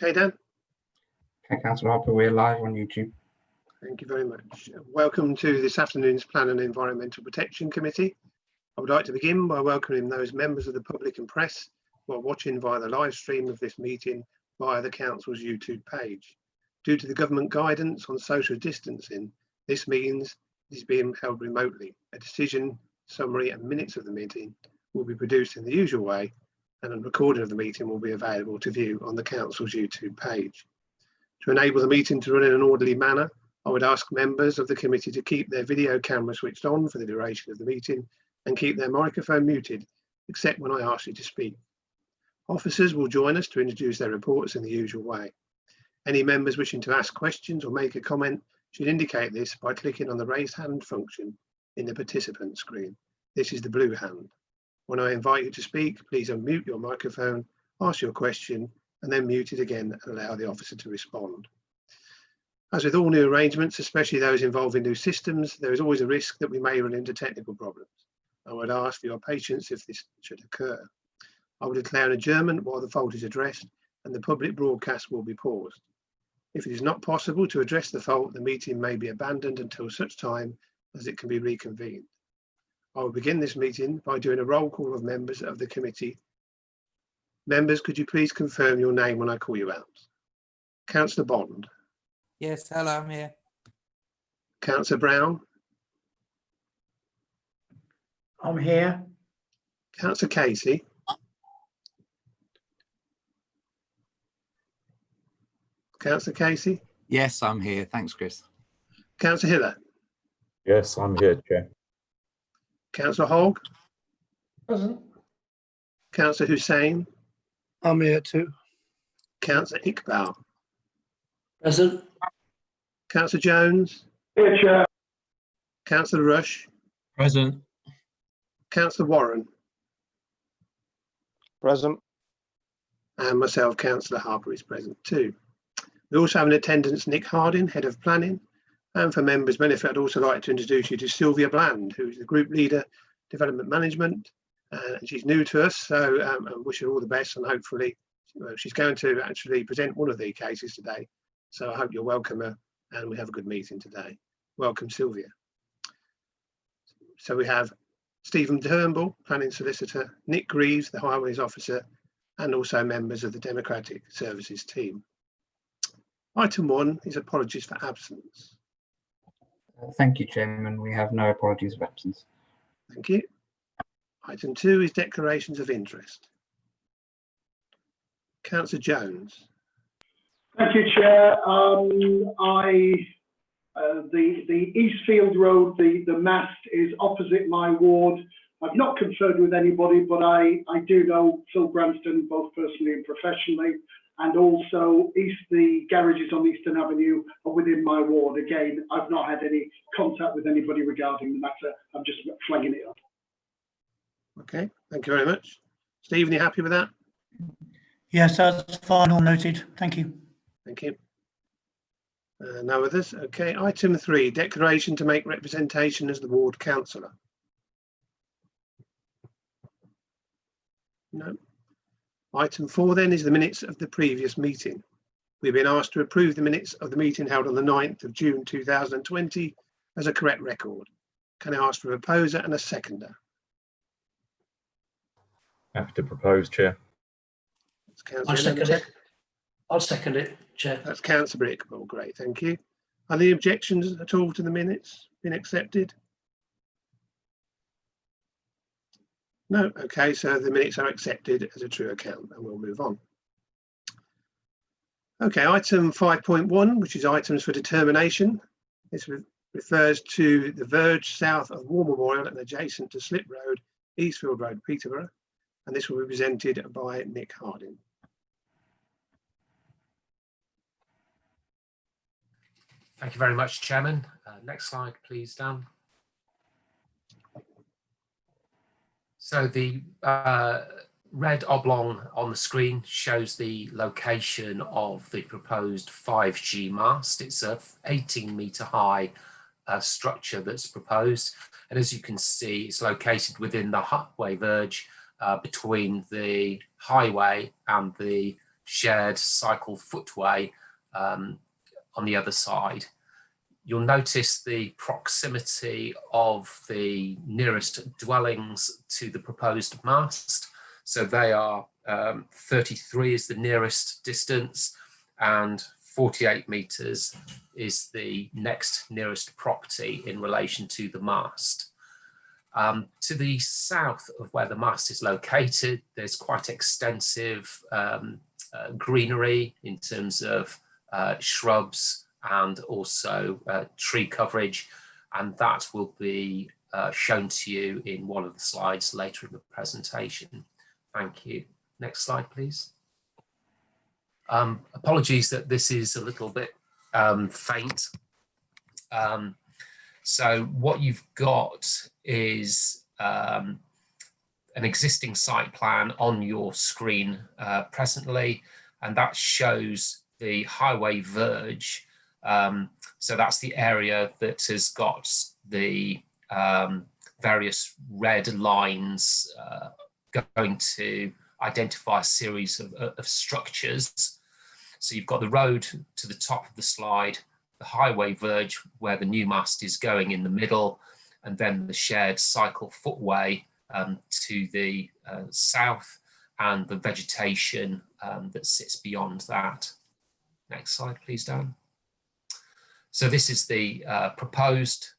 Okay, Dan. Okay, Councillor Harper, we're live on YouTube. Thank you very much. Welcome to this afternoon's Plan and Environmental Protection Committee. I would like to begin by welcoming those members of the public and press who are watching via the live stream of this meeting via the Council's YouTube page. Due to the government guidance on social distancing, this means it is being held remotely. A decision, summary and minutes of the meeting will be produced in the usual way, and a recording of the meeting will be available to view on the Council's YouTube page. To enable the meeting to run in an orderly manner, I would ask members of the committee to keep their video camera switched on for the duration of the meeting and keep their microphone muted, except when I ask you to speak. Officers will join us to introduce their reports in the usual way. Any members wishing to ask questions or make a comment should indicate this by clicking on the raised hand function in the participant screen. This is the blue hand. When I invite you to speak, please unmute your microphone, ask your question, and then mute it again and allow the officer to respond. As with all new arrangements, especially those involving new systems, there is always a risk that we may run into technical problems. I would ask for your patience if this should occur. I will declare an adjournment while the fault is addressed, and the public broadcast will be paused. If it is not possible to address the fault, the meeting may be abandoned until such time as it can be reconvened. I will begin this meeting by doing a roll call of members of the committee. Members, could you please confirm your name when I call you out? Councillor Bond. Yes, hello, I'm here. Councillor Brown. I'm here. Councillor Casey. Councillor Casey. Yes, I'm here. Thanks, Chris. Councillor Hiller. Yes, I'm here, Chair. Councillor Hogg. Present. Councillor Hussain. I'm here too. Councillor Iqbal. Present. Councillor Jones. Here, Chair. Councillor Rush. Present. Councillor Warren. Present. And myself, Councillor Harper, is present too. We also have in attendance Nick Harding, Head of Planning. And for members' benefit, I'd also like to introduce you to Sylvia Bland, who is the Group Leader, Development Management. She's new to us, so I wish her all the best, and hopefully she's going to actually present one of the cases today. So I hope you'll welcome her and we have a good meeting today. Welcome, Sylvia. So we have Stephen Turnbull, Planning Solicitor, Nick Greaves, the Highways Officer, and also members of the Democratic Services team. Item 1 is apologies for absence. Thank you, Chairman. We have no apologies of absence. Thank you. Item 2 is declarations of interest. Councillor Jones. Thank you, Chair. The Eastfield Road, the mast is opposite my ward. I've not conferred with anybody, but I do know Phil Branston, both personally and professionally, and also the garages on Eastern Avenue are within my ward. Again, I've not had any contact with anybody regarding the matter. I'm just flagging it up. Okay, thank you very much. Stephen, you happy with that? Yes, that's fine, all noted. Thank you. Thank you. No others. Okay, item 3, declaration to make representation as the ward councillor. No. Item 4 then is the minutes of the previous meeting. We've been asked to approve the minutes of the meeting held on the 9th of June 2020 as a correct record. Can I ask for a proposer and a seconder? Happy to propose, Chair. I'll second it. I'll second it, Chair. That's Councillor Iqbal. Great, thank you. Are the objections at all to the minutes been accepted? No. Okay, so the minutes are accepted as a true account, and we'll move on. Okay, item 5.1, which is items for determination. This refers to the verge south of War Memorial and adjacent to Slip Road, Eastfield Road, Peterborough, and this will be presented by Nick Harding. Thank you very much, Chairman. Next slide, please, Dan. So the red oblong on the screen shows the location of the proposed 5G mast. It's a 18-metre high structure that's proposed. And as you can see, it's located within the highway verge between the highway and the shared cycle footway on the other side. You'll notice the proximity of the nearest dwellings to the proposed mast. So they are 33 is the nearest distance, and 48 metres is the next nearest property in relation to the mast. To the south of where the mast is located, there's quite extensive greenery in terms of shrubs and also tree coverage, and that will be shown to you in one of the slides later in the presentation. Thank you. Next slide, please. Apologies that this is a little bit faint. So what you've got is an existing site plan on your screen presently, and that shows the highway verge. So that's the area that has got the various red lines going to identify a series of structures. So you've got the road to the top of the slide, the highway verge where the new mast is going in the middle, and then the shared cycle footway to the south, and the vegetation that sits beyond that. Next slide, please, Dan. So this is the proposed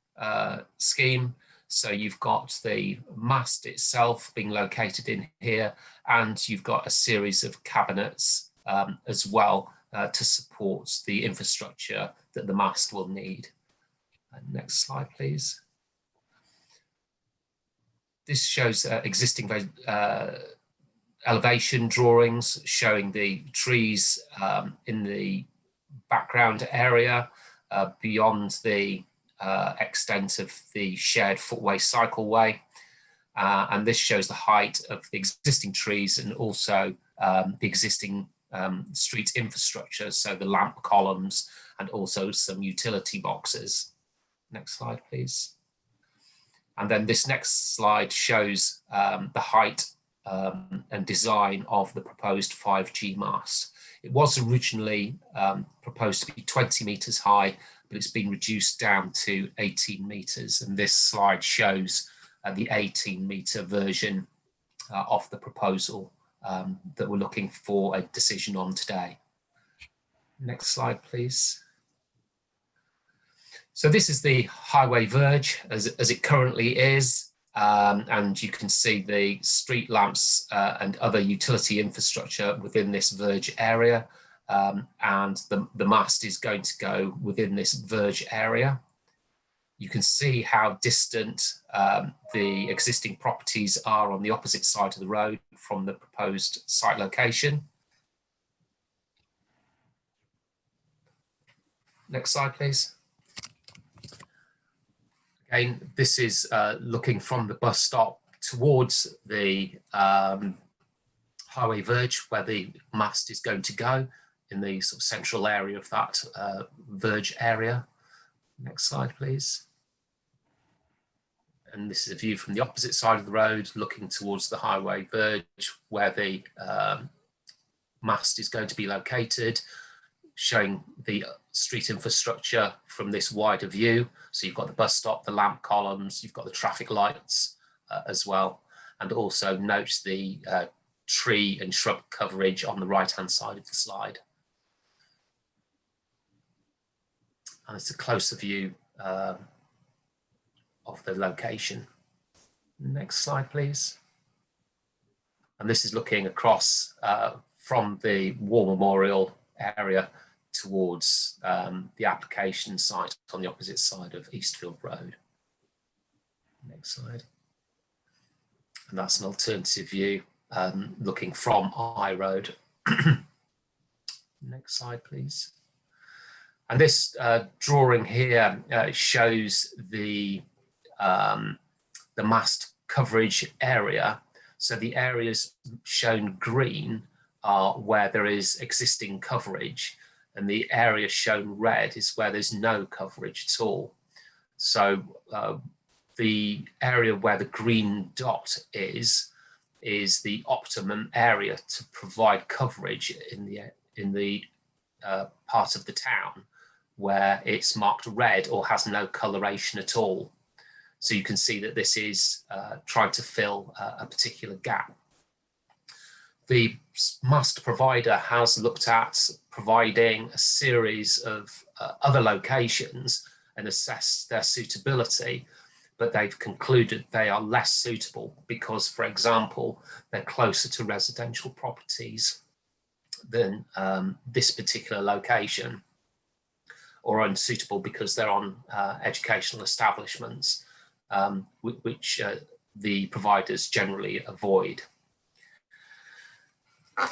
scheme. So you've got the mast itself being located in here, and you've got a series of cabinets as well to support the infrastructure that the mast will need. Next slide, please. This shows existing elevation drawings showing the trees in the background area beyond the extent of the shared footway cycleway, and this shows the height of the existing trees and also the existing street infrastructure, so the lamp columns and also some utility boxes. Next slide, please. And then this next slide shows the height and design of the proposed 5G mast. It was originally proposed to be 20 metres high, but it's been reduced down to 18 metres. And this slide shows the 18-metre version of the proposal that we're looking for a decision on today. Next slide, please. So this is the highway verge as it currently is. And you can see the street lamps and other utility infrastructure within this verge area. And the mast is going to go within this verge area. You can see how distant the existing properties are on the opposite side of the road from the proposed site location. Next slide, please. Again, this is looking from the bus stop towards the highway verge where the mast is going to go in the sort of central area of that verge area. Next slide, please. And this is a view from the opposite side of the road looking towards the highway verge where the mast is going to be located, showing the street infrastructure from this wider view. So you've got the bus stop, the lamp columns, you've got the traffic lights as well, and also note the tree and shrub coverage on the right-hand side of the slide. And it's a closer view of the location. Next slide, please. And this is looking across from the War Memorial area towards the application site on the opposite side of Eastfield Road. Next slide. And that's an alternative view looking from I Road. Next slide, please. And this drawing here shows the mast coverage area. So the areas shown green are where there is existing coverage, and the area shown red is where there's no coverage at all. So the area where the green dot is is the optimum area to provide coverage in the part of the town where it's marked red or has no coloration at all. So you can see that this is trying to fill a particular gap. The mast provider has looked at providing a series of other locations and assessed their suitability, but they've concluded they are less suitable because, for example, they're closer to residential properties than this particular location, or unsuitable because they're on educational establishments, which the providers generally avoid.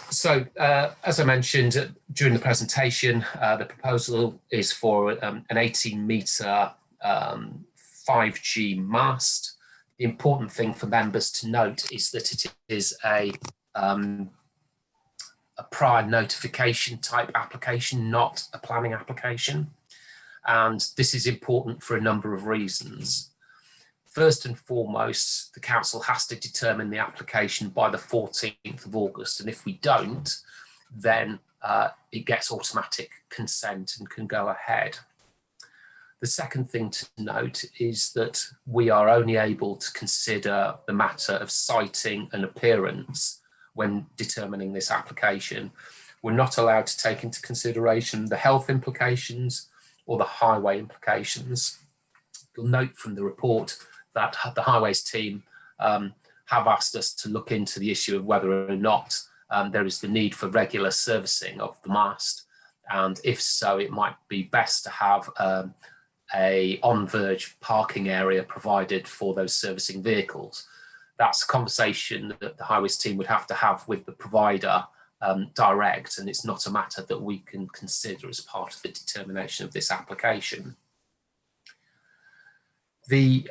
So, as I mentioned during the presentation, the proposal is for an 18-metre 5G mast. The important thing for members to note is that it is a prior notification type application, not a planning application. And this is important for a number of reasons. First and foremost, the council has to determine the application by the 14th of August. And if we don't, then it gets automatic consent and can go ahead. The second thing to note is that we are only able to consider the matter of siting and appearance when determining this application. We're not allowed to take into consideration the health implications or the highway implications. You'll note from the report that the highways team have asked us to look into the issue of whether or not there is the need for regular servicing of the mast. And if so, it might be best to have a on-verge parking area provided for those servicing vehicles. That's a conversation that the highways team would have to have with the provider direct, and it's not a matter that we can consider as part of the determination of this application. The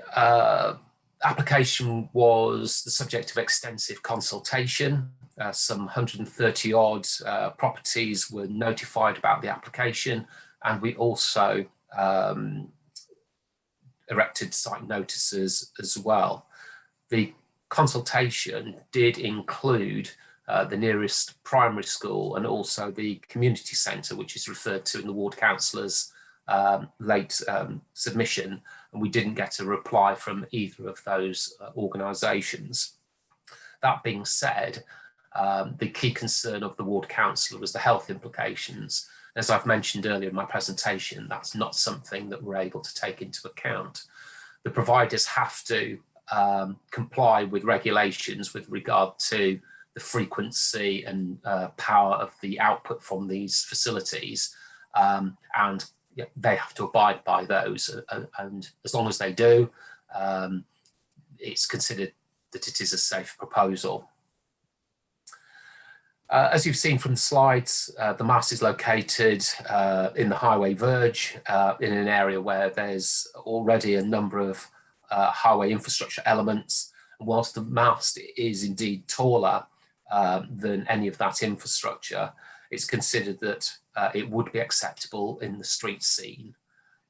application was the subject of extensive consultation. Some 130 odd properties were notified about the application, and we also erected site notices as well. The consultation did include the nearest primary school and also the community centre, which is referred to in the ward councillor's late submission, and we didn't get a reply from either of those organisations. That being said, the key concern of the ward councillor was the health implications. As I've mentioned earlier in my presentation, that's not something that we're able to take into account. The providers have to comply with regulations with regard to the frequency and power of the output from these facilities, and they have to abide by those, and as long as they do, it's considered that it is a safe proposal. As you've seen from the slides, the mast is located in the highway verge, in an area where there's already a number of highway infrastructure elements. And whilst the mast is indeed taller than any of that infrastructure, it's considered that it would be acceptable in the street scene.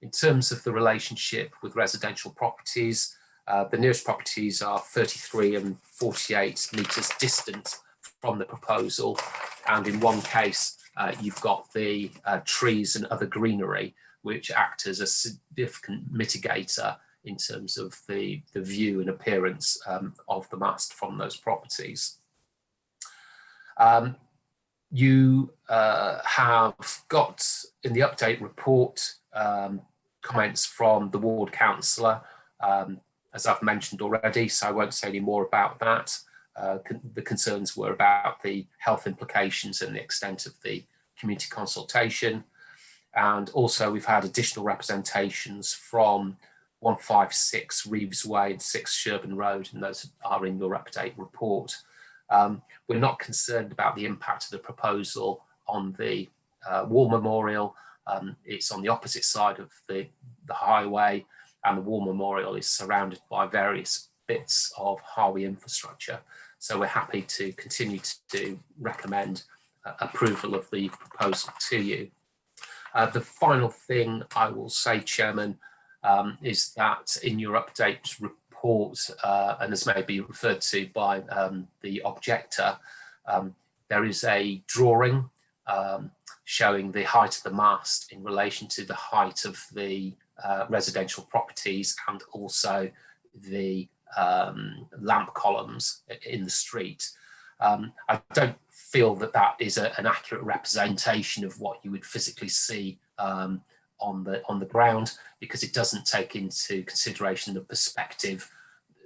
In terms of the relationship with residential properties, the nearest properties are 33 and 48 metres distant from the proposal, and in one case you've got the trees and other greenery which act as a significant mitigator in terms of the view and appearance of the mast from those properties. You have got in the update report comments from the ward councillor, as I've mentioned already, so I won't say any more about that. The concerns were about the health implications and the extent of the community consultation. And also we've had additional representations from 156 Reeves Way and 6 Sherburn Road, and those are in your update report. We're not concerned about the impact of the proposal on the war memorial. It's on the opposite side of the highway, and the war memorial is surrounded by various bits of highway infrastructure. So we're happy to continue to recommend approval of the proposal to you. The final thing I will say, Chairman, is that in your update report, report, and as may be referred to by the objector, there is a drawing showing the height of the mast in relation to the height of the residential properties and also the lamp columns in the street. I don't feel that that is an accurate representation of what you would physically see on the ground, because it doesn't take into consideration the perspective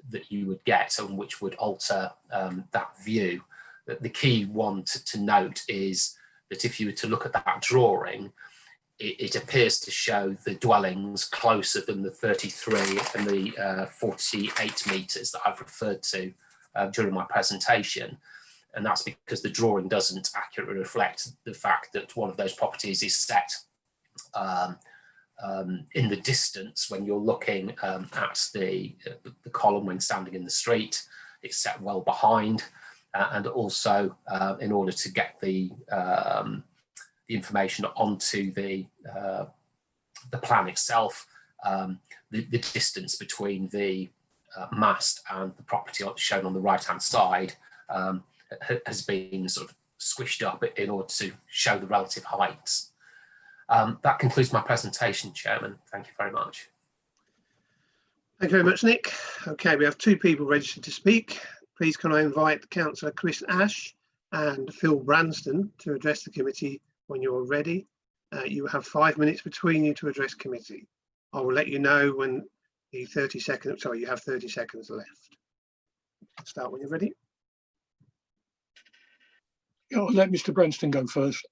that you would get and which would alter that view. The key one to note is that if you were to look at that drawing, it appears to show the dwellings closer than the 33 and the 48 metres that I've referred to during my presentation. And that's because the drawing doesn't accurately reflect the fact that one of those properties is set in the distance when you're looking at the column when standing in the street. It's set well behind, and also in order to get the information onto the plan itself, the distance between the mast and the property shown on the right hand side has been sort of squished up in order to show the relative heights. That concludes my presentation, Chairman. Thank you very much. Thank you very much, Nick. Okay, we have two people registered to speak. Please can I invite Councillor Chris Ash and Phil Branston to address the committee when you're ready. You have 5 minutes between you to address committee. I will let you know when the 30 seconds, sorry, you have 30 seconds left. Start when you're ready. I'll let Mr. Branston go first.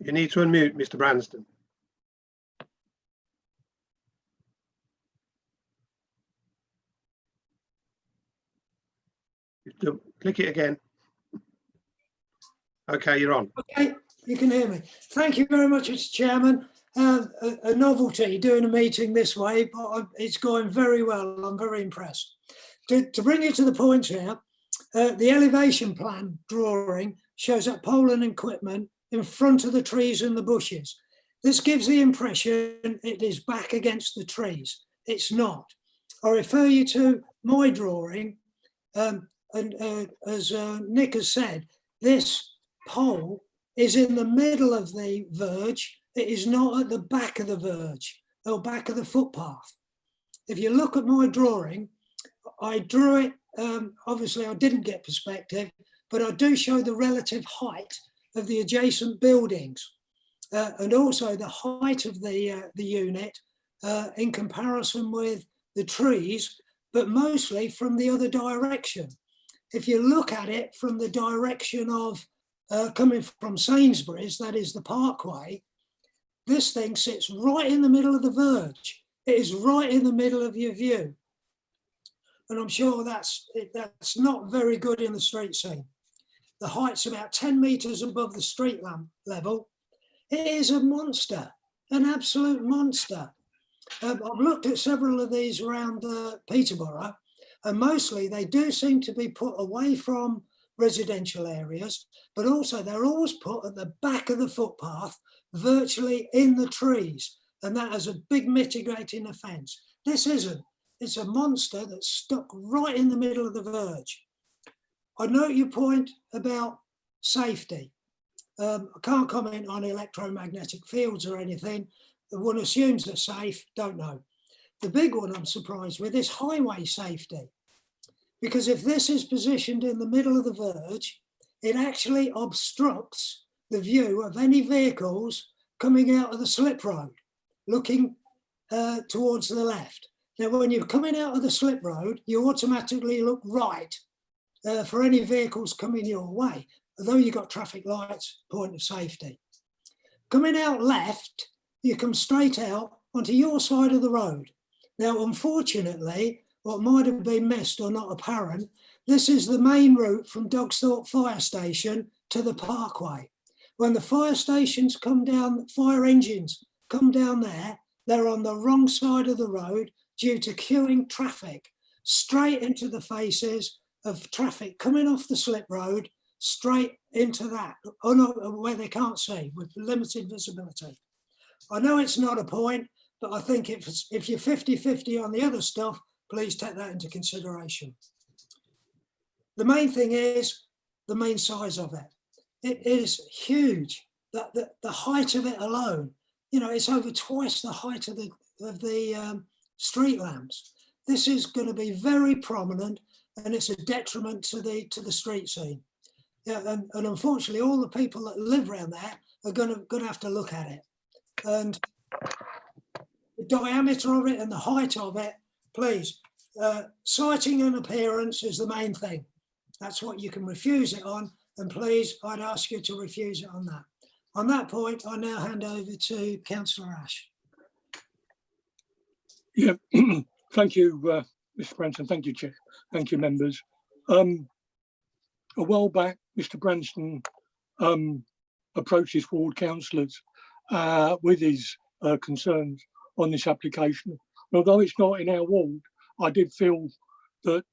You need to unmute, Mr. Branston. Click it again. Okay, you're on. Okay, you can hear me. Thank you very much, Mr. Chairman. A novelty doing a meeting this way, but it's going very well. I'm very impressed. To bring you to the point here, the elevation plan drawing shows that pole and equipment in front of the trees and the bushes. This gives the impression it is back against the trees. It's not. I refer you to my drawing, and as Nick has said, this pole is in the middle of the verge. It is not at the back of the verge or back of the footpath. If you look at my drawing, I drew it, obviously I didn't get perspective, but I do show the relative height of the adjacent buildings and also the height of the unit in comparison with the trees, but mostly from the other direction. If you look at it from the direction of coming from Sainsbury's, that is the Parkway, this thing sits right in the middle of the verge. It is right in the middle of your view. And I'm sure that's not very good in the street scene. The height's about 10 metres above the street lamp level. It is a monster, an absolute monster. I've looked at several of these around Peterborough, and mostly they do seem to be put away from residential areas, but also they're always put at the back of the footpath, virtually in the trees, and that is a big mitigating offence. This isn't. It's a monster that's stuck right in the middle of the verge. I note your point about safety. I can't comment on electromagnetic fields or anything. One assumes they're safe, don't know. The big one I'm surprised with is highway safety. Because if this is positioned in the middle of the verge, it actually obstructs the view of any vehicles coming out of the slip road, looking towards the left. Now, when you're coming out of the slip road, you automatically look right for any vehicles coming your way, although you've got traffic lights, point of safety. Coming out left, you come straight out onto your side of the road. Now, unfortunately, what might have been missed or not apparent, this is the main route from Dogsthorpe Fire Station to the Parkway. When the fire stations come down, fire engines come down there, they're on the wrong side of the road due to queuing traffic straight into the faces of traffic coming off the slip road, straight into that, where they can't see with limited visibility. I know it's not a point, But I think if you're 50-50 on the other stuff, please take that into consideration. The main thing is the main size of it. It is huge. That the height of it alone, you know, it's over twice the height of the street lamps. This is going to be very prominent, and it's a detriment to the street scene. Yeah, and unfortunately, all the people that live around there are going to have to look at it. And the diameter of it and the height of it, please, sighting and appearance is the main thing. That's what you can refuse it on. And please, I'd ask you to refuse it on that. On that point, I now hand over to Councillor Ash. Yeah, thank you, Mr. Branston. Thank you, Chair. Thank you, members. A while back, Mr. Branston approached his ward councillors with his concerns on this application. And although it's not in our ward, I did feel that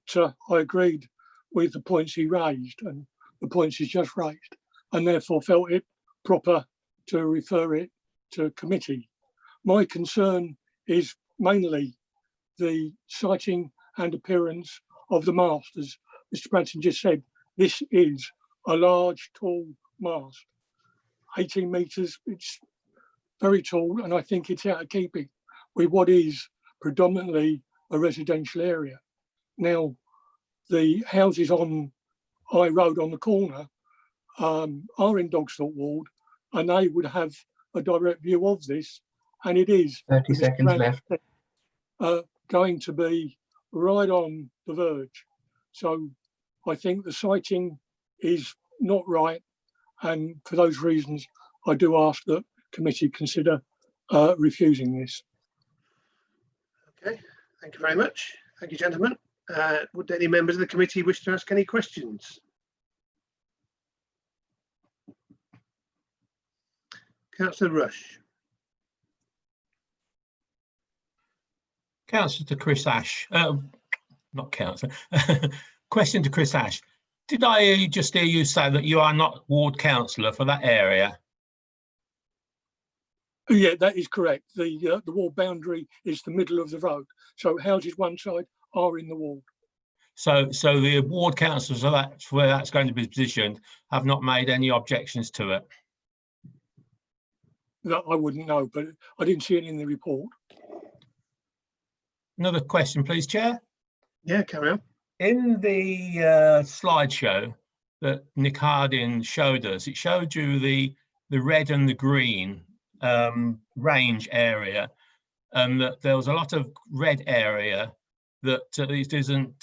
I agreed with the points he raised and the points he's just raised, and therefore felt it proper to refer it to committee. My concern is mainly the sighting and appearance of the mast. As Mr. Branston just said, this is a large, tall mast, 18 metres. It's very tall, and I think it's out of keeping with what is predominantly a residential area. Now, the houses on High Road on the corner are in Dogsthorpe Ward, and they would have a direct view of this, and it is 30 seconds left. Going to be right on the verge. So I think the sighting is not right, and for those reasons, I do ask that committee consider refusing this. Okay, thank you very much. Thank you, gentlemen. Would any members of the committee wish to ask any questions? Councillor Rush. Councillor to Chris Ash, not councillor. Question to Chris Ash. Did I just hear you say that you are not ward councillor for that area? Yeah, that is correct. The ward boundary is the middle of the road. So houses one side are in the ward. So the ward councillors, so that's where that's going to be positioned, have not made any objections to it? That I wouldn't know, but I didn't see it in the report. Another question, please, Chair. Yeah, carry on. In the slideshow that Nick Harding showed us, it showed you the red and the green range area, and that there was a lot of red area that at least isn't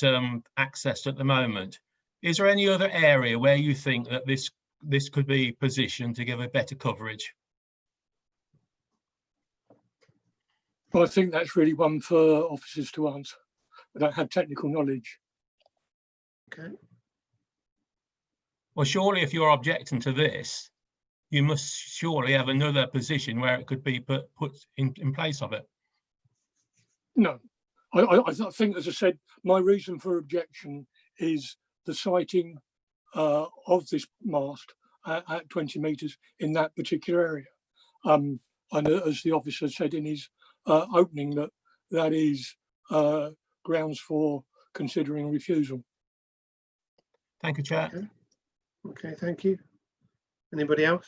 accessed at the moment. Is there any other area where you think that this could be positioned to give a better coverage? Well, I think that's really one for officers to answer. I don't have technical knowledge. Okay. Well, surely if you're objecting to this, you must surely have another position where it could be put in place of it. No, I think, as I said, my reason for objection is the sighting of this mast at 20 metres in that particular area. And as the officer said in his opening, that is grounds for considering refusal. Thank you, Chair. Okay, thank you. Anybody else?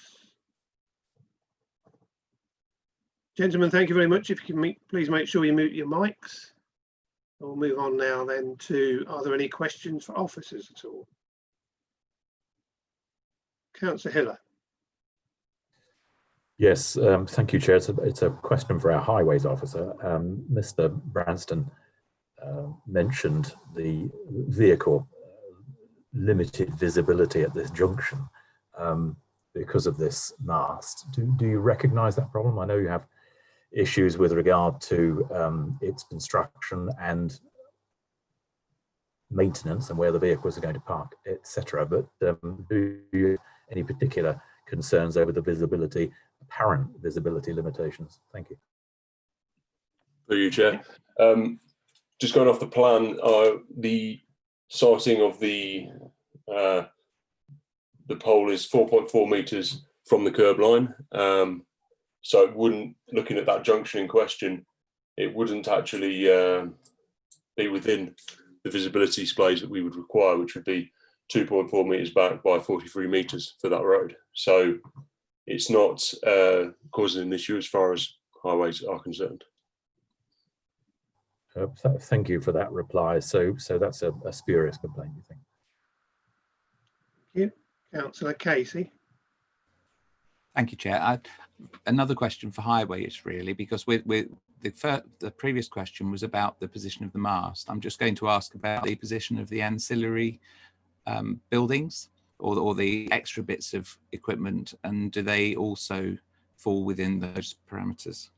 Gentlemen, thank you very much. If you can please make sure you mute your mics. We'll move on now then to, are there any questions for officers at all? Councillor Hiller. Yes, thank you, Chair. It's a question for our highways officer. Mr. Branston mentioned the vehicle limited visibility at this junction because of this mast. Do you recognise that problem? I know you have issues with regard to its construction and maintenance and where the vehicles are going to park, etc. But do you have any particular concerns over the visibility, apparent visibility limitations? Thank you. Thank you, Chair. Just going off the plan, the sighting of the pole is 4.4 metres from the curb line. So it wouldn't, looking at that junction in question, it wouldn't actually be within the visibility displays that we would require, which would be 2.4 metres back by 43 metres for that road. So it's not causing an issue as far as highways are concerned. Thank you for that reply. So that's a spurious complaint, you think? Thank you. Councillor Casey. Thank you, Chair. Another question for highways, really, because the previous question was about the position of the mast. I'm just going to ask about the position of the ancillary buildings or the extra bits of equipment, and do they also fall within those parameters?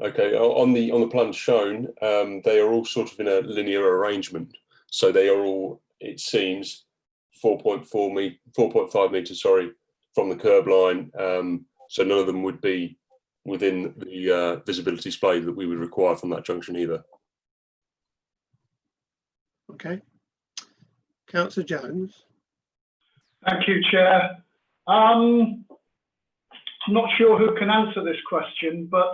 Okay, on the plan shown, they are all sort of in a linear arrangement. So they are all, it seems, 4.5 metres, sorry, from the curb line. So none of them would be within the visibility display that we would require from that junction either. Okay. Councillor Jones. Thank you, Chair. I'm not sure who can answer this question, but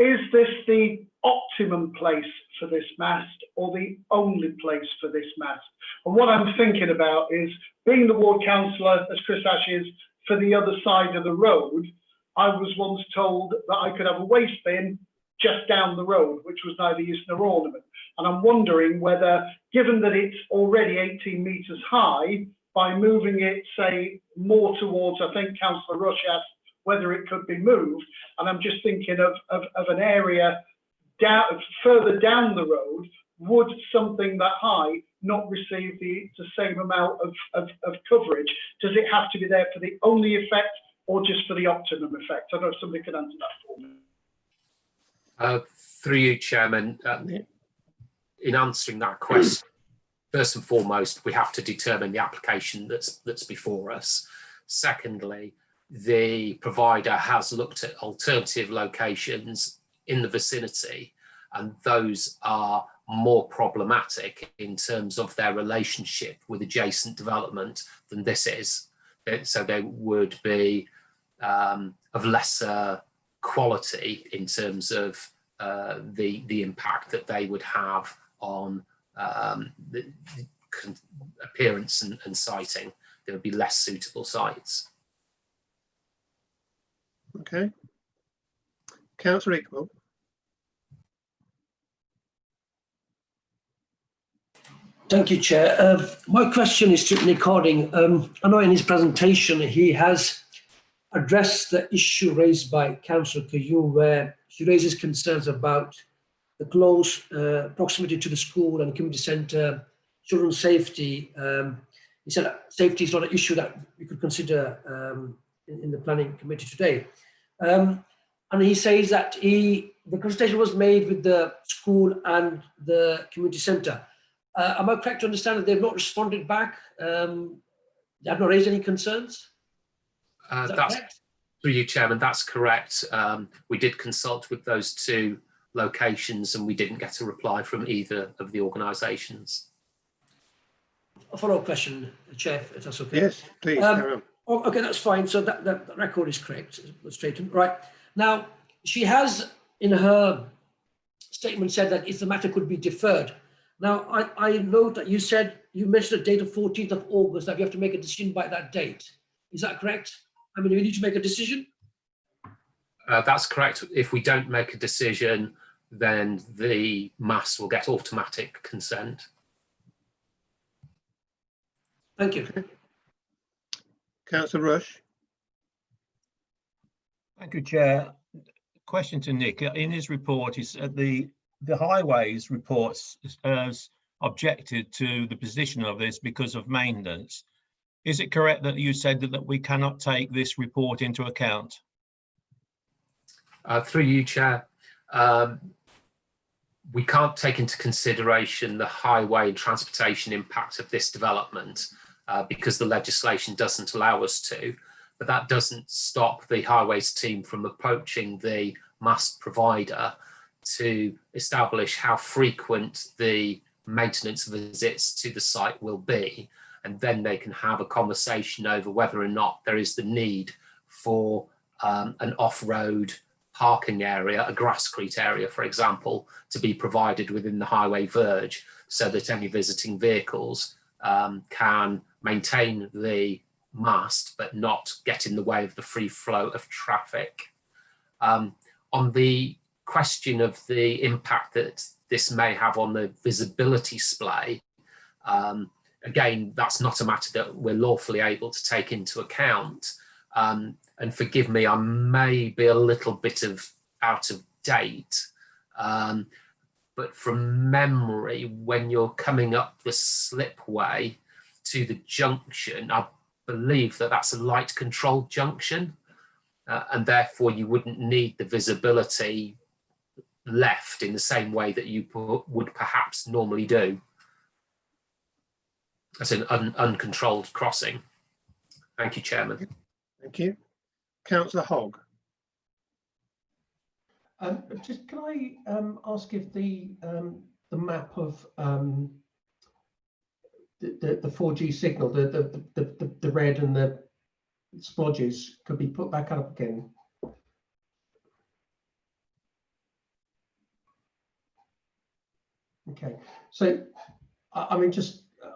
is this the optimum place for this mast or the only place for this mast? And what I'm thinking about is, being the ward councillor, as Chris Ash is, for the other side of the road, I was once told that I could have a waste bin just down the road, which was neither use nor ornament. And I'm wondering whether, given that it's already 18 metres high, by moving it, say, more towards, I think Councillor Rush asked whether it could be moved, and I'm just thinking of an area down, further down the road, would something that high not receive the same amount of coverage? Does it have to be there for the only effect or just for the optimum effect? I don't know if somebody could answer that for me. Through you, Chairman, in answering that question, first and foremost, we have to determine the application that's before us. Secondly, the provider has looked at alternative locations in the vicinity, and those are more problematic in terms of their relationship with adjacent development than this is. So they would be of lesser quality in terms of the impact that they would have on the appearance and siting. There would be less suitable sites. Okay. Councillor Iqbal. Thank you, Chair. My question is to Nick Harding. I know in his presentation he has addressed the issue raised by Councillor Kayoum, where she raises concerns about the close proximity to the school and community centre, children's safety. He said safety is not an issue that we could consider in the planning committee today. And he says that the consultation was made with the school and the community centre. Am I correct to understand that they've not responded back? They have not raised any concerns? That's through you, Chairman. That's correct. We did consult with those two locations and we didn't get a reply from either of the organisations. A follow-up question, Chair, if that's okay. Yes, please. Carry on. Okay, that's fine. So that record is correct, straightened. Right. Now, she has in her statement said that if the matter could be deferred. Now, I note that you mentioned a date of 14th of August, that you have to make a decision by that date. Is that correct? I mean, we need to make a decision? That's correct. If we don't make a decision, then the mast will get automatic consent. Thank you. Councillor Rush. Thank you, Chair. Question to Nick. In his report, he said the highways reports has objected to the position of this because of maintenance. Is it correct that you said that we cannot take this report into account? Through you, Chair. We can't take into consideration the highway and transportation impact of this development because the legislation doesn't allow us to. But that doesn't stop the highways team from approaching the mast provider to establish how frequent the maintenance visits to the site will be. And then they can have a conversation over whether or not there is the need for an off-road parking area, a grasscrete area, for example, to be provided within the highway verge so that any visiting vehicles can maintain the mast but not get in the way of the free flow of traffic. On the question of the impact that this may have on the visibility splay, again, that's not a matter that we're lawfully able to take into account. And forgive me, I may be a little bit out of date, but from memory, when you're coming up the slipway to the junction, I believe that that's a light controlled junction, and therefore you wouldn't need the visibility left in the same way that you would perhaps normally do. That's an uncontrolled crossing. Thank you, Chairman. Thank you. Councillor Hogg. Just can I ask if the map of the 4G signal, the red and the splodges, could be put back up again? Okay, so I mean,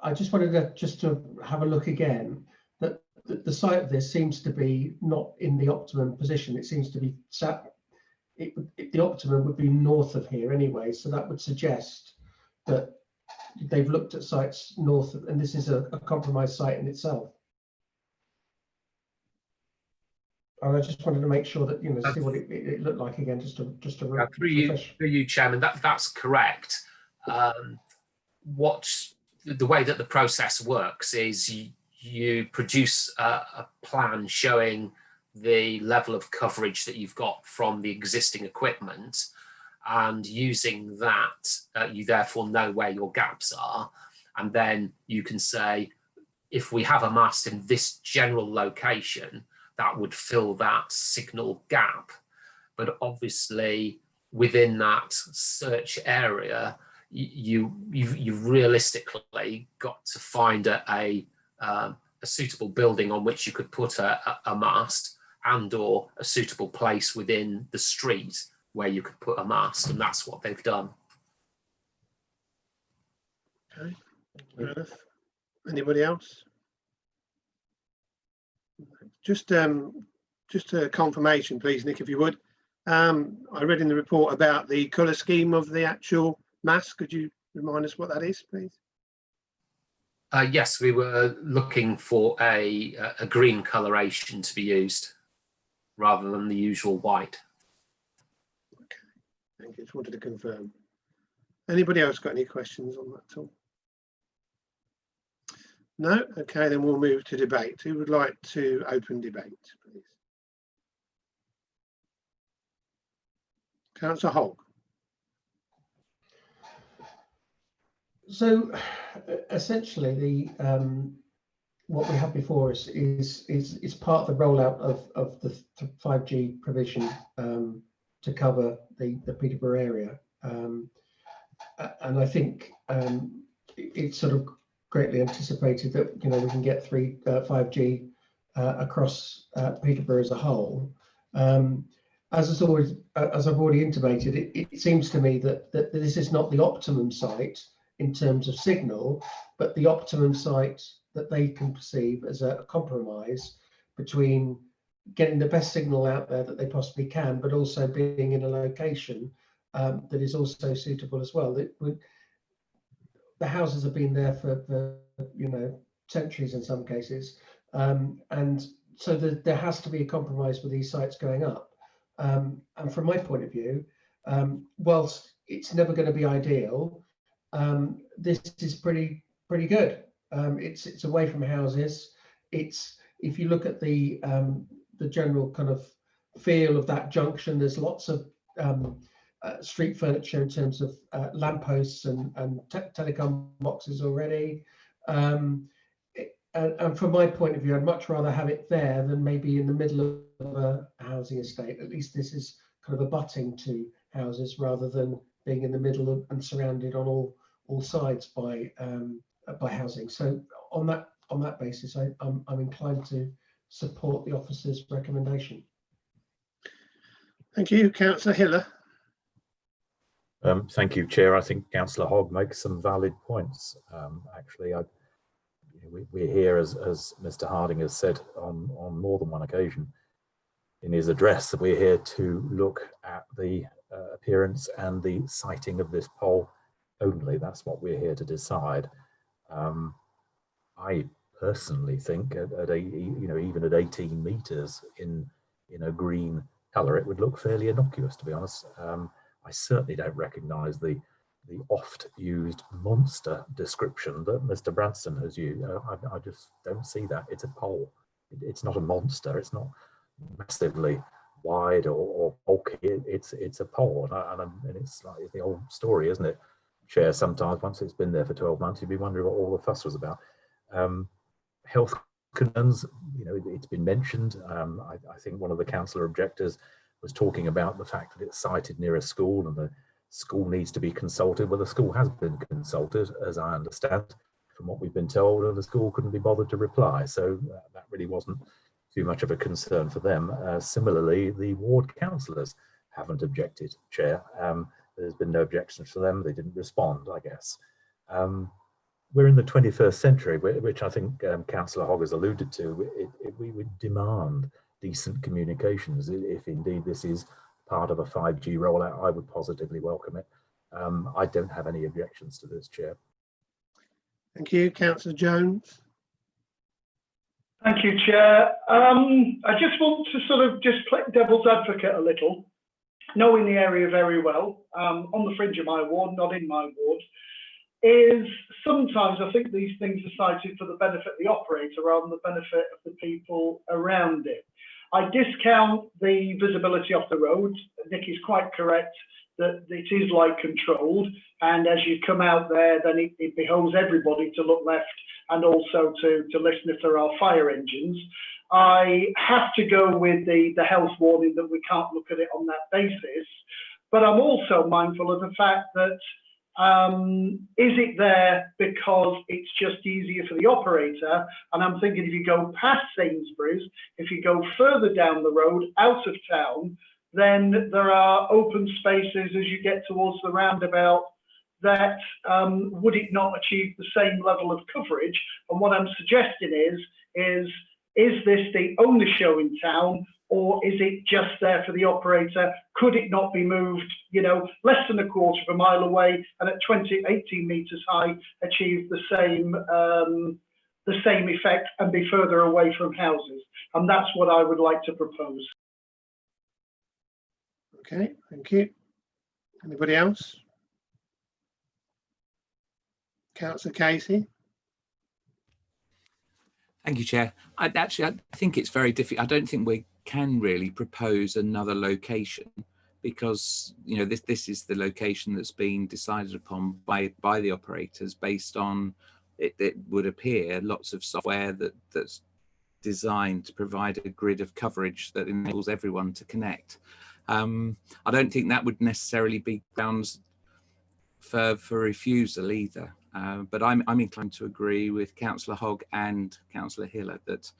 I just wanted to have a look again. That the site of this seems to be not in the optimum position. It seems to be sat. The optimum would be north of here anyway, so that would suggest that they've looked at sites north of, and this is a compromised site in itself. And I just wanted to make sure that, you know, see what it looked like again, just to through you, Chairman, that's correct. The way that the process works is you produce a plan showing the level of coverage that you've got from the existing equipment, and using that, you therefore know where your gaps are, and then you can say, if we have a mast in this general location, that would fill that signal gap. But obviously within that search area, you've realistically got to find a suitable building on which you could put a mast, and or a suitable place within the street where you could put a mast, and that's what they've done. Okay, anybody else? Just a confirmation, please, Nick, if you would. I read in the report about the colour scheme of the actual mast. Could you remind us what that is, please? Yes, we were looking for a green coloration to be used rather than the usual white. Okay, thank you. Just wanted to confirm. Anybody else got any questions on that at all? No? Okay, then we'll move to debate. Who would like to open debate, please? Councillor Hogg. So essentially, the what we have before us is part of the rollout of the 5G provision to cover the Peterborough area, and I think it's sort of greatly anticipated that, you know, we can get 5G across Peterborough as a whole. As I've already intimated, it seems to me that this is not the optimum site in terms of signal, but the optimum site that they can perceive as a compromise between getting the best signal out there that they possibly can, but also being in a location that is also suitable as well. The houses have been there for you know, centuries in some cases, and so there has to be a compromise with these sites going up. And from my point of view, whilst it's never going to be ideal, this is pretty good. It's away from houses. If you look at the general kind of feel of that junction, there's lots of street furniture in terms of lampposts and telecom boxes already. And from my point of view, I'd much rather have it there than maybe in the middle of a housing estate. At least this is kind of abutting to houses rather than being in the middle of, and surrounded on all sides by housing. So on that basis, I'm inclined to support the officer's recommendation. Thank you, Councillor Hiller. Thank you, Chair. I think Councillor Hogg makes some valid points. Actually, we're here, as Mr. Harding has said on more than one occasion in his address, that we're here to look at the appearance and the siting of this pole only. That's what we're here to decide. I personally think even at 18 metres in a green colour, it would look fairly innocuous, to be honest. I certainly don't recognise the oft used monster description that Mr. Branston has used. I just don't see that. It's a pole. It's not a monster. It's not massively wide or bulky. It's a pole, and it's like the old story, isn't it, Chair? Sometimes once it's been there for 12 months, you'd be wondering what all the fuss was about. Health concerns, it's been mentioned. I think one of the councillor objectors was talking about the fact that it's sited near a school and the school needs to be consulted. Well, the school has been consulted, as I understand, from what we've been told, and the school couldn't be bothered to reply. So that really wasn't too much of a concern for them. Similarly, the ward councillors haven't objected, Chair. There's been no objections for them. They didn't respond, I guess. We're in the 21st century, which I think Councillor Hogg has alluded to. We would demand decent communications. If indeed this is part of a 5G rollout, I would positively welcome it. I don't have any objections to this, Chair. Thank you, Councillor Jones. Thank you, Chair. I just want to sort of just play devil's advocate a little, knowing the area very well, on the fringe of my ward, not in my ward, is sometimes I think these things are cited for the benefit of the operator rather than the benefit of the people around it. I discount the visibility off the road. Nick is quite correct that it is light controlled, and as you come out there, then it behoves everybody to look left and also to listen if there are fire engines. I have to go with the health warning that we can't look at it on that basis, but I'm also mindful of the fact that is it there because it's just easier for the operator? And I'm thinking if you go past Sainsbury's, if you go further down the road out of town, then there are open spaces as you get towards the roundabout that would it not achieve the same level of coverage? And what I'm suggesting is this the only show in town, or is it just there for the operator? Could it not be moved, less than a quarter of a mile away and at 18 metres high achieve the same effect and be further away from houses? And that's what I would like to propose. Okay, thank you. Anybody else? Councillor Casey. Thank you, Chair. I think it's very difficult. I don't think we can really propose another location because this is the location that's been decided upon by the operators based on it would appear lots of software that's designed to provide a grid of coverage that enables everyone to connect. I don't think that would necessarily be grounds for refusal either. But I'm inclined to agree with Councillor Hogg and Councillor Hiller that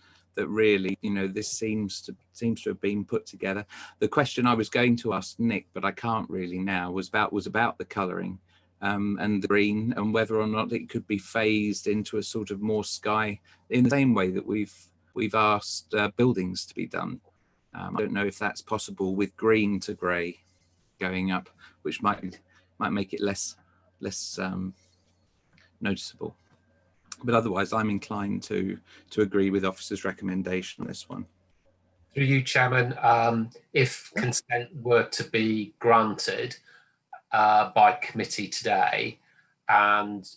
really, this seems to have been put together. The question I was going to ask Nick, but I can't really now, was about the colouring and the green, and whether or not it could be phased into a sort of more sky in the same way that we've asked buildings to be done. I don't know if that's possible with green to grey going up, which might make it less noticeable. But otherwise, I'm inclined to agree with Officer's recommendation on this one. Through you, Chairman, if consent were to be granted by committee today, and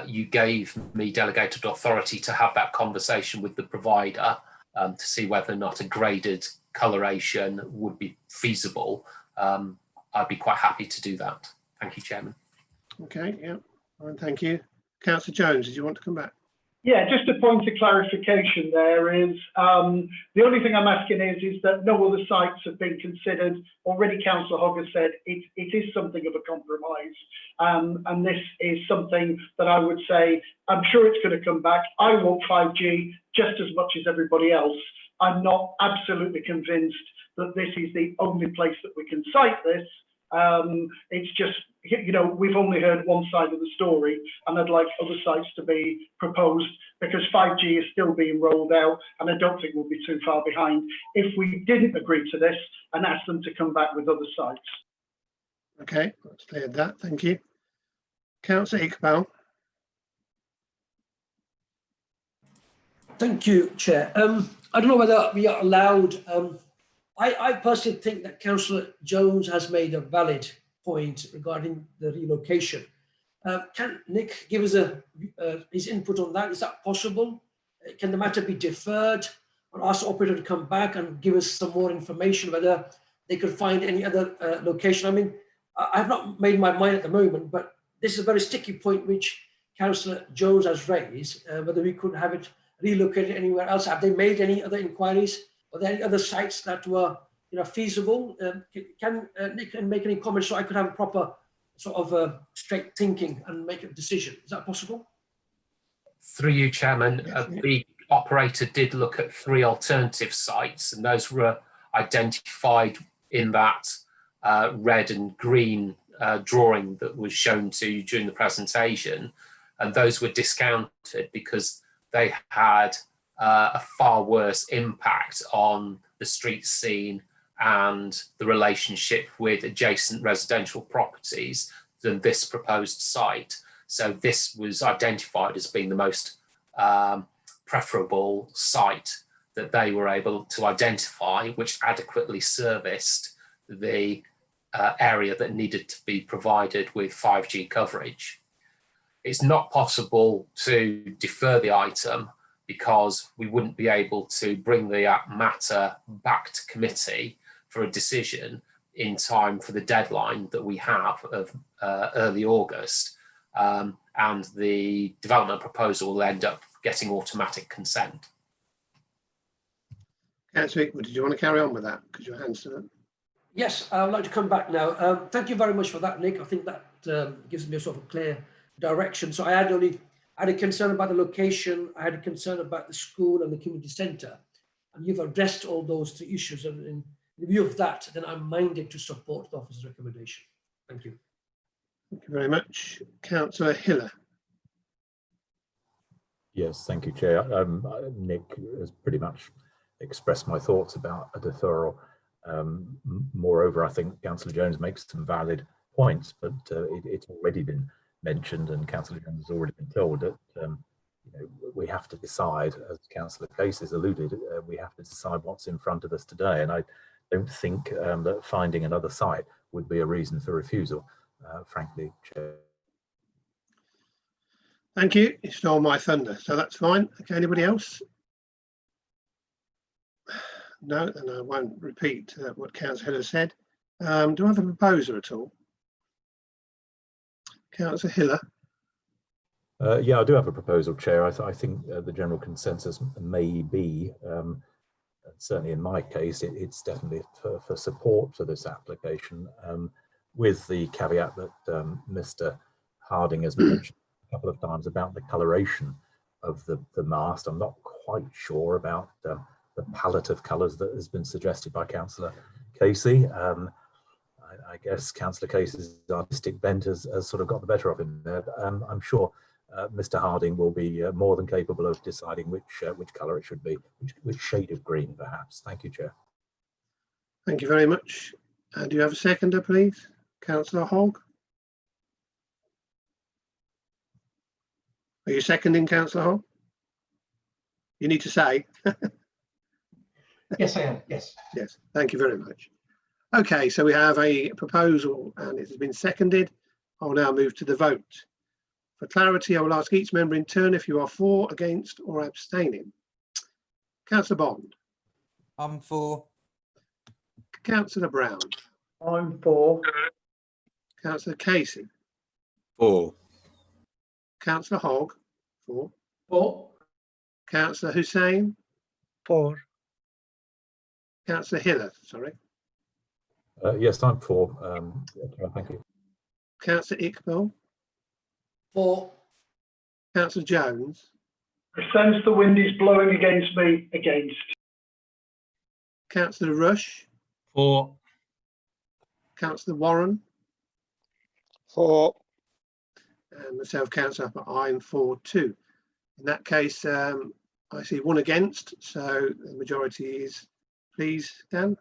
you gave me delegated authority to have that conversation with the provider to see whether or not a graded coloration would be feasible, I'd be quite happy to do that. Thank you, Chairman. Okay, yeah, and thank you. Councillor Jones, did you want to come back? Yeah, just a point of clarification there is, the only thing I'm asking is that no other sites have been considered. Already Councillor Hogg has said it is something of a compromise. And this is something that I would say, I'm sure it's going to come back. I want 5G just as much as everybody else. I'm not absolutely convinced that this is the only place that we can cite this. It's just, you know, we've only heard one side of the story, and I'd like other sites to be proposed, because 5G is still being rolled out, and I don't think we'll be too far behind if we didn't agree to this and ask them to come back with other sites. Okay, that's cleared that. Thank you. Councillor Iqbal. Thank you, Chair. I don't know whether we are allowed. I personally think that Councillor Jones has made a valid point regarding the relocation. Can Nick give us his input on that? Is that possible? Can the matter be deferred, or ask the operator to come back and give us some more information whether they could find any other location? I mean, I have not made my mind at the moment, but this is a very sticky point which Councillor Jones has raised, whether we could have it relocated anywhere else. Have they made any other inquiries? Are there any other sites that were, you know, feasible? Can Nick make any comments so I could have a proper sort of straight thinking and make a decision? Is that possible? Through you, Chairman, the operator did look at 3 alternative sites, and those were identified in that red and green drawing that was shown to you during the presentation, and those were discounted because they had a far worse impact on the street scene and the relationship with adjacent residential properties than this proposed site. So this was identified as being the most preferable site that they were able to identify, which adequately serviced the area that needed to be provided with 5G coverage. It's not possible to defer the item because we wouldn't be able to bring the matter back to committee for a decision in time for the deadline that we have of early August. And the development proposal will end up getting automatic consent. Councillor Iqbal, did you want to carry on with that? Because your hand's still up. Yes, I would like to come back now. Thank you very much for that, Nick. I think that gives me a sort of clear direction. So I had a concern about the location. I had a concern about the school and the community centre, and you've addressed all those 2 issues. And in view of that, then I'm minded to support the officer's recommendation. Thank you. Thank you very much. Councillor Hiller. Yes, thank you, Chair. Nick has pretty much expressed my thoughts about a deferral. Moreover, I think Councillor Jones makes some valid points, but it's already been mentioned, and Councillor Jones has already been told that you know, we have to decide, as Councillor Case has alluded, we have to decide what's in front of us today. And I don't think that finding another site would be a reason for refusal, frankly, Chair. Thank you. You stole my thunder, so that's fine. Okay, anybody else? No, and I won't repeat what Councillor Hiller said. Do I have a proposer at all? Councillor Hiller. Yeah, I do have a proposal, Chair. I think the general consensus may be, certainly in my case, it's definitely for support for this application, with the caveat that Mr. Harding has mentioned a couple of times about the coloration of the mast. I'm not quite sure about the palette of colours that has been suggested by Councillor Casey. I guess Councillor Casey's artistic bent has sort of got the better of him there. But, I'm sure Mr. Harding will be more than capable of deciding which colour it should be, which shade of green, perhaps. Thank you, Chair. Thank you very much. Do you have a seconder, please? Councillor Hogg. Are you seconding, Councillor Hogg? You need to say. Yes, I am. Yes. Yes. Thank you very much. Okay, so we have a proposal and it has been seconded. I'll now move to the vote. For clarity, I will ask each member in turn if you are for, against or abstaining. Councillor Bond. I'm for. Councillor Brown. I'm for. Councillor Casey. For. Councillor Hogg. For. For. Councillor Hussain. For. Councillor Hiller, sorry. Yes, I'm for. Thank you. Councillor Iqbal. For. Councillor Jones. I sense the wind is blowing against me. Against. Councillor Rush, For. Councillor Warren, For. and myself, Councillor Upper, I'm for too. In that case, I see one against, so the majority is, please, Dan.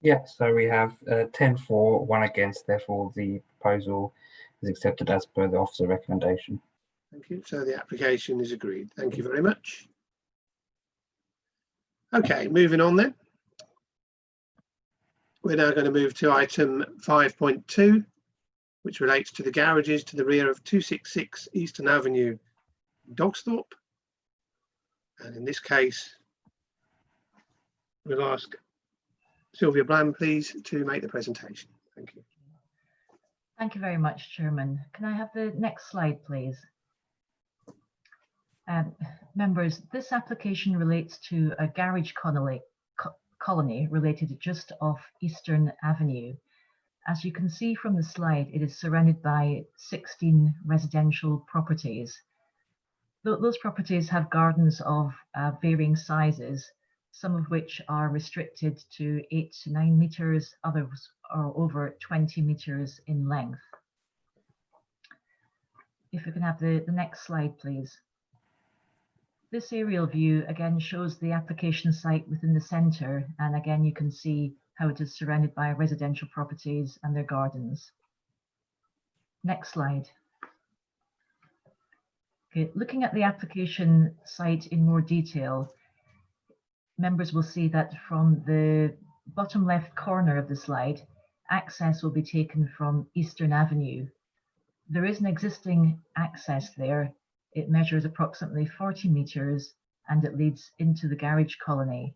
Yeah, so we have 10 for, 1 against, therefore the proposal is accepted as per the officer recommendation. Thank you. So the application is agreed. Thank you very much. Okay, moving on then. We're now going to move to item 5.2, which relates to the garages to the rear of 266 Eastern Avenue, Dogsthorpe. And in this case, we'll ask Sylvia Bland, please, to make the presentation. Thank you. Thank you very much, Chairman. Can I have the next slide, please? Members, this application relates to a garage colony related just off Eastern Avenue. As you can see from the slide, it is surrounded by 16 residential properties. Those properties have gardens of varying sizes, some of which are restricted to 8 to 9 metres, others are over 20 metres in length. If we can have the next slide, please. This aerial view again shows the application site within the centre, and again you can see how it is surrounded by residential properties and their gardens. Next slide. Okay, looking at the application site in more detail, members will see that from the bottom left corner of the slide, access will be taken from Eastern Avenue. There is an existing access there. It measures approximately 40 metres and it leads into the garage colony.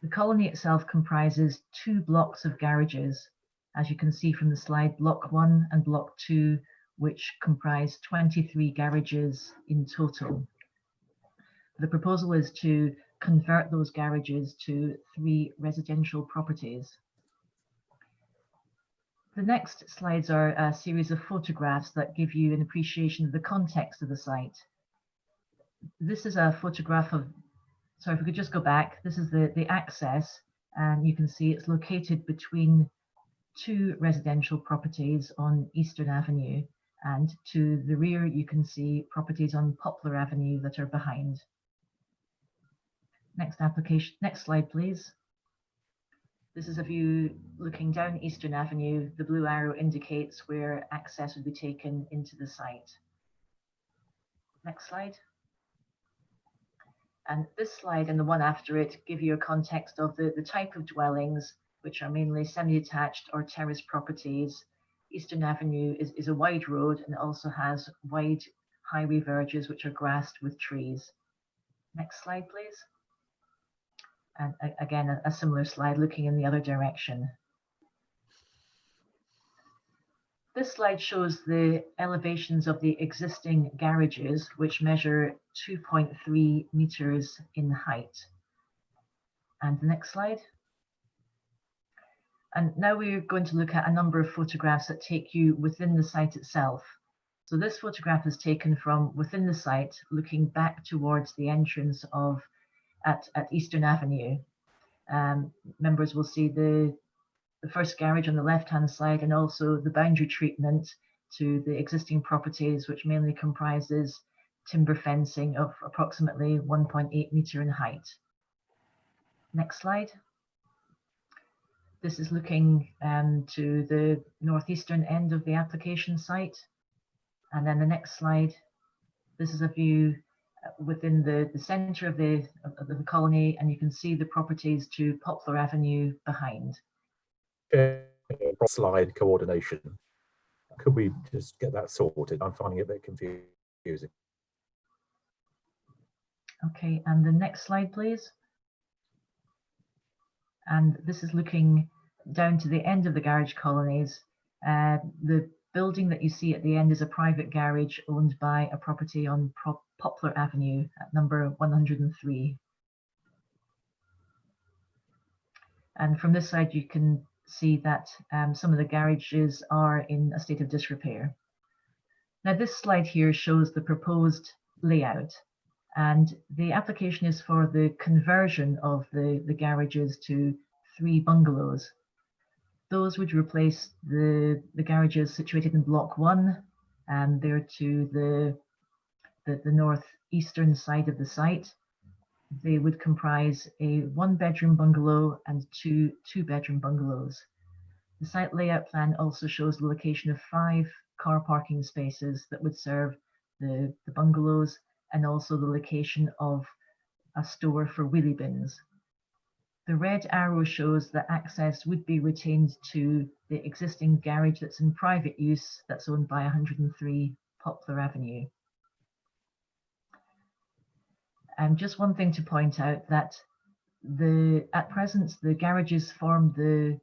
The colony itself comprises 2 blocks of garages, as you can see from the slide, Block 1 and Block 2, which comprise 23 garages in total. The proposal is to convert those garages to 3 residential properties. The next slides are a series of photographs that give you an appreciation of the context of the site. This is a photograph of, sorry, if we could just go back, this is the access, and you can see it's located between 2 residential properties on Eastern Avenue, and to the rear you can see properties on Poplar Avenue that are behind. Next slide, please. This is a view looking down Eastern Avenue. The blue arrow indicates where access would be taken into the site. Next slide. And this slide and the one after it give you a context of the type of dwellings, which are mainly semi-detached or terrace properties. Eastern Avenue is a wide road and also has wide highway verges which are grassed with trees. Next slide, please. And again, a similar slide looking in the other direction. This slide shows the elevations of the existing garages, which measure 2.3 metres in height. And the next slide. And now we're going to look at a number of photographs that take you within the site itself. So this photograph is taken from within the site, looking back towards the entrance of at Eastern Avenue. Members will see the first garage on the left-hand side and also the boundary treatment to the existing properties, which mainly comprises timber fencing of approximately 1.8 metre in height. Next slide. This is looking to the northeastern end of the application site. And then the next slide, this is a view within the centre of the colony, and you can see the properties to Poplar Avenue behind. Slide coordination. Could we just get that sorted? I'm finding it a bit confusing. Okay, and the next slide, please. And this is looking down to the end of the garage colonies. The building that you see at the end is a private garage owned by a property on Poplar Avenue at number 103. And from this side, you can see that some of the garages are in a state of disrepair. Now, this slide here shows the proposed layout. And the application is for the conversion of the garages to 3 bungalows. Those would replace the garages situated in Block 1, and they're to the northeastern side of the site. They would comprise a 1-bedroom bungalow and 2 2-bedroom bungalows. The site layout plan also shows the location of 5 car parking spaces that would serve the bungalows, and also the location of a store for wheelie bins. The red arrow shows that access would be retained to the existing garage that's in private use, that's owned by 103 Poplar Avenue. And just one thing to point out, that at present the garages form the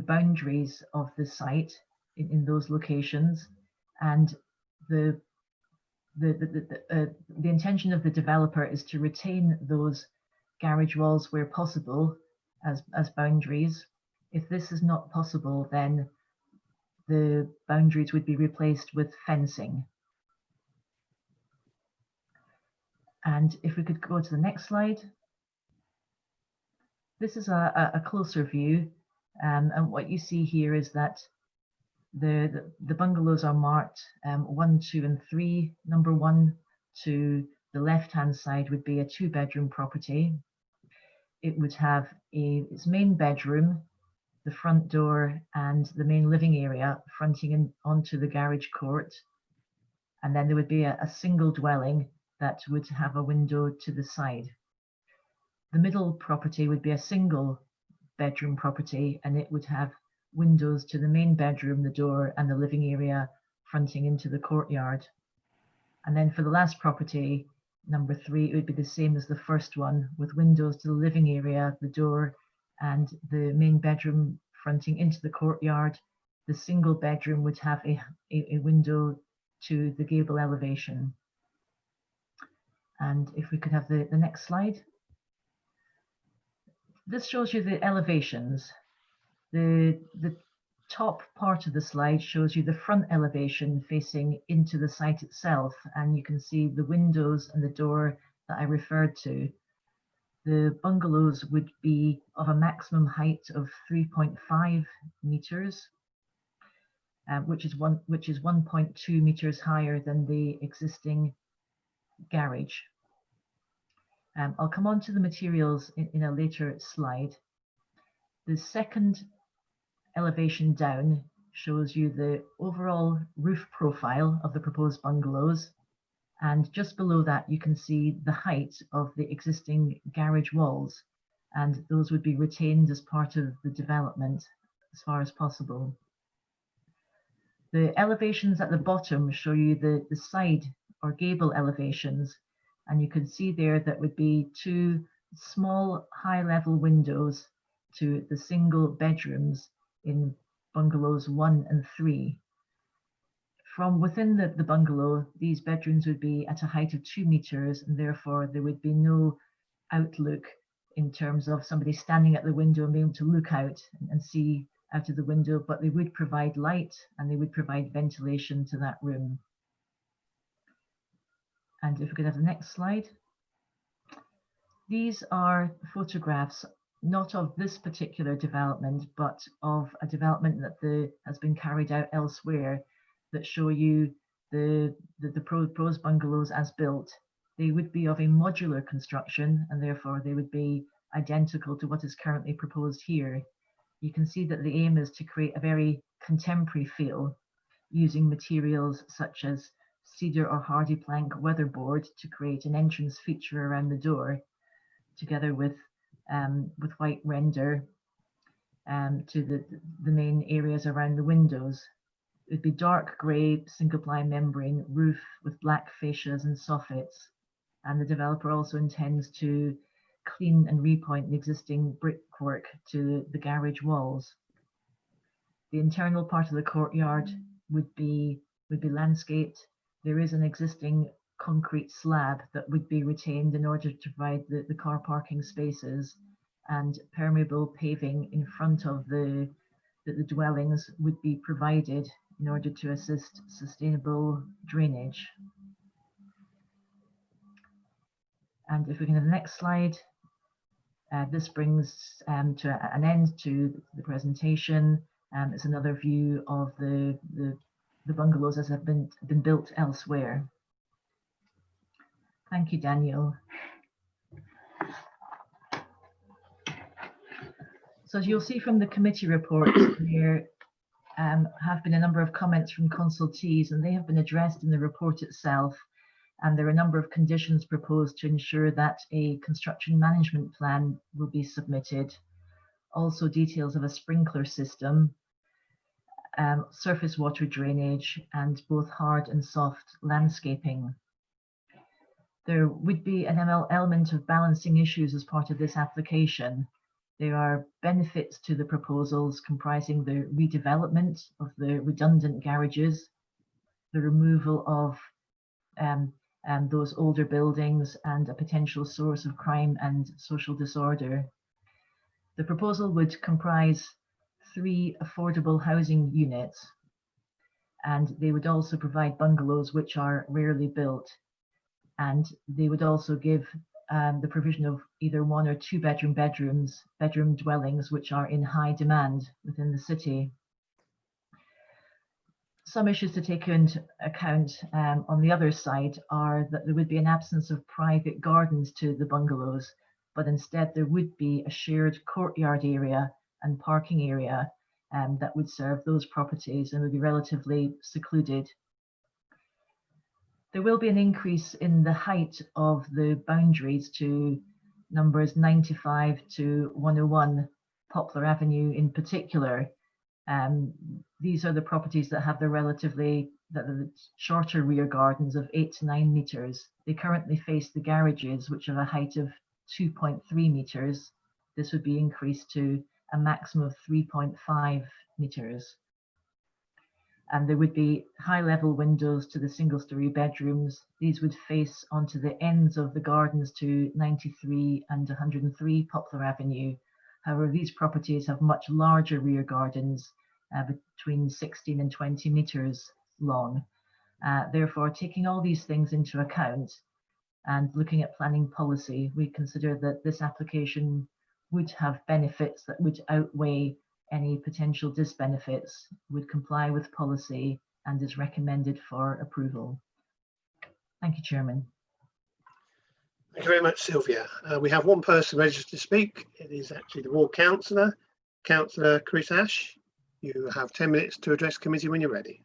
boundaries of the site in those locations, and the intention of the developer is to retain those garage walls where possible as boundaries. If this is not possible, then the boundaries would be replaced with fencing. And if we could go to the next slide. This is a closer view, and what you see here is that the bungalows are marked 1, 2, and 3. Number 1 to the left-hand side would be a 2-bedroom property. It would have its main bedroom, the front door, and the main living area fronting onto the garage court. And then there would be a single dwelling that would have a window to the side. The middle property would be a single bedroom property, and it would have windows to the main bedroom, the door, and the living area fronting into the courtyard. And then for the last property, number 3, it would be the same as the first one, with windows to the living area, the door, and the main bedroom fronting into the courtyard. The single bedroom would have a window to the gable elevation. And if we could have the next slide. This shows you the elevations. The top part of the slide shows you the front elevation facing into the site itself, and you can see the windows and the door that I referred to. The bungalows would be of a maximum height of 3.5 meters, which is 1.2 meters higher than the existing garage. I'll come on to the materials in a later slide. The second elevation down shows you the overall roof profile of the proposed bungalows, and just below that you can see the height of the existing garage walls, and those would be retained as part of the development as far as possible. The elevations at the bottom show you the side or gable elevations, and you can see there that would be 2 small high-level windows to the single bedrooms in bungalows 1 and 3. From within the bungalow, these bedrooms would be at a height of 2 meters, and therefore there would be no outlook in terms of somebody standing at the window and being able to look out and see out of the window, but they would provide light and they would provide ventilation to that room. And if we could have the next slide. These are photographs not of this particular development, but of a development that has been carried out elsewhere, that show you the proposed bungalows as built. They would be of a modular construction, and therefore they would be identical to what is currently proposed here. You can see that the aim is to create a very contemporary feel, using materials such as cedar or hardy plank weatherboard to create an entrance feature around the door, together with white render to the main areas around the windows. It would be dark grey single ply membrane roof with black fascias and soffits, and the developer also intends to clean and repoint the existing brickwork to the garage walls. The internal part of the courtyard would be landscaped. There is an existing concrete slab that would be retained in order to provide the car parking spaces, and permeable paving in front of the dwellings would be provided in order to assist sustainable drainage. And if we can have the next slide, this brings to an end to the presentation. It's another view of the bungalows as have been built elsewhere. Thank you, Daniel. So as you'll see from the committee report, there have been a number of comments from consultees, and they have been addressed in the report itself. And there are a number of conditions proposed to ensure that a construction management plan will be submitted. Also details of a sprinkler system, surface water drainage, and both hard and soft landscaping. There would be an element of balancing issues as part of this application. There are benefits to the proposals comprising the redevelopment of the redundant garages, the removal of those older buildings, and a potential source of crime and social disorder. The proposal would comprise 3 affordable housing units, and they would also provide bungalows which are rarely built. And they would also give the provision of either 1 or 2 bedroom dwellings, which are in high demand within the city. Some issues to take into account on the other side are that there would be an absence of private gardens to the bungalows, but instead there would be a shared courtyard area and parking area that would serve those properties and would be relatively secluded. There will be an increase in the height of the boundaries to numbers 95 to 101 Poplar Avenue in particular. These are the properties that have the shorter rear gardens of 8 to 9 meters. They currently face the garages, which have a height of 2.3 meters. This would be increased to a maximum of 3.5 meters. And there would be high level windows to the single story bedrooms. These would face onto the ends of the gardens to 93 and 103 Poplar Avenue. However, these properties have much larger rear gardens, between 16 and 20 meters long. Therefore, taking all these things into account and looking at planning policy, we consider that this application would have benefits that would outweigh any potential disbenefits, would comply with policy, and is recommended for approval. Thank you, Chairman. Thank you very much, Sylvia. We have one person registered to speak. It is actually the Ward Councillor, Councillor Chris Ash. You have 10 minutes to address committee when you're ready.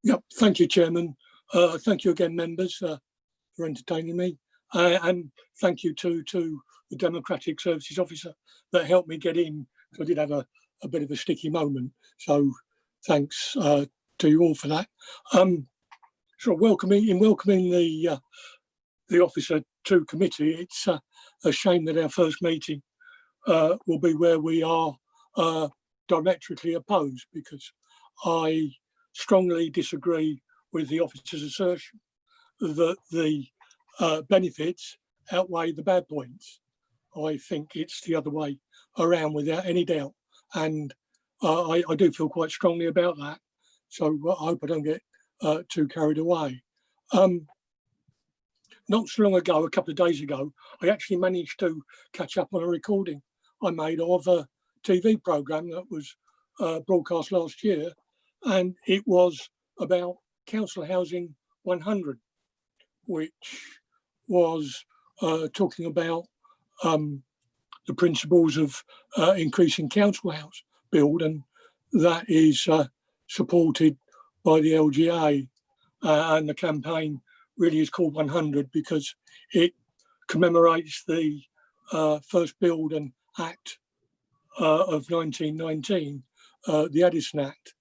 Yep, thank you, Chairman. Thank you again, members, for entertaining me. And thank you to the Democratic Services Officer that helped me get in. I did have a bit of a sticky moment. So thanks to you all for that. So welcoming the officer to committee, it's a shame that our first meeting will be where we are diametrically opposed, because I strongly disagree with the officer's assertion that the benefits outweigh the bad points. I think it's the other way around without any doubt. And I do feel quite strongly about that. So I hope I don't get too carried away. Not so long ago, a couple of days ago, I actually managed to catch up on a recording I made of a TV programme that was broadcast last year. And it was about Council Housing 100, which was talking about the principles of increasing council house build, and that is supported by the LGA, and the campaign really is called 100 because it commemorates the first Build and Act of 1919, the Addison Act.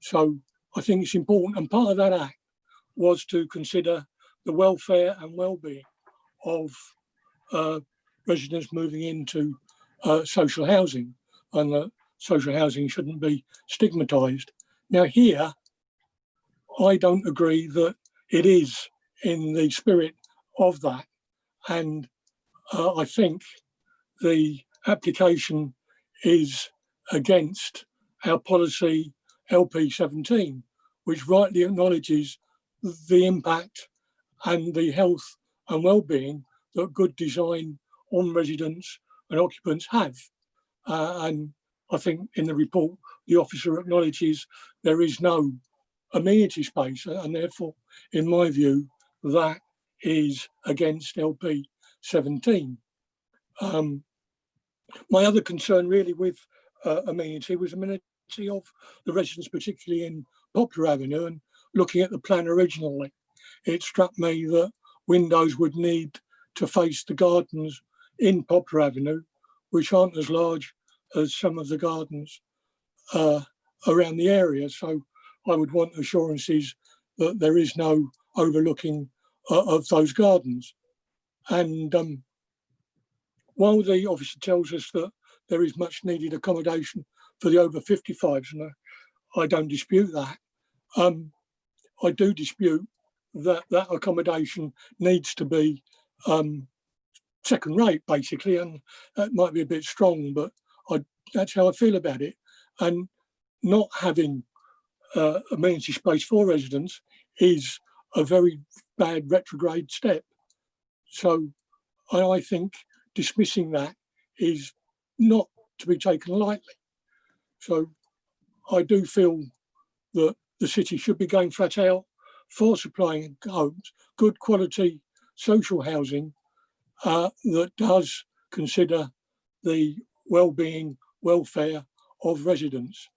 So I think it's important, and part of that act was to consider the welfare and well-being of residents moving into social housing, and that social housing shouldn't be stigmatised. Now here, I don't agree that it is in the spirit of that, and I think the application is against our policy LP17, which rightly acknowledges the impact and the health and well-being that good design on residents and occupants have. And I think in the report, the officer acknowledges there is no amenity space, and therefore, in my view, that is against LP 17. My other concern really with amenity was amenity of the residents, particularly in Poplar Avenue, and looking at the plan originally, it struck me that windows would need to face the gardens in Poplar Avenue, which aren't as large as some of the gardens around the area. So I would want assurances that there is no overlooking of those gardens. And while the officer tells us that there is much needed accommodation for the over 55s, and I don't dispute that, I do dispute that that accommodation needs to be second rate, basically, and that might be a bit strong, but that's how I feel about it. And not having amenity space for residents is a very bad retrograde step. So I think dismissing that is not to be taken lightly. So I do feel that the city should be going flat out for supplying homes, good quality social housing that does consider the well-being, welfare of residents.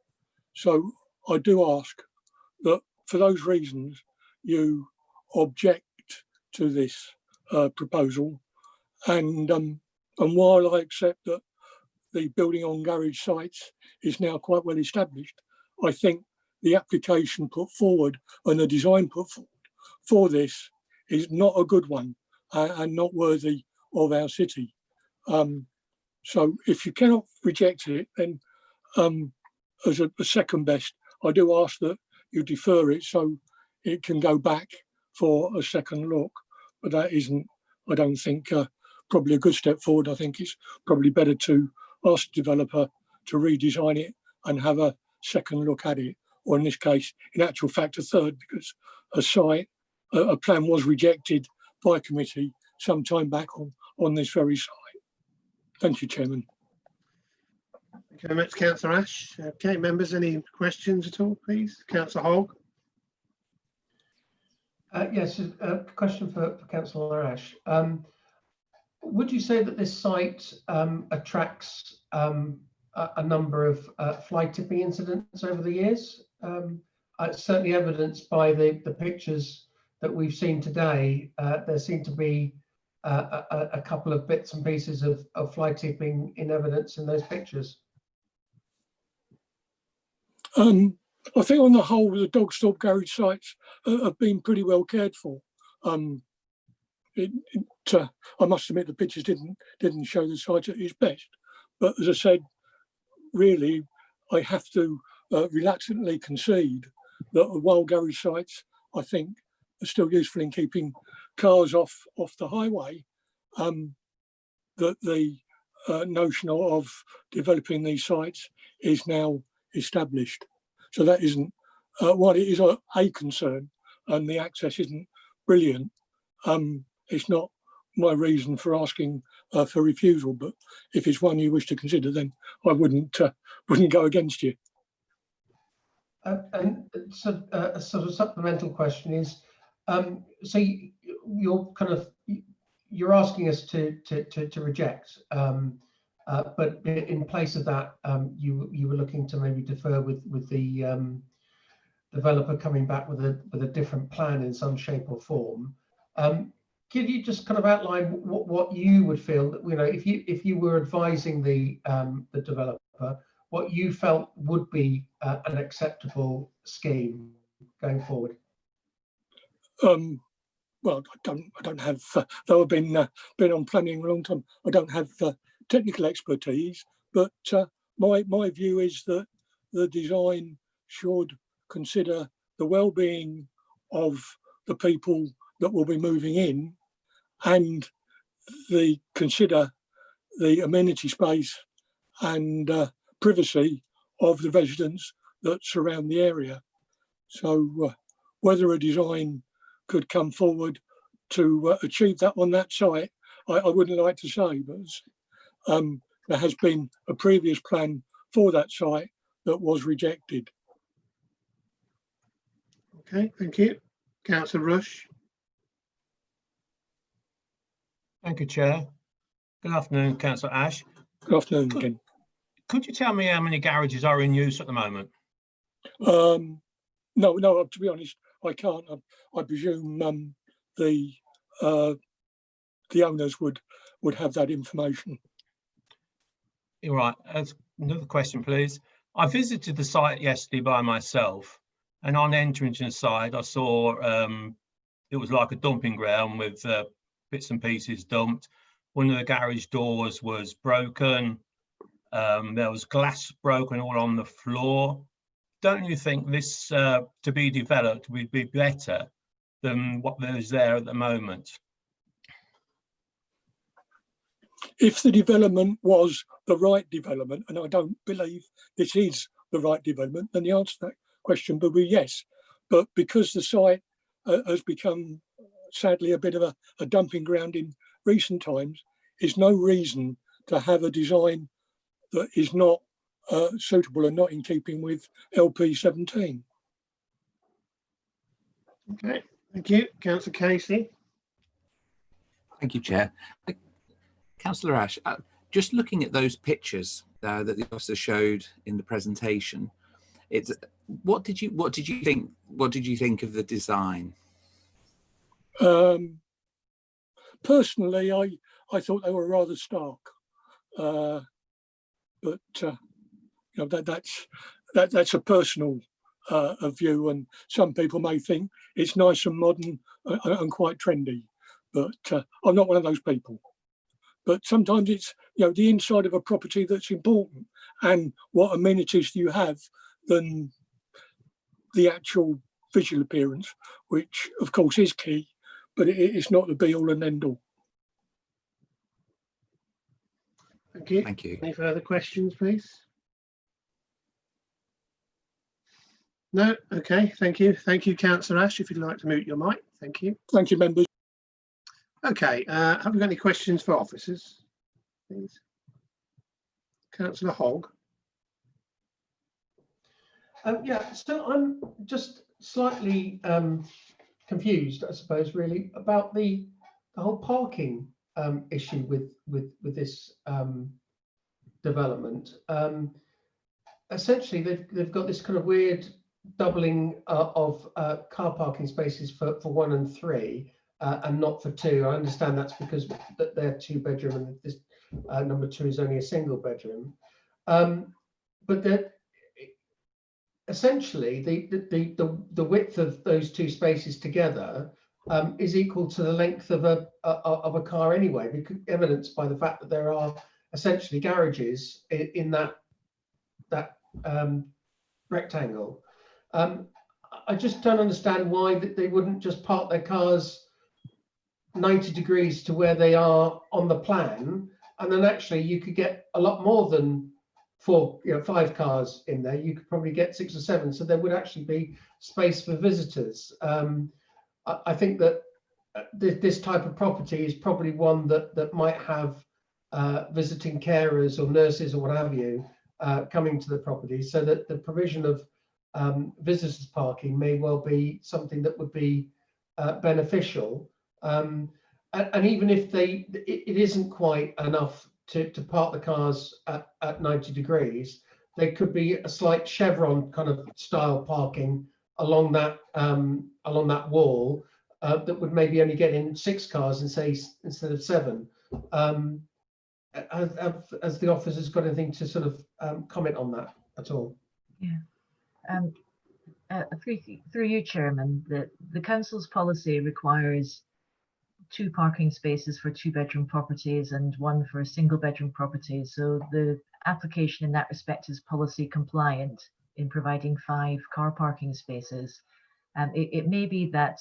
So I do ask that for those reasons you object to this proposal, and while I accept that the building on garage sites is now quite well established, I think the application put forward and the design put forward for this is not a good one and not worthy of our city. So if you cannot reject it, then as a second best, I do ask that you defer it so it can go back for a second look. But that isn't, I don't think, probably a good step forward. I think it's probably better to ask the developer to redesign it and have a second look at it, or in this case, in actual fact, a third, because a plan was rejected by committee some time back on this very site. Thank you, Chairman. Thank you very much, Councillor Ash. Okay, members, any questions at all, please? Councillor Hogg. Yes, a question for Councillor Ash. Would you say that this site attracts a number of fly tipping incidents over the years? Certainly evidenced by the pictures that we've seen today. There seem to be a couple of bits and pieces of fly tipping in evidence in those pictures. I think on the whole, the dog stop garage sites have been pretty well cared for. I must admit the pictures didn't show the site at its best, but as I said, really, I have to reluctantly concede that while garage sites, I think, are still useful in keeping cars off the highway, that the notion of developing these sites is now established. So that isn't, while it is a concern and the access isn't brilliant, it's not my reason for asking for refusal, but if it's one you wish to consider, then I wouldn't go against you. And so a sort of supplemental question is, so you're asking us to reject, but in place of that, you were looking to maybe defer with the developer coming back with a different plan in some shape or form. Could you just kind of outline what you would feel that, if you were advising the developer, what you felt would be an acceptable scheme going forward? Well, I don't have, though I've been on planning a long time, I don't have technical expertise, but my view is that the design should consider the well-being of the people that will be moving in, and consider the amenity space and privacy of the residents that surround the area. So whether a design could come forward to achieve that on that site, I wouldn't like to say, but there has been a previous plan for that site that was rejected. Okay, thank you. Councillor Rush. Thank you, Chair. Good afternoon, Councillor Ash. Good afternoon again. Could you tell me how many garages are in use at the moment? No, to be honest, I can't. I presume the owners would have that information. You're right. Another question, please. I visited the site yesterday by myself, and on entering to the site, I saw it was like a dumping ground with bits and pieces dumped. One of the garage doors was broken. There was glass broken all on the floor. Don't you think this to be developed would be better than what there is there at the moment? If the development was the right development, and I don't believe this is the right development, then the answer to that question would be yes. But because the site has become, sadly, a bit of a dumping ground in recent times, is no reason to have a design that is not suitable and not in keeping with LP 17. Okay, thank you. Councillor Casey. Thank you, Chair. Councillor Ash, just looking at those pictures that the officer showed in the presentation, what did you think? What did you think of the design? Personally, I thought they were rather stark, but you know, that's a personal view, and some people may think it's nice and modern and quite trendy, but I'm not one of those people. But sometimes it's, you know, the inside of a property that's important, and what amenities do you have than the actual visual appearance, which of course is key, but it's not the be all and end all. Thank you. Thank you. Any further questions, please? No? Okay, thank you. Thank you, Councillor Ash, if you'd like to mute your mic. Thank you. Thank you, members. Okay, have we got any questions for officers, please? Councillor Hogg. Yeah, so I'm just slightly confused, I suppose, really, about the whole parking issue with this development. Essentially, they've got this kind of weird doubling of car parking spaces for 1 and 3. And not for 2. I understand that's because they're 2-bedroom and this number 2 is only a single bedroom. But essentially the width of those 2 spaces together is equal to the length of a car anyway, because evidenced by the fact that there are essentially garages in that rectangle. I just don't understand why they wouldn't just park their cars 90 degrees to where they are on the plan, and then actually you could get a lot more than 5 cars in there. You could probably get 6 or 7, so there would actually be space for visitors. I think that this type of property is probably one that might have visiting carers or nurses or what have you coming to the property, so that the provision of visitors parking may well be something that would be beneficial. And even if it isn't quite enough to park the cars at 90 degrees, there could be a slight chevron kind of style parking along that wall that would maybe only get in 6 cars instead of 7. Has the officers got anything to sort of comment on that at all? Yeah. Through you, Chairman, the council's policy requires 2 parking spaces for 2-bedroom properties and 1 for a single-bedroom property. So the application in that respect is policy compliant in providing 5 car parking spaces. It may be that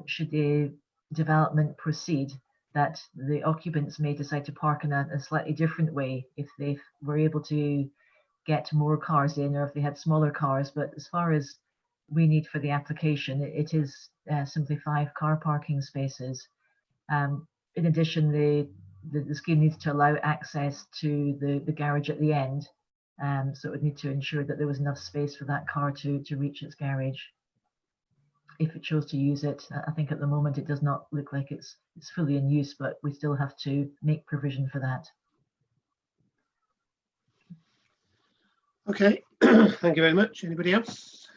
should the development proceed, that the occupants may decide to park in a slightly different way if they were able to get more cars in, or if they had smaller cars. But as far as we need for the application, it is simply 5 car parking spaces. in addition, the scheme needs to allow access to the garage at the end. So it would need to ensure that there was enough space for that car to reach its garage if it chose to use it. I think at the moment it does not look like it's fully in use, but we still have to make provision for that. Okay, thank you very much. Anybody else?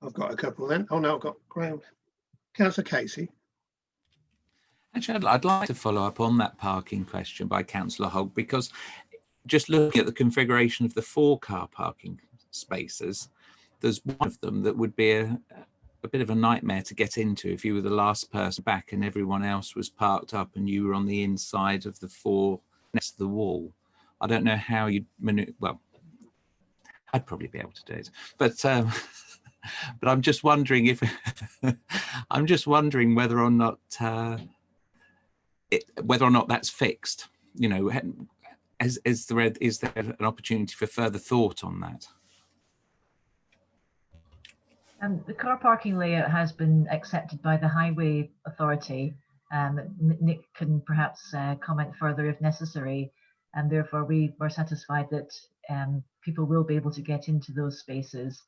I've got a couple then. Oh no, I've got Graham. Councillor Casey. Actually, I'd like to follow up on that parking question by Councillor Hogg, because just looking at the configuration of the 4 car parking spaces, there's one of them that would be a bit of a nightmare to get into if you were the last person back and everyone else was parked up and you were on the inside of the 4 next to the wall. I don't know how you'd maneuver. Well, I'd probably be able to do it, but I'm just wondering if I'm just wondering whether or not that's fixed. You know, is there an opportunity for further thought on that? The car parking layout has been accepted by the Highway Authority. Nick can perhaps comment further if necessary, and therefore we were satisfied that people will be able to get into those spaces.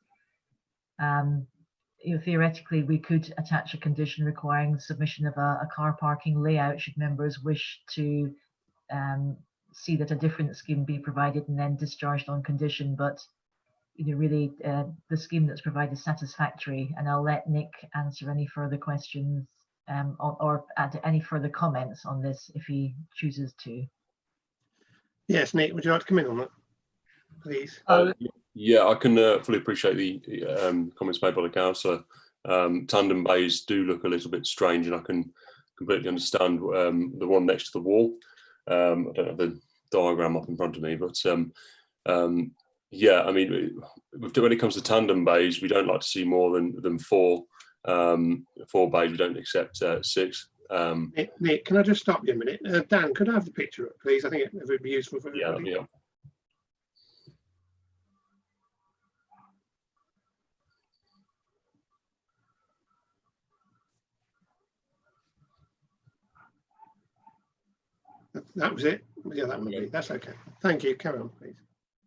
You know, theoretically, we could attach a condition requiring submission of a car parking layout should members wish to see that a different scheme be provided and then discharged on condition. But you know, really, the scheme that's provided is satisfactory, and I'll let Nick answer any further questions or add any further comments on this if he chooses to. Yes, Nick, would you like to come in on that, please? Yeah, I can fully appreciate the comments made by the councillor. Tandem bays do look a little bit strange, and I can completely understand the one next to the wall. I don't have the diagram up in front of me, but yeah, I mean, when it comes to tandem bays, we don't like to see more than 4 bays. We don't accept 6. Nick, can I just stop you a minute? Dan, could I have the picture up, please? I think it would be useful for everybody. Yeah. That was it. Yeah, that would be. That's okay. Thank you. Carry on, please.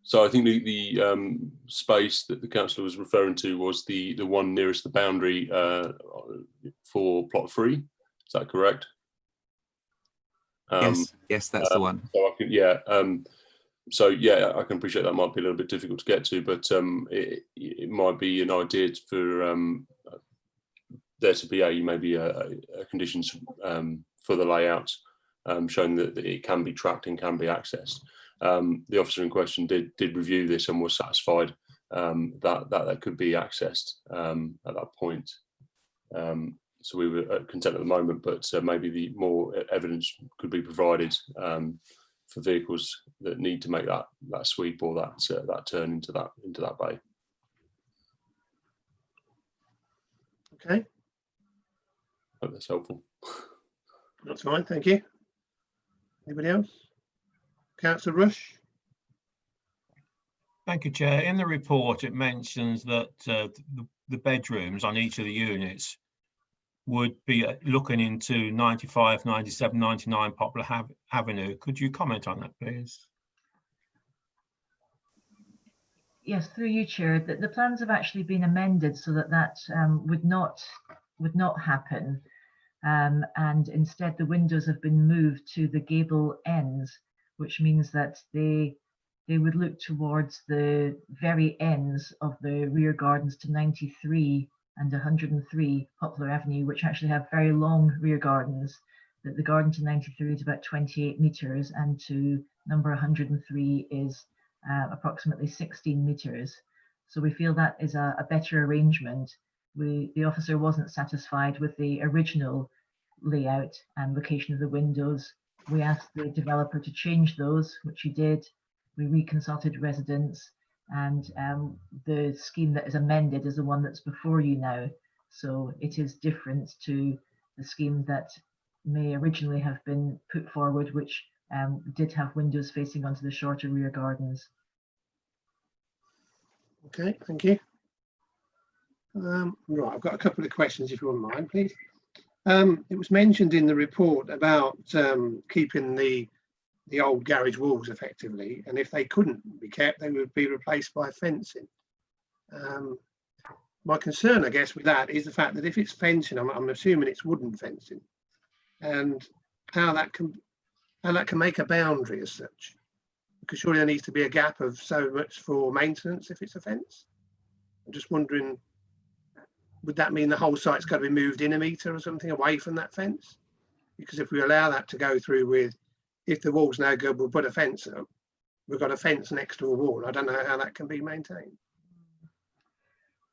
So I think the space that the councillor was referring to was the one nearest the boundary for plot 3. Is that correct? Yes, that's the one. So I can, yeah. So yeah, I can appreciate that might be a little bit difficult to get to, but it might be an idea for there to be maybe a conditions for the layout, showing that it can be tracked and can be accessed. The officer in question did review this and was satisfied that could be accessed at that point. So we were content at the moment, but maybe the more evidence could be provided for vehicles that need to make that sweep or that turn into that bay. Okay. Hope that's helpful. That's fine. Thank you. Anybody else? Councillor Rush. Thank you, Chair. In the report, it mentions that the bedrooms on each of the units would be looking into 95, 97, 99 Poplar Avenue. Could you comment on that, please? Yes, through you, Chair. The plans have actually been amended so that would not happen, and instead the windows have been moved to the gable ends, which means that they would look towards the very ends of the rear gardens to 93 and 103 Poplar Avenue, which actually have very long rear gardens. The garden to 93 is about 28 metres, and to number 103 is approximately 16 metres. So we feel that is a better arrangement. The officer wasn't satisfied with the original layout and location of the windows. We asked the developer to change those, which he did. We reconsulted residents, and the scheme that is amended is the one that's before you now. So it is different to the scheme that may originally have been put forward, which did have windows facing onto the shorter rear gardens. Okay, thank you. Right, I've got a couple of questions if you wouldn't mind, please. It was mentioned in the report about keeping the old garage walls effectively, and if they couldn't be kept, they would be replaced by fencing. My concern, I guess, with that is the fact that if it's fencing, I'm assuming it's wooden fencing, and how that can make a boundary as such. Because surely there needs to be a gap of so much for maintenance if it's a fence. I'm just wondering, would that mean the whole site's got to be moved in a metre or something away from that fence? Because if we allow that to go through with, if the wall's no good, we'll put a fence up. We've got a fence next to a wall. I don't know how that can be maintained.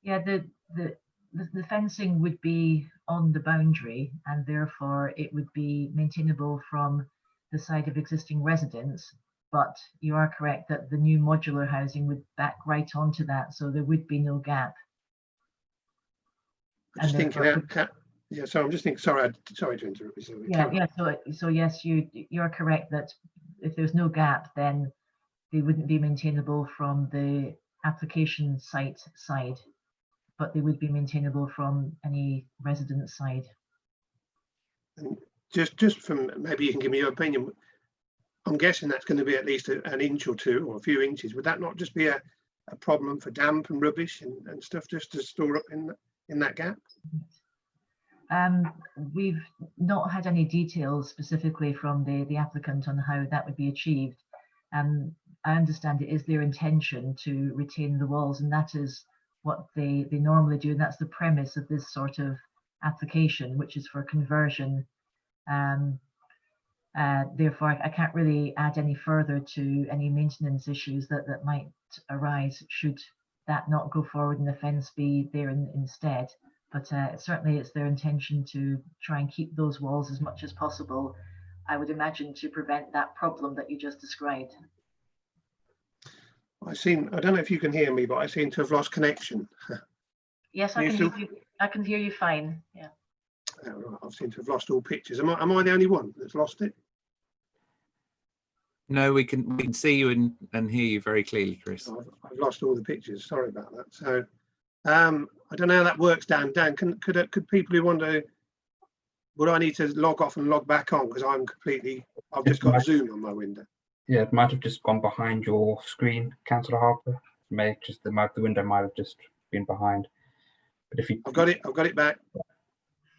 Yeah, the fencing would be on the boundary, and therefore it would be maintainable from the side of existing residents. But you are correct that the new modular housing would back right onto that, so there would be no gap. I'm just thinking, yeah. So I'm just thinking. Sorry to interrupt you. Yeah. So yes, you're correct that if there's no gap, then they wouldn't be maintainable from the application site side, but they would be maintainable from any resident side. And just from, maybe you can give me your opinion. I'm guessing that's going to be at least an inch or two, or a few inches. Would that not just be a problem for damp and rubbish and stuff just to store up in that gap? We've not had any details specifically from the applicant on how that would be achieved. I understand it is their intention to retain the walls, and that is what they normally do, and that's the premise of this sort of application, which is for conversion. Therefore, I can't really add any further to any maintenance issues that might arise should that not go forward and the fence be there instead. But certainly it's their intention to try and keep those walls as much as possible, I would imagine, to prevent that problem that you just described. I don't know if you can hear me, but I seem to have lost connection. Yes, I can hear you. I can hear you fine. Yeah. I seem to have lost all pictures. Am I the only one that's lost it? No, we can see you and hear you very clearly, Chris. I've lost all the pictures. Sorry about that. So I don't know how that works, Dan. Dan, could people who want to, would I need to log off and log back on, because I've just got Zoom on my window? Yeah, it might have just gone behind your screen, Councillor Harper. The window might have just been behind. But if you, I've got it back.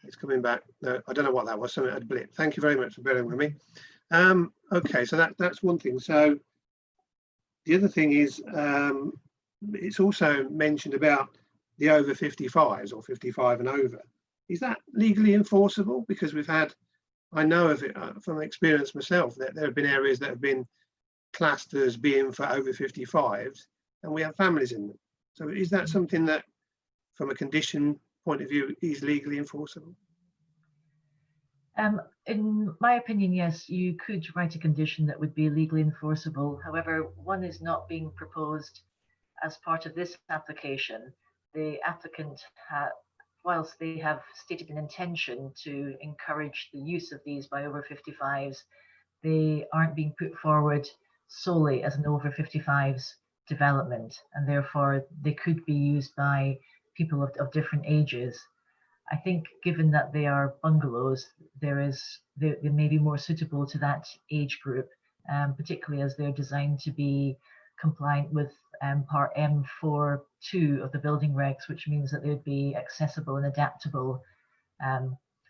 It's coming back. No, I don't know what that was. Something had a blip. Thank you very much for bearing with me. Okay, so that's one thing. So the other thing is, it's also mentioned about the over 55s or 55 and over. Is that legally enforceable? Because I know of it from experience myself, that there have been areas that have been classed as being for over 55s, and we have families in them. So is that something that, from a condition point of view, is legally enforceable? In my opinion, yes, you could write a condition that would be legally enforceable. However, one is not being proposed as part of this application. The applicant, whilst they have stated an intention to encourage the use of these by over 55s, they aren't being put forward solely as an over 55s development, and therefore they could be used by people of different ages. I think given that they are bungalows, they may be more suitable to that age group, particularly as they're designed to be compliant with part M4(2) of the building regs, which means that they'd be accessible and adaptable.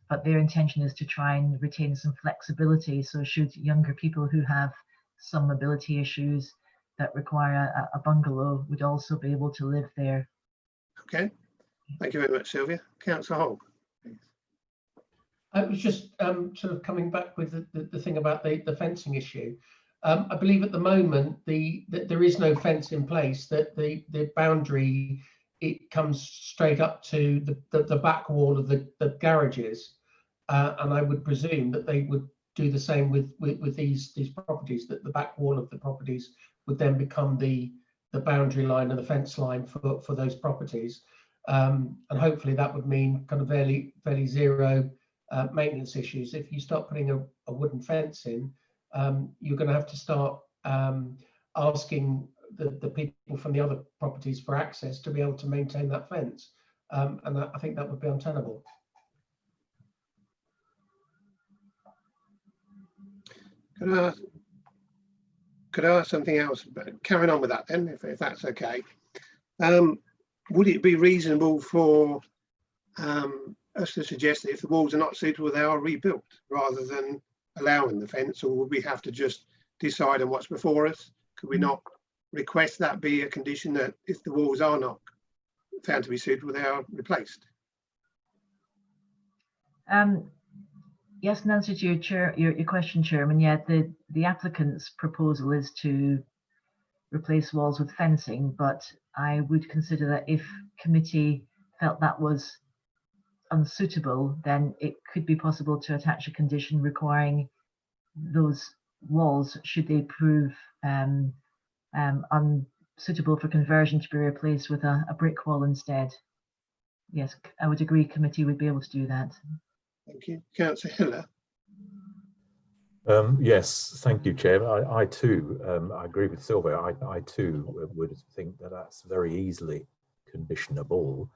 But their intention is to try and retain some flexibility. So should younger people who have some mobility issues that require a bungalow would also be able to live there. Okay. Thank you very much, Sylvia. Councillor Hogg. I was just sort of coming back with the thing about the fencing issue. I believe at the moment there is no fence in place, that the boundary, it comes straight up to the back wall of the garages, and I would presume that they would do the same with these properties, that the back wall of the properties would then become the boundary line and the fence line for those properties. And hopefully that would mean kind of fairly zero maintenance issues. If you start putting a wooden fence in, you're going to have to start asking the people from the other properties for access to be able to maintain that fence, and I think that would be untenable. Could I ask something else? But carrying on with that then, if that's okay. Would it be reasonable for us to suggest that if the walls are not suitable, they are rebuilt rather than allowing the fence, or would we have to just decide on what's before us? Could we not request that be a condition that if the walls are not found to be suitable, they are replaced? Yes, in answer to your question, Chairman, yeah, the applicant's proposal is to replace walls with fencing, but I would consider that if committee felt that was unsuitable, then it could be possible to attach a condition requiring those walls, should they prove unsuitable for conversion, to be replaced with a brick wall instead. Yes, I would agree committee would be able to do that. Thank you. Councillor Hiller. Yes, thank you, Chair. I too, I agree with Sylvia. I too would think that that's very easily conditionable.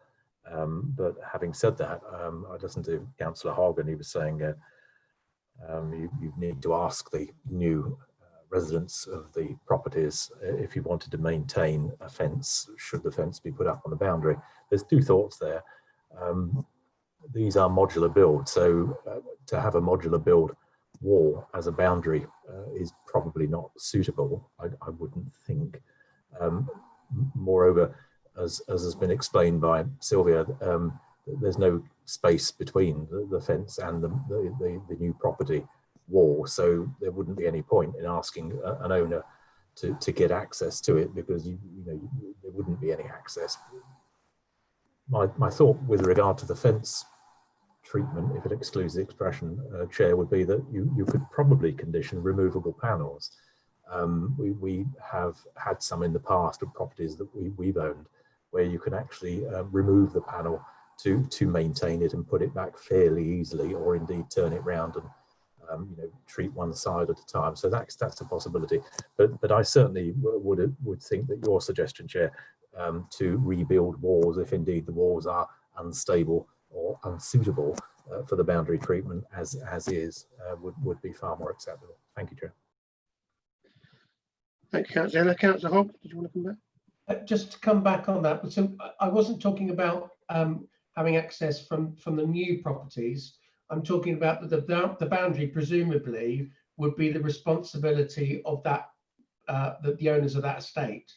But having said that, I listened to Councillor Horgan. He was saying you need to ask the new residents of the properties if you wanted to maintain a fence, should the fence be put up on the boundary. There's two thoughts there. These are modular builds, so to have a modular build wall as a boundary is probably not suitable, I wouldn't think. Moreover, as has been explained by Sylvia, there's no space between the fence and the new property wall, so there wouldn't be any point in asking an owner to get access to it, because you know there wouldn't be any access. My thought with regard to the fence treatment, if it excludes the expression, Chair, would be that you could probably condition removable panels. We have had some in the past of properties that we've owned where you can actually remove the panel to maintain it and put it back fairly easily, or indeed turn it round and treat one side at a time. So that's a possibility. But I certainly would think that your suggestion, Chair, to rebuild walls if indeed the walls are unstable or unsuitable for the boundary treatment as is, would be far more acceptable. Thank you, Chair. Thank you, Councillor. Councillor Hogg, did you want to come back? Just to come back on that, so I wasn't talking about having access from the new properties. I'm talking about the boundary presumably would be the responsibility of that the owners of that estate,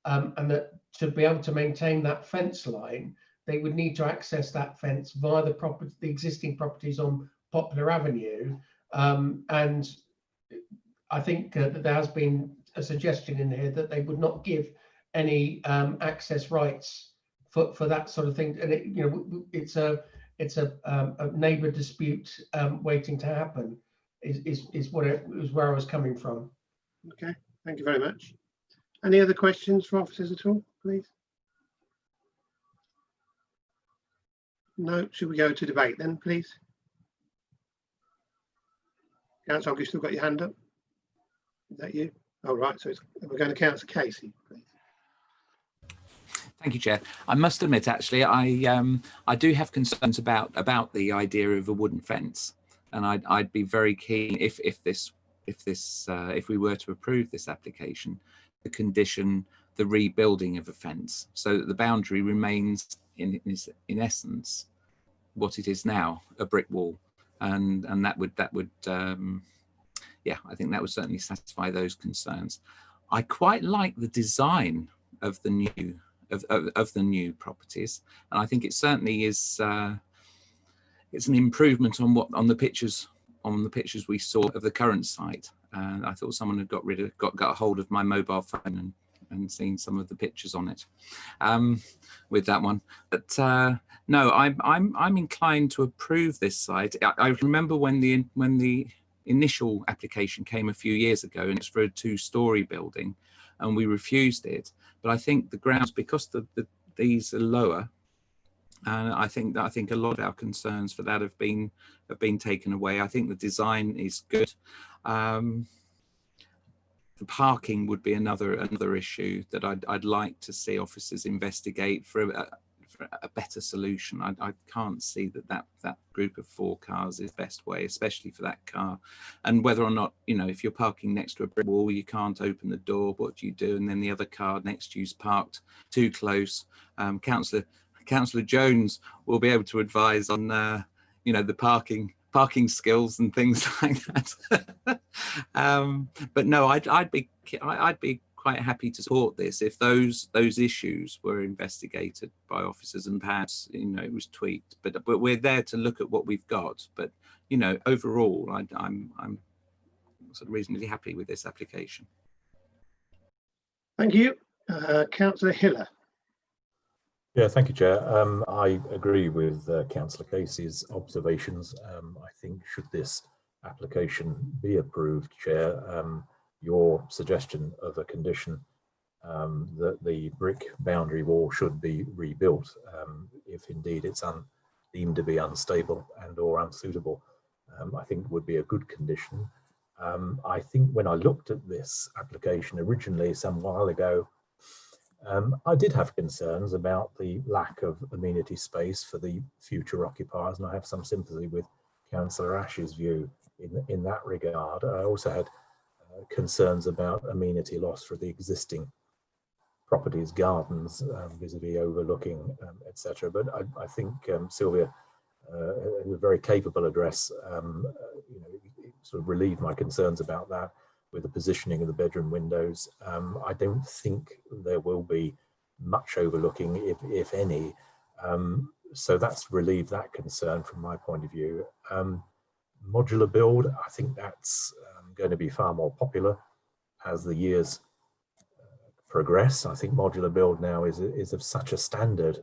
and that to be able to maintain that fence line, they would need to access that fence via the existing properties on Poplar Avenue. And I think that there has been a suggestion in here that they would not give any access rights for that sort of thing. And it's a neighbour dispute waiting to happen. Is where I was coming from. Okay, thank you very much. Any other questions for officers at all, please? No, should we go to debate then, please? Councillor, have you still got your hand up? Is that you? Oh, right, so we're going to Councillor Casey, please. Thank you, Chair. I must admit, actually, I do have concerns about the idea of a wooden fence, and I'd be very keen if we were to approve this application, the condition the rebuilding of a fence, so that the boundary remains in essence what it is now, a brick wall, and that would yeah, I think that would certainly satisfy those concerns. I quite like the design of the new of the new properties, and I think it certainly is it's an improvement on the pictures we saw of the current site. I thought someone had got a hold of my mobile phone and seen some of the pictures on it with that one. But no, I'm inclined to approve this site. I remember when the initial application came a few years ago, and it's for a 2-story building, and we refused it. But I think the grounds, because these are lower, and I think a lot of our concerns for that have been taken away. I think the design is good. The parking would be another issue that I'd like to see officers investigate for for a better solution. I can't see that group of 4 cars is best way, especially for that car. And whether or not, you know, if you're parking next to a brick wall, you can't open the door, what do you do? And then the other car next to you's parked too close. Councillor Jones will be able to advise on, you know, the parking skills and things like that. But no, I'd be quite happy to support this if those issues were investigated by officers and perhaps, you know, it was tweaked. But we're there to look at what we've got. But, you know, overall, I'm sort of reasonably happy with this application. Thank you. Councillor Hiller. Yeah, thank you, Chair. I agree with Councillor Casey's observations. I think should this application be approved, Chair, your suggestion of a condition that the brick boundary wall should be rebuilt if indeed it's deemed to be unstable and or unsuitable, I think would be a good condition. I think when I looked at this application originally some while ago, I did have concerns about the lack of amenity space for the future occupiers, and I have some sympathy with Councillor Ash's view in that regard. I also had concerns about amenity loss for the existing properties, gardens, vis-a-vis overlooking, etc. But I think Sylvia, in a very capable address, you know, it sort of relieved my concerns about that with the positioning of the bedroom windows. I don't think there will be much overlooking, if any. So that's relieved that concern from my point of view. Modular build, I think that's going to be far more popular as the years progress. I think modular build now is of such a standard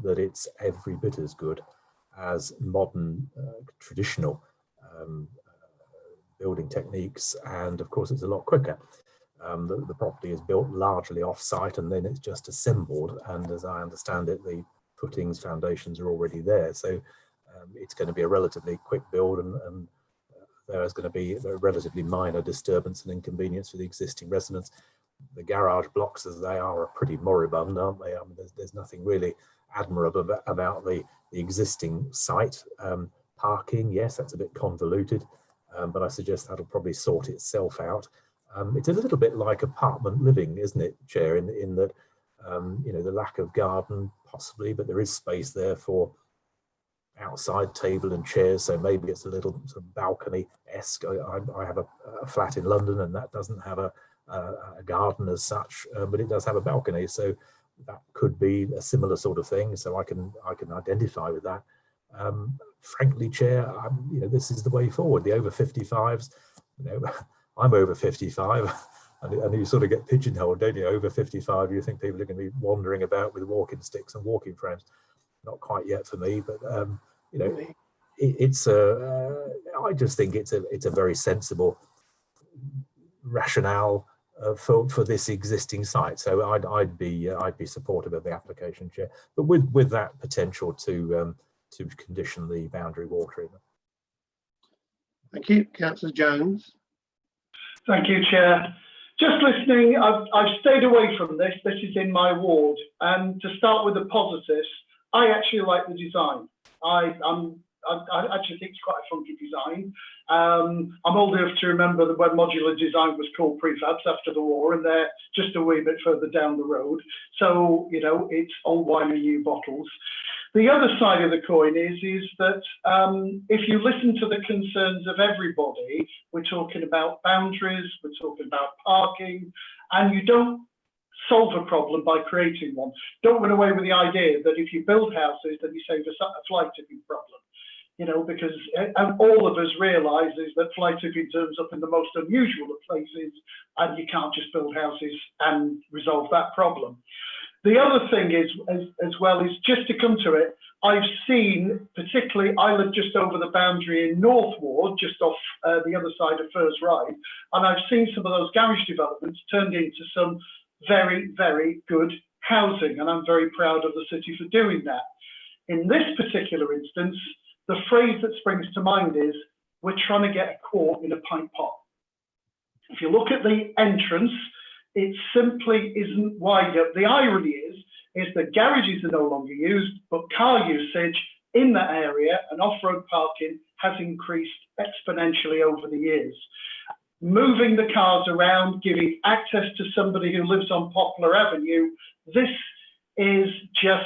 that it's every bit as good as modern traditional building techniques, and of course it's a lot quicker. The property is built largely off-site and then it's just assembled, and as I understand it, the footings, foundations are already there, so it's going to be a relatively quick build, and there's going to be a relatively minor disturbance and inconvenience for the existing residents. The garage blocks as they are pretty moribund, aren't they? I mean, there's nothing really admirable about the existing site. Parking, yes, that's a bit convoluted, but I suggest that'll probably sort itself out. It's a little bit like apartment living, isn't it, Chair, in that, you know, the lack of garden possibly, but there is space there for outside table and chairs, so maybe it's a little sort of balcony-esque. I have a flat in London and that doesn't have a garden as such, but it does have a balcony, so that could be a similar sort of thing, so I can identify with that. Frankly, Chair, you know, this is the way forward. The over 55s, you know, I'm over 55, and you sort of get pigeonholed, don't you? Over 55, you think people are going to be wandering about with walking sticks and walking frames. Not quite yet for me, but you know, it's I just think it's a very sensible rationale for this existing site. So I'd be supportive of the application, Chair, but with that potential to condition the boundary wall treatment. Thank you, Councillor Jones. Thank you, Chair. Just listening, I've stayed away from this. This is in my ward, and to start with the positives, I actually like the design. I actually think it's quite a funky design. I'm old enough to remember that when modular design was called prefabs after the war, and they're just a wee bit further down the road. So, you know, it's old wine in new bottles. The other side of the coin is that if you listen to the concerns of everybody, we're talking about boundaries, we're talking about parking, and you don't solve a problem by creating one. Don't run away with the idea that if you build houses, that you save a fly tipping problem. You know, because and all of us realise is that fly tipping turns up in the most unusual of places, and you can't just build houses and resolve that problem. The other thing is, as well, is just to come to it, I've seen, particularly, I live just over the boundary in North Ward, just off the other side of First Ride, and I've seen some of those garage developments turned into some very, very good housing, and I'm very proud of the city for doing that. In this particular instance, the phrase that springs to mind is, we're trying to get a quart in a pint pot. If you look at the entrance, it simply isn't wide up. The irony is is that garages are no longer used, but car usage in that area and off-road parking has increased exponentially over the years. Moving the cars around, giving access to somebody who lives on Poplar Avenue, this is just,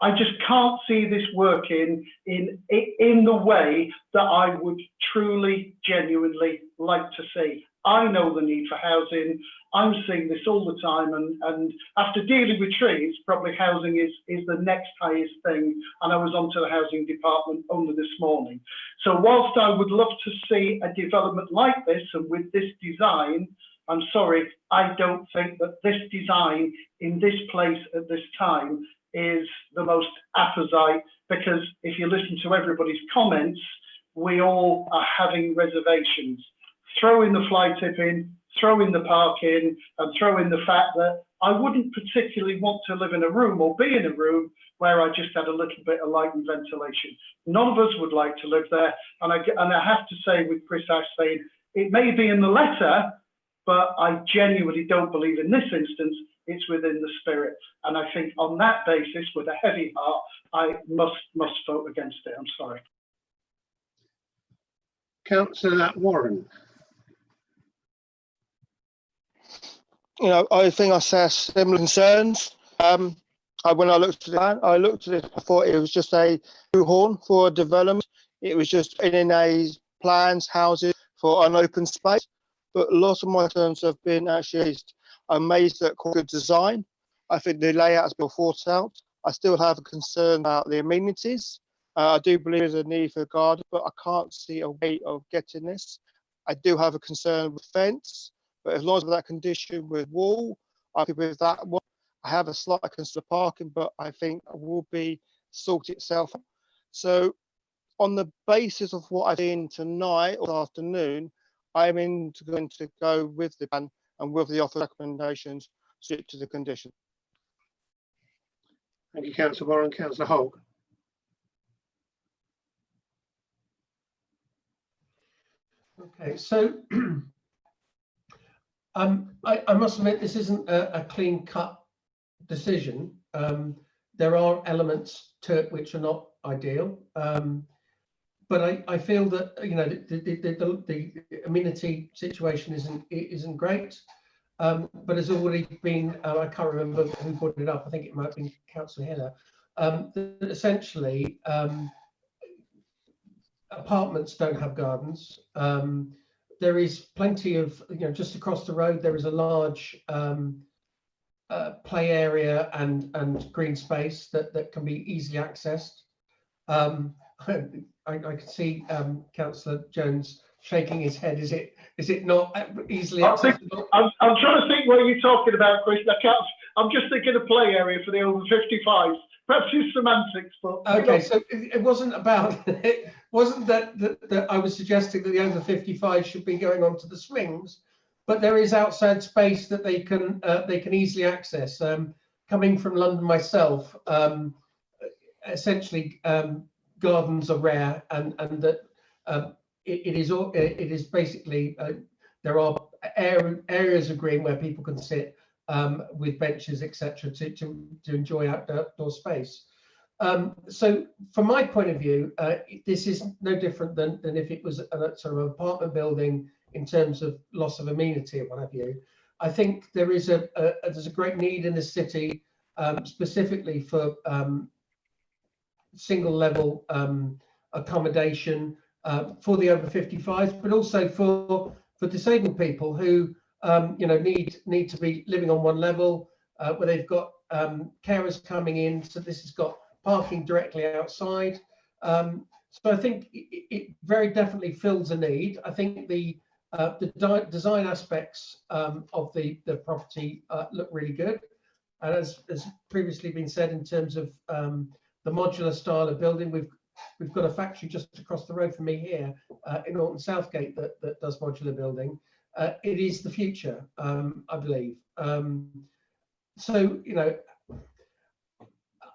I just can't see this working in the way that I would truly, genuinely like to see. I know the need for housing. I'm seeing this all the time, and after dealing with trees, probably housing is the next highest thing. And I was onto the housing department only this morning. So whilst I would love to see a development like this and with this design, I'm sorry, I don't think that this design in this place at this time is the most apposite, because if you listen to everybody's comments, we all are having reservations. Throw in the fly tipping, throw in the parking, and throw in the fact that I wouldn't particularly want to live in a room or be in a room where I just had a little bit of light and ventilation. None of us would like to live there. And I have to say, with Chris Ash saying, it may be in the letter, but I genuinely don't believe in this instance it's within the spirit. And I think on that basis, with a heavy heart, I must vote against it. I'm sorry. Councillor Warren. You know, I think I share similar concerns. When I looked at it, I thought it was just a shoehorn for a development. It was just in a plans, houses for an open space. But a lot of my concerns have been actually amazed at quite good design. I think the layout has been thought out. I still have a concern about the amenities. I do believe there's a need for a garden, but I can't see a way of getting this. I do have a concern with fence. But as long as that condition with wall, I'll be with that one. I have a slight concern of parking, but I think it will be sort itself out. So on the basis of what I've seen tonight or this afternoon, I'm going to go with the plan and with the offer recommendations to the condition. Thank you, Councillor Warren. Councillor Hogg. Okay, so I must admit this isn't a clean-cut decision. There are elements to it which are not ideal, but I feel that the amenity situation isn't great. But has already been, I can't remember who brought it up. I think it might have been Councillor Heller. That essentially, apartments don't have gardens. There is plenty of, just across the road, there is a large play area and green space that can be easily accessed. I can see Councillor Jones shaking his head. Is it not easily accessible? I'm trying to think what you're talking about, Chris. I'm just thinking of play area for the over 55s. Perhaps it's semantics, but okay. So it wasn't about it wasn't that I was suggesting that the over 55s should be going onto the swings, but there is outside space that they can easily access. Coming from London myself, essentially gardens are rare, and that it is basically there are areas of green where people can sit with benches, etc., to enjoy outdoor space. So from my point of view, this is no different than if it was a sort of apartment building in terms of loss of amenity or what have you. I think there's a great need in the city, specifically for single level accommodation for the over 55s, but also for disabled people who need to be living on one level, where they've got carers coming in. So this has got parking directly outside. So I think it very definitely fills a need. I think the design aspects of the property look really good, and as previously been said, in terms of the modular style of building, we've got a factory just across the road from me here in Alton Southgate that does modular building. It is the future, I believe. So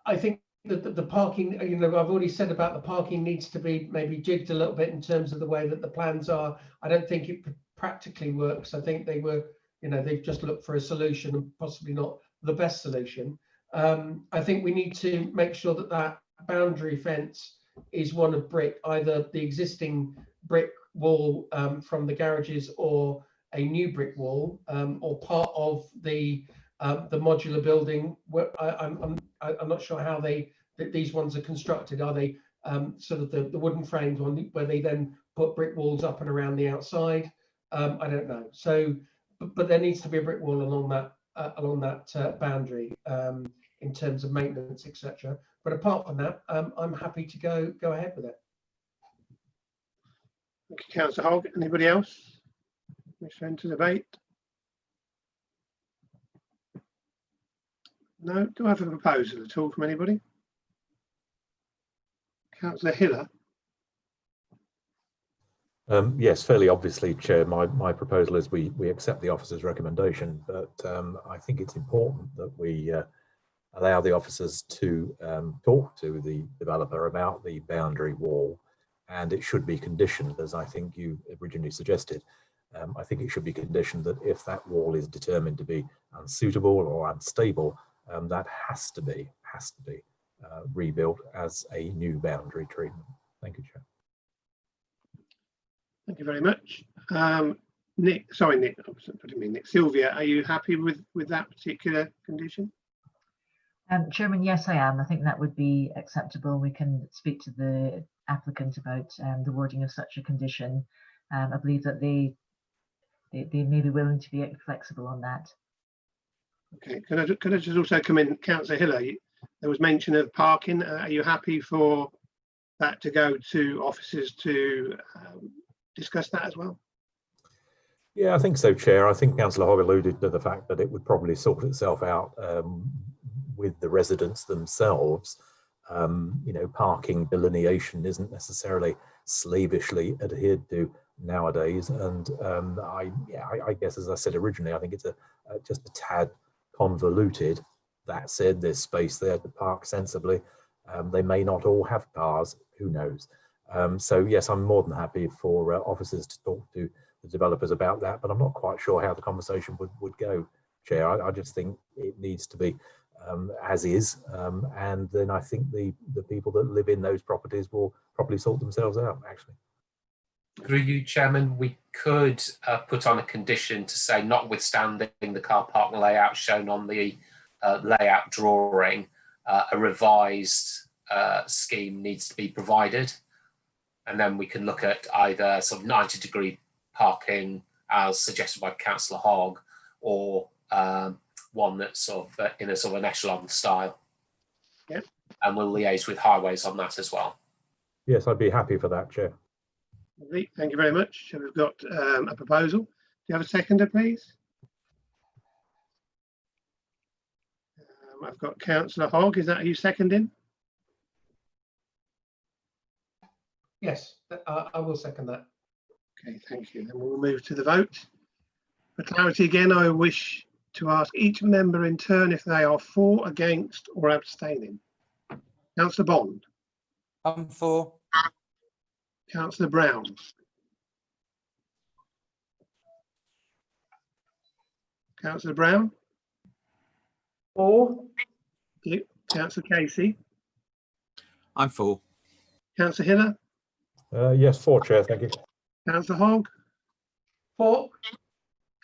I think that the parking, I've already said about the parking needs to be maybe jigged a little bit in terms of the way that the plans are. I don't think it practically works. I think they were, they've just looked for a solution and possibly not the best solution. I think we need to make sure that that boundary fence is one of brick, either the existing brick wall from the garages or a new brick wall, or part of the modular building. I'm not sure how these ones are constructed. Are they sort of the wooden frames one where they then put brick walls up and around the outside? I don't know. So, but there needs to be a brick wall along that boundary in terms of maintenance, etc. But apart from that, I'm happy to go ahead with it. Thank you, Councillor Hogg. Anybody else wish to enter debate? No. Do I have a proposal at all from anybody? Councillor Hiller. Yes, fairly obviously, Chair, my proposal is we accept the officer's recommendation, but I think it's important that we allow the officers to talk to the developer about the boundary wall, and it should be conditioned, as I think you originally suggested. I think it should be conditioned that if that wall is determined to be unsuitable or unstable, that has to be rebuilt as a new boundary treatment. Thank you, Chair. Thank you very much. Nick, I didn't mean Nick. Sylvia, are you happy with that particular condition? Chairman, yes, I am. I think that would be acceptable. We can speak to the applicant about the wording of such a condition. I believe that they may be willing to be flexible on that. Okay, can I just also come in, Councillor Hiller? There was mention of parking. Are you happy for that to go to officers to discuss that as well? Yeah, I think so, Chair. I think Councillor Hogg alluded to the fact that it would probably sort itself out with the residents themselves. You know, parking delineation isn't necessarily slavishly adhered to nowadays, and I guess, as I said originally, I think it's just a tad convoluted. That said, there's space there to park sensibly. They may not all have cars, who knows? So yes, I'm more than happy for officers to talk to the developers about that, but I'm not quite sure how the conversation would go, Chair. I just think it needs to be as is, and then I think the people that live in those properties will probably sort themselves out, actually. Through you, Chairman, we could put on a condition to say, notwithstanding the car park layout shown on the layout drawing, a revised scheme needs to be provided. And then we can look at either sort of 90-degree parking as suggested by Councillor Hogg, or one that's sort of in a sort of an echelon style. Yeah. And we'll liaise with highways on that as well. Yes, I'd be happy for that, Chair. Thank you very much. So we've got a proposal. Do you have a seconder, please? I've got Councillor Hogg. Is that you seconding? Yes, I will second that. Okay, thank you. Then we'll move to the vote. For clarity again, I wish to ask each member in turn if they are for, against or abstaining. Councillor Bond. I'm for. Councillor Brown. Councillor Brown. For. Thank you. Councillor Casey. I'm for. Councillor Hiller. Yes, for, Chair, thank you. Councillor Hogg. For.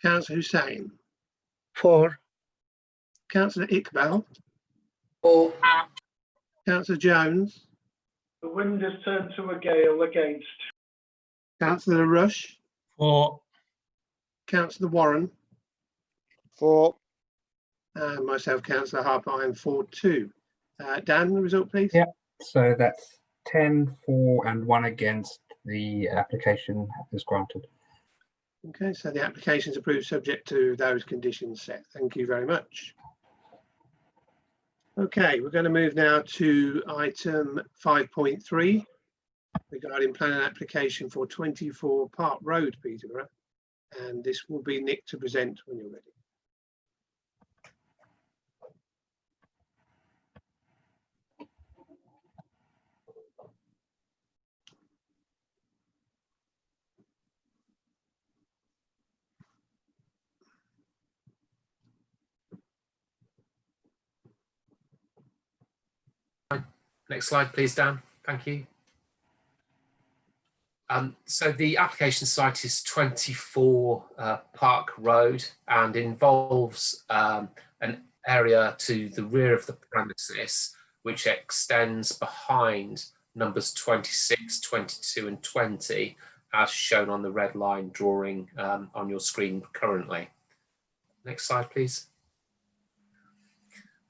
Councillor Hussain. For. Councillor Iqbal. For. Councillor Jones. The wind has turned to a gale, against. Councillor Rush. For. Councillor Warren. For. And myself, Councillor Harper, I am for too. Dan, the result, please. Yeah, so that's 10 for and 1 against. The application is granted. Okay, so the application is approved subject to those conditions set. Thank you very much. Okay, we're going to move now to item 5.3 regarding plan and application for 24 Park Road, Peterborough. And this will be Nick to present when you're ready. Next slide, please, Dan. Thank you. So the application site is 24 Park Road and involves an area to the rear of the premises, which extends behind numbers 26, 22 and 20, as shown on the red line drawing on your screen currently. Next slide, please.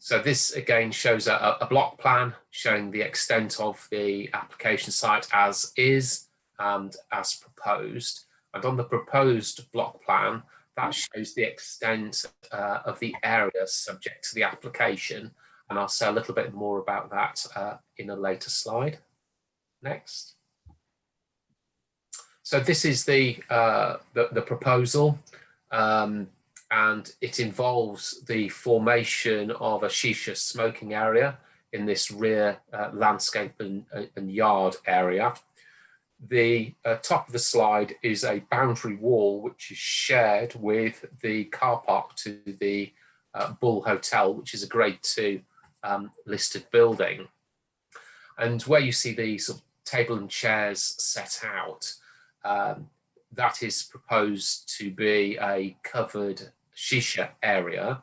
So this again shows a block plan showing the extent of the application site as is and as proposed. And on the proposed block plan, that shows the extent of the area subject to the application. And I'll say a little bit more about that in a later slide. Next. So this is the proposal. And it involves the formation of a shisha smoking area in this rear landscape and yard area. The top of the slide is a boundary wall which is shared with the car park to the Bull Hotel, which is a Grade 2 listed building. And where you see the sort of table and chairs set out, that is proposed to be a covered shisha area,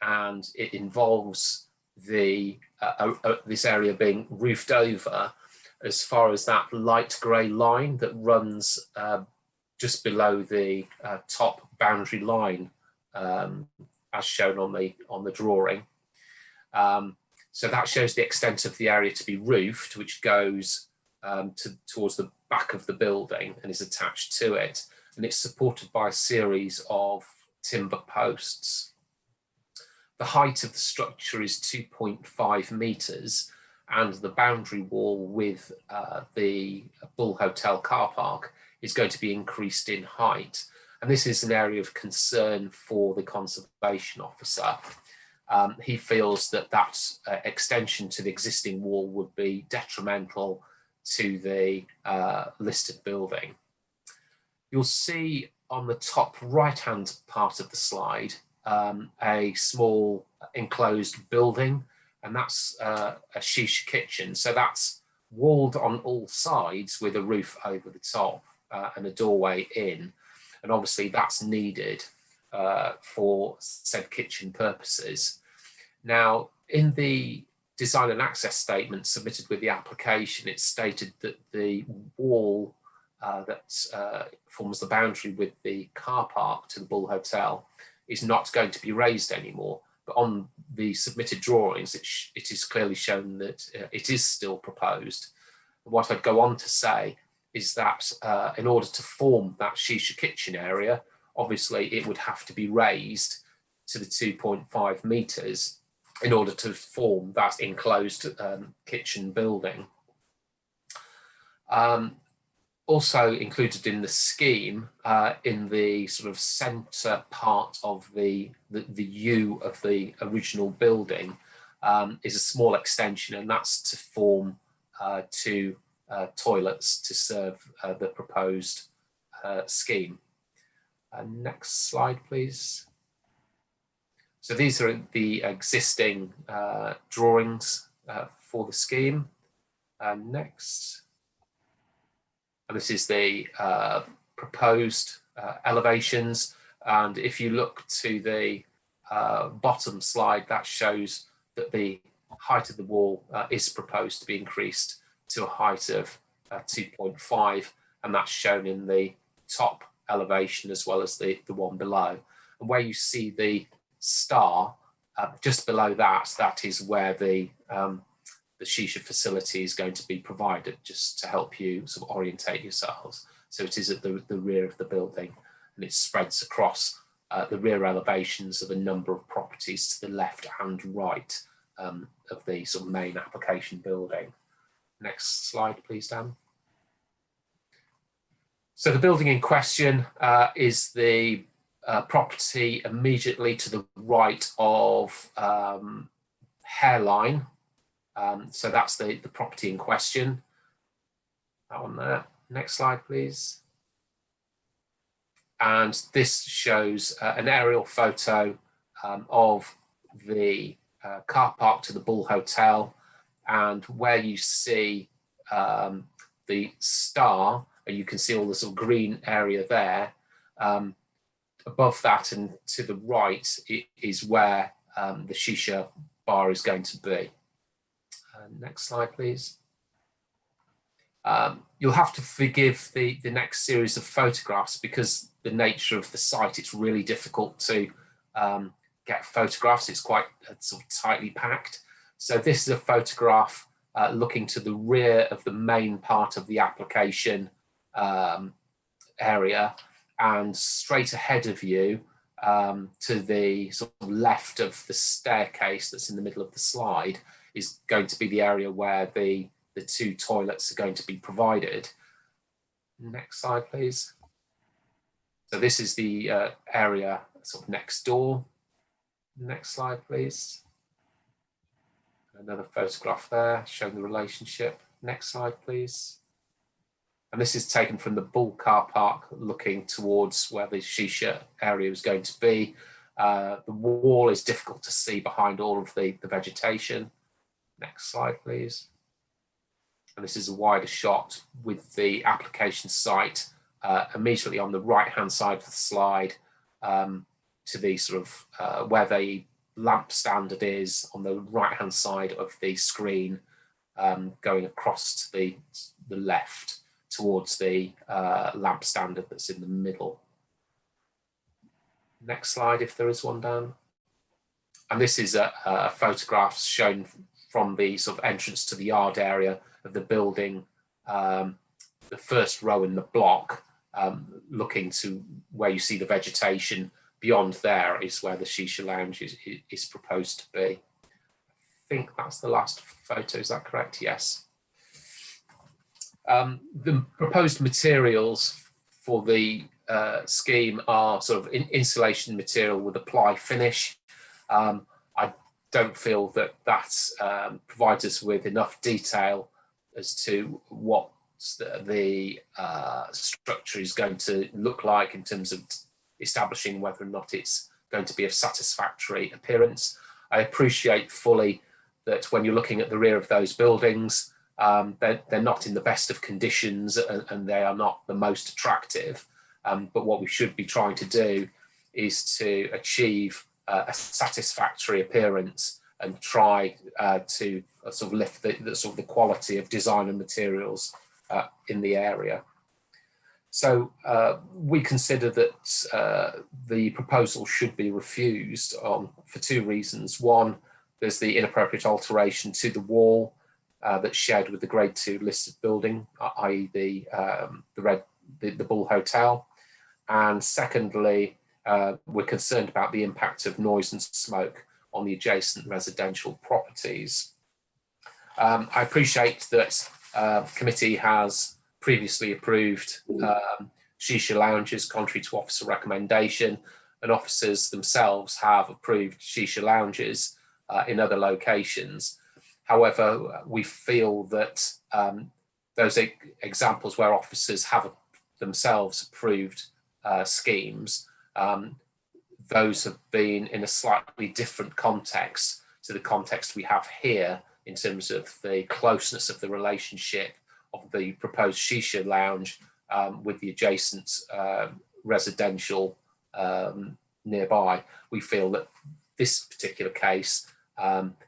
and it involves the this area being roofed over as far as that light grey line that runs just below the top boundary line, as shown on the drawing. So that shows the extent of the area to be roofed, which goes towards the back of the building and is attached to it, and it's supported by a series of timber posts. The height of the structure is 2.5 metres, and the boundary wall with the Bull Hotel car park is going to be increased in height. And this is an area of concern for the conservation officer. He feels that extension to the existing wall would be detrimental to the listed building. You'll see on the top right-hand part of the slide a small enclosed building, and that's a shisha kitchen. So that's walled on all sides with a roof over the top and a doorway in. And obviously that's needed for said kitchen purposes. Now, in the design and access statement submitted with the application, it's stated that the wall that forms the boundary with the car park to the Bull Hotel is not going to be raised anymore. But on the submitted drawings, it is clearly shown that it is still proposed. What I'd go on to say is that in order to form that shisha kitchen area, obviously it would have to be raised to the 2.5 metres in order to form that enclosed kitchen building. Also included in the scheme, in the sort of centre part of the U of the original building, is a small extension, and that's to form two toilets to serve the proposed scheme. Next slide, please. So these are the existing drawings for the scheme. Next. And this is the proposed elevations. And if you look to the bottom slide, that shows that the height of the wall is proposed to be increased to a height of 2.5, and that's shown in the top elevation as well as the one below. And where you see the star just below that, that is where the shisha facility is going to be provided, just to help you sort of orientate yourselves. So it is at the rear of the building, and it spreads across the rear elevations of a number of properties to the left and right of the sort of main application building. Next slide, please, Dan. So the building in question is the property immediately to the right of Hairline. So that's the property in question. That one there. Next slide, please. And this shows an aerial photo of the car park to the Bull Hotel and where you see the star, and you can see all the sort of green area there, above that and to the right is where the shisha bar is going to be. Next slide, please. You'll have to forgive the next series of photographs because the nature of the site, it's really difficult to get photographs. It's quite sort of tightly packed. So this is a photograph looking to the rear of the main part of the application area, and straight ahead of you to the sort of left of the staircase that's in the middle of the slide is going to be the area where the two toilets are going to be provided. Next slide, please. So this is the area sort of next door. Next slide, please. Another photograph there showing the relationship. Next slide, please. And this is taken from the Bull car park looking towards where the shisha area is going to be. The wall is difficult to see behind all of the vegetation. Next slide, please. And this is a wider shot with the application site immediately on the right-hand side of the slide to the sort of where the lamp standard is on the right-hand side of the screen, going across to the left towards the lamp standard that's in the middle. Next slide, if there is one, Dan. And this is a photograph shown from the sort of entrance to the yard area of the building, the first row in the block, looking to where you see the vegetation. Beyond there is where the shisha lounge is proposed to be. I think that's the last photo, is that correct? Yes. The proposed materials for the scheme are sort of insulation material with a ply finish. I don't feel that provides us with enough detail as to what the structure is going to look like in terms of establishing whether or not it's going to be of satisfactory appearance. I appreciate fully that when you're looking at the rear of those buildings, they're not in the best of conditions and they are not the most attractive. But what we should be trying to do is to achieve a satisfactory appearance and try to sort of lift the sort of the quality of design and materials in the area. So we consider that the proposal should be refused for two reasons. One, there's the inappropriate alteration to the wall that's shared with the Grade 2 listed building, i.e. the Bull Hotel. And secondly, we're concerned about the impact of noise and smoke on the adjacent residential properties. I appreciate that committee has previously approved shisha lounges contrary to officer recommendation, and officers themselves have approved shisha lounges in other locations. However, we feel that those examples where officers have themselves approved schemes, those have been in a slightly different context to the context we have here in terms of the closeness of the relationship of the proposed shisha lounge with the adjacent residential nearby. We feel that this particular case,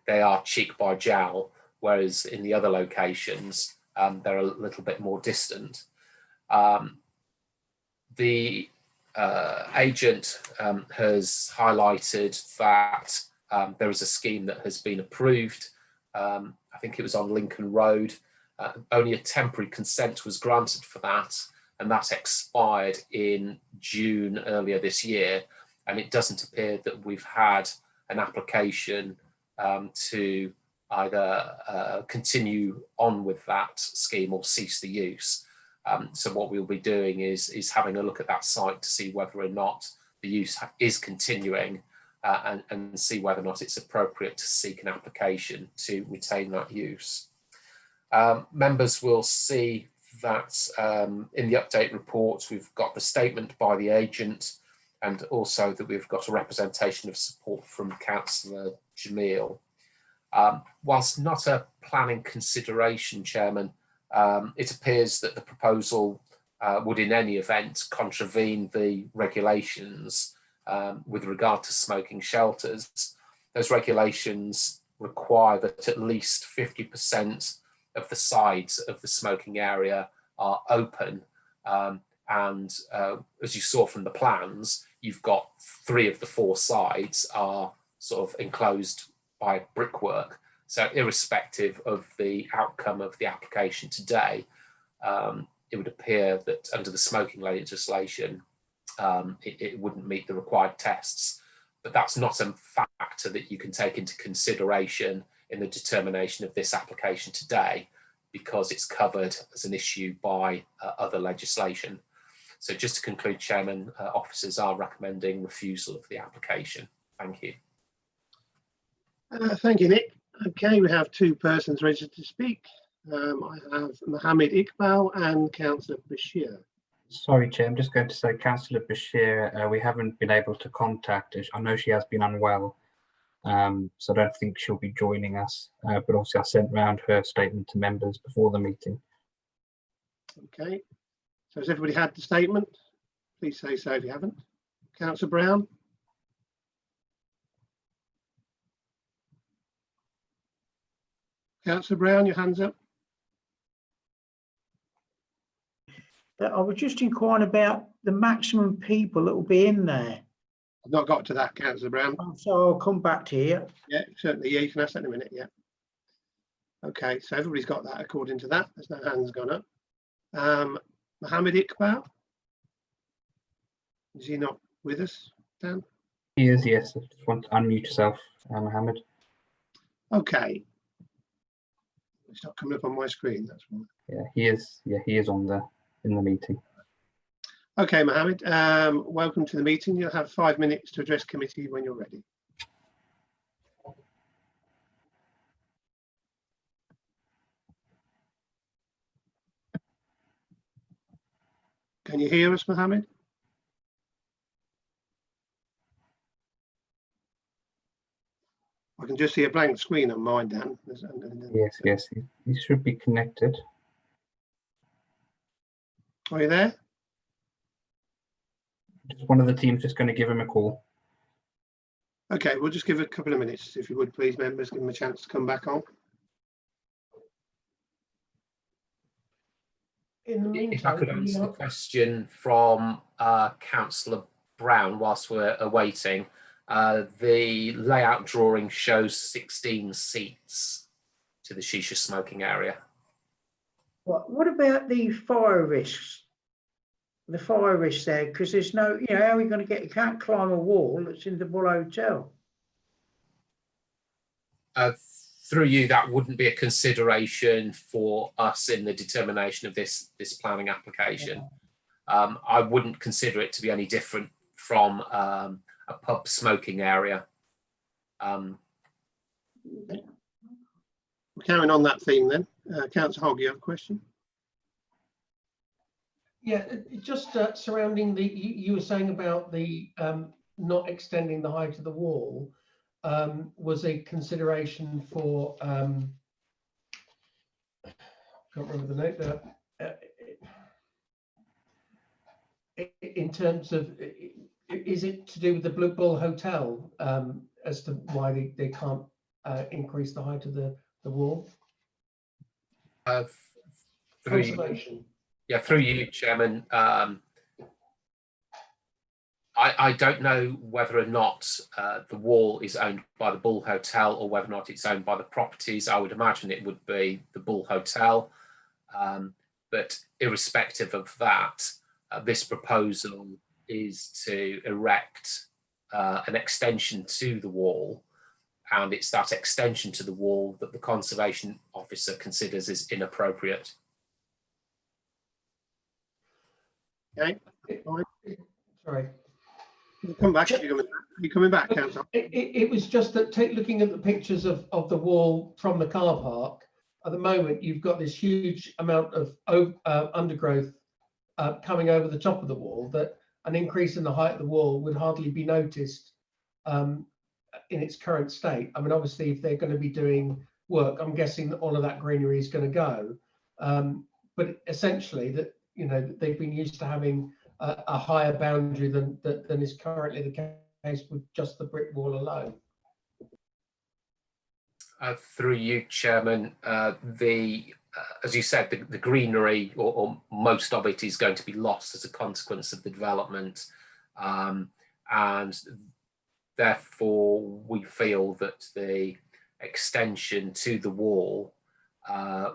they are cheek by jowl, whereas in the other locations, they're a little bit more distant. The agent has highlighted that there is a scheme that has been approved. I think it was on Lincoln Road. Only a temporary consent was granted for that, and that expired in June earlier this year. And it doesn't appear that we've had an application to either continue on with that scheme or cease the use. So what we'll be doing is having a look at that site to see whether or not the use is continuing and see whether or not it's appropriate to seek an application to retain that use. Members will see that in the update report, we've got the statement by the agent and also that we've got a representation of support from Councillor Jamil. Whilst not a planning consideration, Chairman, it appears that the proposal would in any event contravene the regulations with regard to smoking shelters. Those regulations require that at least 50% of the sides of the smoking area are open. And as you saw from the plans, you've got 3 of the 4 sides are sort of enclosed by brickwork. So irrespective of the outcome of the application today, it would appear that under the smoking legislation, it wouldn't meet the required tests. But that's not a factor that you can take into consideration in the determination of this application today, because it's covered as an issue by other legislation. So just to conclude, Chairman, officers are recommending refusal of the application. Thank you. Thank you, Nick. Okay, we have 2 persons registered to speak. I have Mohammed Iqbal and Councillor Bashir. Sorry, Chair, I'm just going to say Councillor Bashir, we haven't been able to contact her. I know she has been unwell, so I don't think she'll be joining us. But obviously I sent round her statement to members before the meeting. Okay, so has everybody had the statement? Please say so if you haven't. Councillor Brown? Councillor Brown, your hand's up. I was just inquiring about the maximum people that will be in there. I've not got to that, Councillor Brown. So I'll come back to you. Yeah, certainly. Yeah, you can ask that in a minute. Yeah. Okay, so everybody's got that according to that. There's no hands gone up. Mohammed Iqbal? Is he not with us, Dan? He is, yes. I just want to unmute yourself, Mohammed. Okay. It's not coming up on my screen, that's why. Yeah, he is. Yeah, he is on in the meeting. Okay, Mohammed, welcome to the meeting. You'll have 5 minutes to address committee when you're ready. Can you hear us, Mohammed? I can just see a blank screen on mine, Dan. Yes, he should be connected. Are you there? Just one of the team's just going to give him a call. Okay, we'll just give it a couple of minutes, if you would, please, members. Give him a chance to come back on. In the meantime, if I could answer the question from Councillor Brown whilst we're awaiting, the layout drawing shows 16 seats to the shisha smoking area. What about the fire risks? The fire risks there, because there's no, how are we going to get? You can't climb a wall that's in the Bull Hotel. Through you, that wouldn't be a consideration for us in the determination of this planning application. I wouldn't consider it to be any different from a pub smoking area. We're carrying on that theme then. Councillor Hogg, you have a question? Yeah, just surrounding the, you were saying about the not extending the height of the wall was a consideration for, I can't remember the note there, in terms of, is it to do with the Blue Bull Hotel as to why they can't increase the height of the wall? Conservation. Yeah, through you, Chairman. I don't know whether or not the wall is owned by the Bull Hotel or whether or not it's owned by the properties. I would imagine it would be the Bull Hotel. But irrespective of that, this proposal is to erect an extension to the wall. And it's that extension to the wall that the Conservation Officer considers is inappropriate. Okay. Sorry. You'll come back. You're coming back, Councillor. It was just that looking at the pictures of the wall from the car park, at the moment you've got this huge amount of undergrowth coming over the top of the wall, that an increase in the height of the wall would hardly be noticed in its current state? I mean, obviously, if they're going to be doing work, I'm guessing that all of that greenery is going to go. But essentially, that they've been used to having a higher boundary than is currently the case with just the brick wall alone. Through you, Chairman, as you said, the greenery or most of it is going to be lost as a consequence of the development, and therefore we feel that the extension to the wall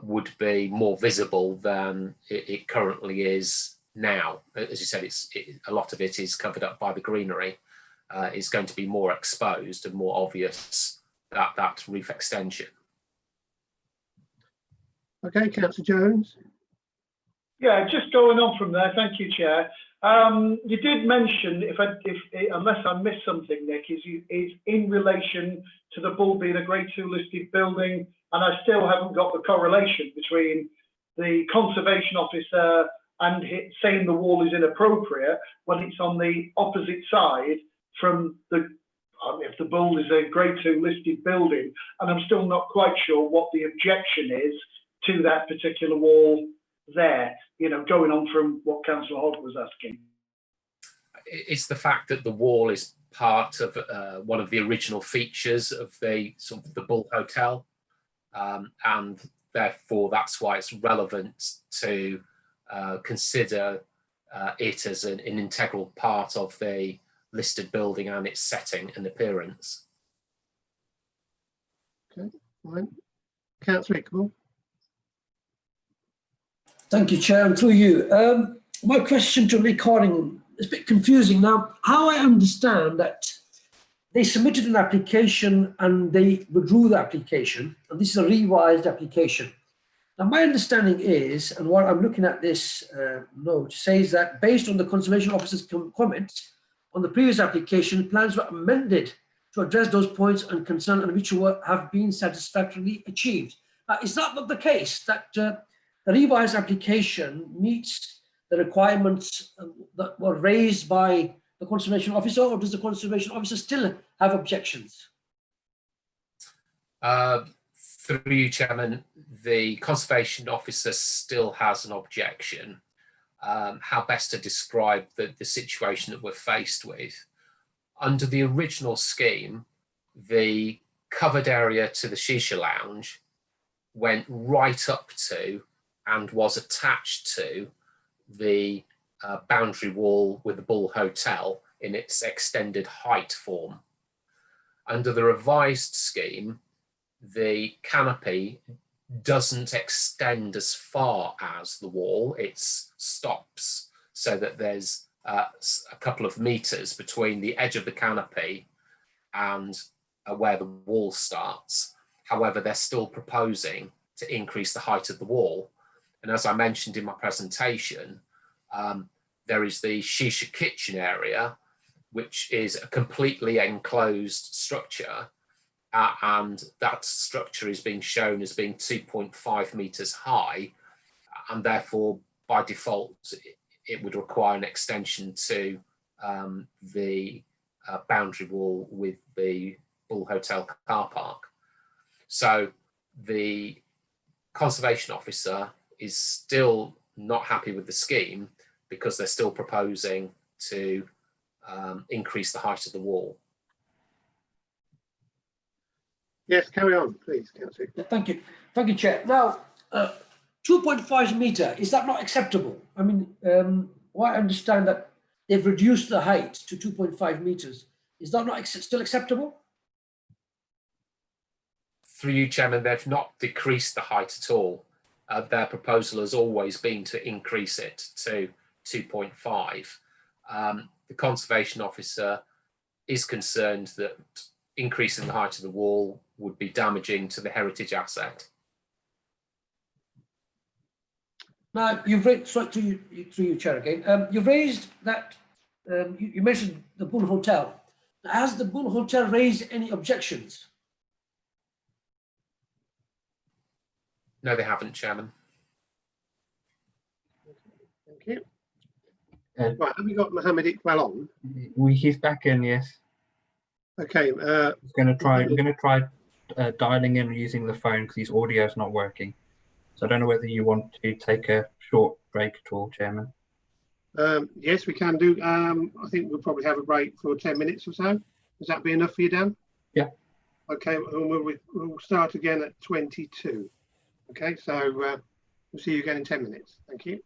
would be more visible than it currently is now. As you said, a lot of it is covered up by the greenery. It's going to be more exposed and more obvious, that roof extension. Okay, Councillor Jones. Yeah, just going on from there. Thank you, Chair. You did mention, unless I missed something, Nick, is in relation to the Bull being a Grade 2 listed building, and I still haven't got the correlation between the Conservation Officer and saying the wall is inappropriate when it's on the opposite side from if the Bull is a Grade 2 listed building, and I'm still not quite sure what the objection is to that particular wall there, going on from what Councillor Hogg was asking. It's the fact that the wall is part of one of the original features of the Bull Hotel, and therefore that's why it's relevant to consider it as an integral part of the listed building and its setting and appearance. Okay, fine. Councillor Iqbal. Thank you, Chair, and through you. My question to Nick Harding is a bit confusing. Now, how I understand that they submitted an application and they withdrew the application, and this is a revised application. Now, my understanding is, and what I'm looking at this note, says that based on the Conservation Officer's comments on the previous application, plans were amended to address those points and concerns and which have been satisfactorily achieved. Is that not the case, that the revised application meets the requirements that were raised by the Conservation Officer, or does the Conservation Officer still have objections? Through you, Chairman, the Conservation Officer still has an objection. How best to describe the situation that we're faced with? Under the original scheme, the covered area to the Shisha Lounge went right up to and was attached to the boundary wall with the Bull Hotel in its extended height form. Under the revised scheme, the canopy doesn't extend as far as the wall. It stops so that there's a couple of meters between the edge of the canopy and where the wall starts. However, they're still proposing to increase the height of the wall. And as I mentioned in my presentation, there is the Shisha kitchen area, which is a completely enclosed structure. And that structure is being shown as being 2.5 meters high. And therefore, by default, it would require an extension to the boundary wall with the Bull Hotel car park. So the Conservation Officer is still not happy with the scheme because they're still proposing to increase the height of the wall. Yes, carry on, please, Councillor. Thank you, Chair. Now, 2.5 metre, is that not acceptable? I mean, I understand that they've reduced the height to 2.5 metres. Is that not still acceptable? Through you, Chairman, they've not decreased the height at all. Their proposal has always been to increase it to 2.5. The Conservation Officer is concerned that increasing the height of the wall would be damaging to the heritage asset. Now, you've raised, sorry, through you, Chair, again. You've raised that, you mentioned the Bull Hotel. Has the Bull Hotel raised any objections? No, they haven't, Chairman. Thank you. Right, have we got Mohammed Iqbal on? He's back in, yes. Okay. We're going to try dialing in using the phone because his audio is not working. So I don't know whether you want to take a short break at all, Chairman. Yes, we can do. I think we'll probably have a break for 10 minutes or so. Does that be enough for you, Dan? Yeah. Okay, we'll start again at 22. Okay, so we'll see you again in 10 minutes. Thank you.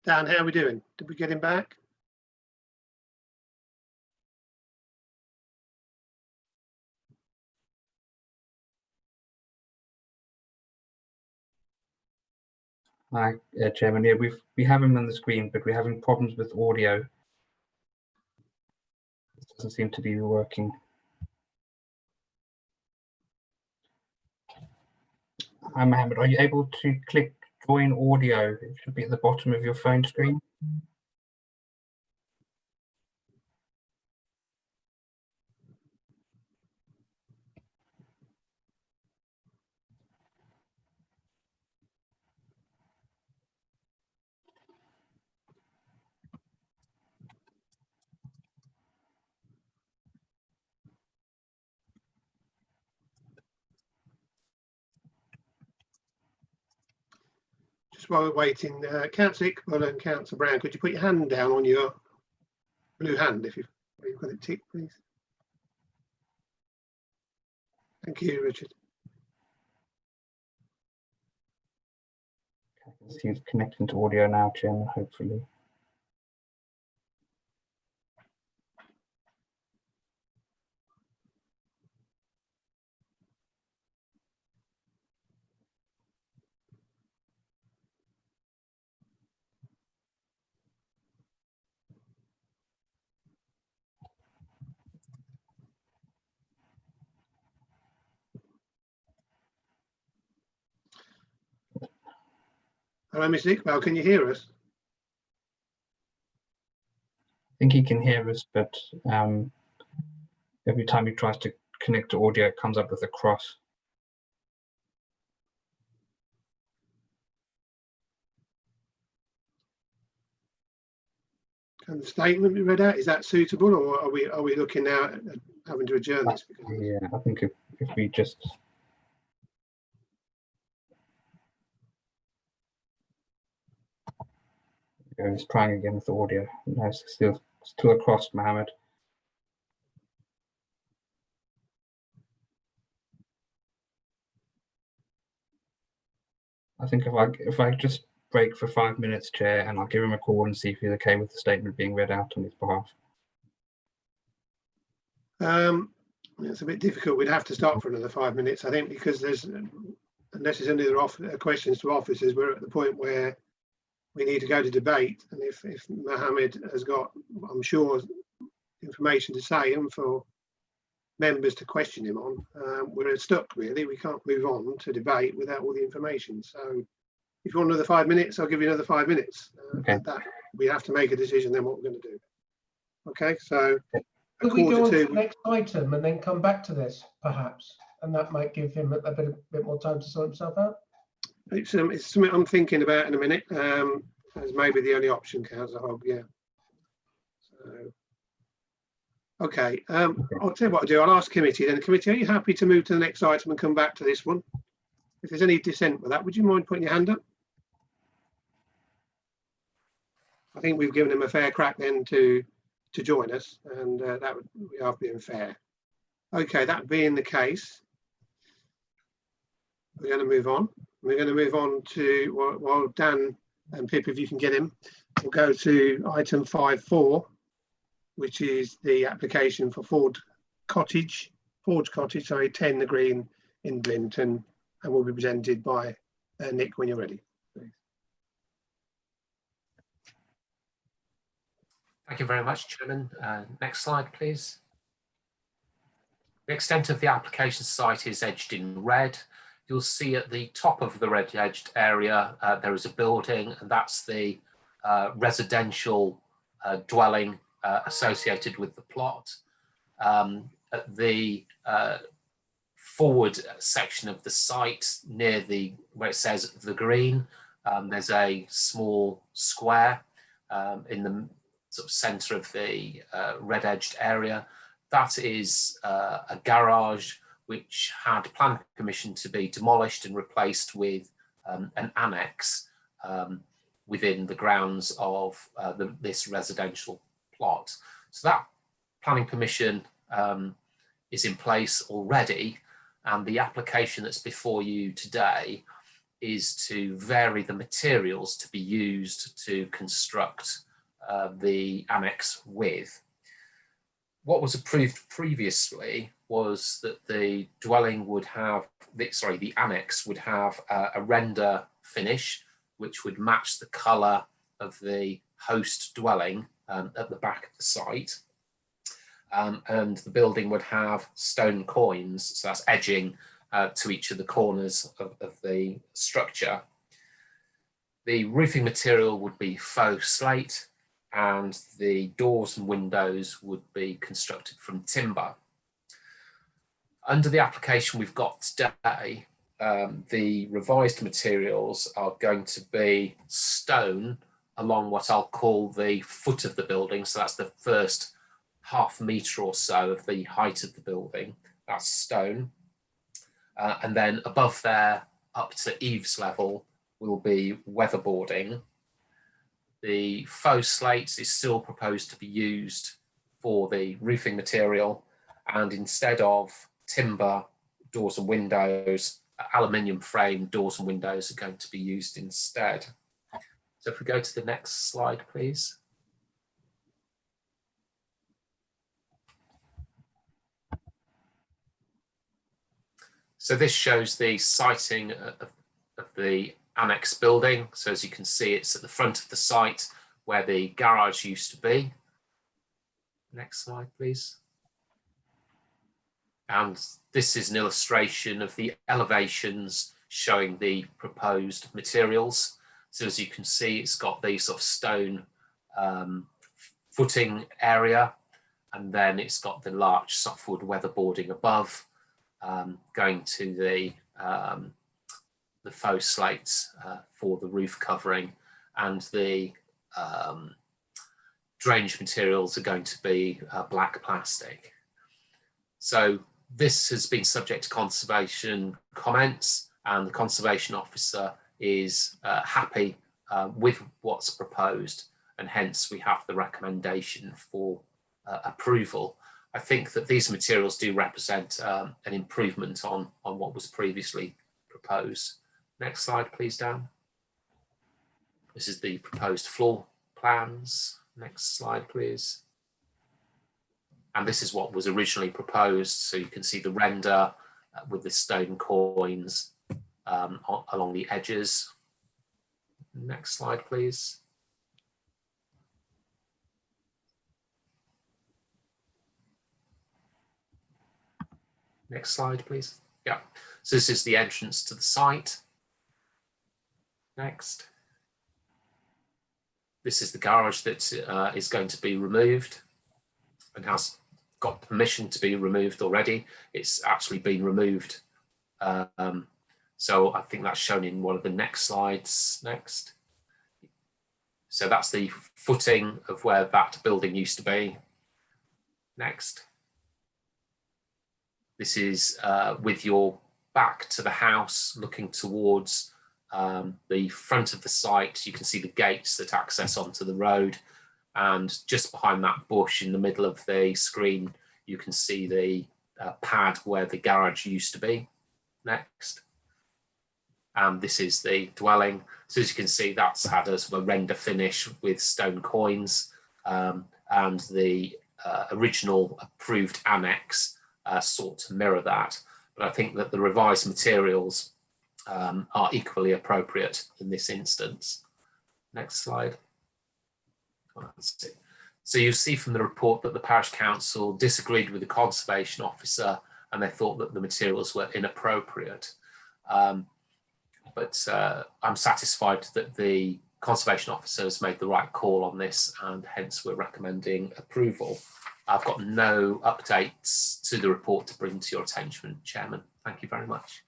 Dan, how are we doing? Did we get him back? Hi, Chairman. Yeah, we have him on the screen, but we're having problems with audio. It doesn't seem to be working. Hi, Mohammed. Are you able to click join audio? It should be at the bottom of your phone screen. Just while we're waiting, Councillor Iqbal and Councillor Brown, could you put your hand down on your blue hand if you've got it ticked, please? Thank you, Richard. He's connecting to audio now, Chairman, hopefully. Hello, Mr. Iqbal, can you hear us? I think he can hear us, but every time he tries to connect to audio, it comes up with a cross. Can the statement be read out? Is that suitable, or are we looking now at having to adjourn this? Yeah, I think if we just let's try again with the audio. No, it's still a cross, Mohammed. I think if I just break for 5 minutes, Chair, and I'll give him a call and see if he's okay with the statement being read out on his behalf. It's a bit difficult. We'd have to stop for another 5 minutes, I think, because unless there's any other questions to officers, we're at the point where we need to go to debate. And if Mohammed has got, I'm sure, information to say and for members to question him on, we're stuck really. We can't move on to debate without all the information. So if you want another 5 minutes, I'll give you another 5 minutes. Okay. That we have to make a decision then what we're going to do. Okay, so Could we go on to the next item and then come back to this, perhaps? And that might give him a bit more time to sort himself out. It's something I'm thinking about in a minute. As maybe the only option, Councillor Hogg. Yeah. So, okay. I'll tell you what I'll do. I'll ask committee then. Committee, are you happy to move to the next item and come back to this one? If there's any dissent with that, would you mind putting your hand up? I think we've given him a fair crack then to join us, and we are being fair. Okay, that being the case, we're going to move on. We're going to move on to, while Dan and Pip, if you can get him, we'll go to item 5.4, which is the application for Forge Cottage, 10 the Green in Blinton, and will be presented by Nick when you're ready. Thank you very much, Chairman. Next slide, please. The extent of the application site is edged in red. You'll see at the top of the red edged area, there is a building, and that's the residential dwelling associated with the plot. At the forward section of the site, near where it says the green, there's a small square in the sort of centre of the red edged area. That is a garage which had planning permission to be demolished and replaced with an annex within the grounds of this residential plot. So that planning permission is in place already, and the application that's before you today is to vary the materials to be used to construct the annex with. What was approved previously was that the dwelling would have, the annex would have a render finish, which would match the colour of the host dwelling at the back of the site. And the building would have stone coins, so that's edging to each of the corners of the structure. The roofing material would be faux slate, and the doors and windows would be constructed from timber. Under the application we've got today, the revised materials are going to be stone along what I'll call the foot of the building. So that's the first ½ metre or so of the height of the building. That's stone. And then above there, up to eaves level, will be weatherboarding. The faux slate is still proposed to be used for the roofing material, and instead of timber doors and windows, aluminium frame doors and windows are going to be used instead. So if we go to the next slide, please. So this shows the siting of the annex building. So as you can see, it's at the front of the site where the garage used to be. Next slide, please. And this is an illustration of the elevations showing the proposed materials. So as you can see, it's got the sort of stone footing area, and then it's got the large softwood weatherboarding above, going to the faux slates for the roof covering, and the drainage materials are going to be black plastic. So this has been subject to conservation comments, and the conservation officer is happy with what's proposed, and hence we have the recommendation for approval. I think that these materials do represent an improvement on what was previously proposed. Next slide, please, Dan. This is the proposed floor plans. Next slide, please. And this is what was originally proposed. So you can see the render with the stone coins along the edges. Next slide, please. Next slide, please. Yeah, so this is the entrance to the site. Next. This is the garage that is going to be removed and has got permission to be removed already. It's actually been removed. So I think that's shown in one of the next slides. Next. So that's the footing of where that building used to be. Next. This is with your back to the house, looking towards the front of the site. You can see the gates that access onto the road, and just behind that bush in the middle of the screen, you can see the pad where the garage used to be. Next. And this is the dwelling. So as you can see, that's had a sort of a render finish with stone coins, and the original approved annex sought to mirror that. But I think that the revised materials are equally appropriate in this instance. Next slide. So you see from the report that the parish council disagreed with the conservation officer, and they thought that the materials were inappropriate. But I'm satisfied that the conservation officer has made the right call on this, and hence we're recommending approval. I've got no updates to the report to bring to your attention, Chairman. Thank you very much.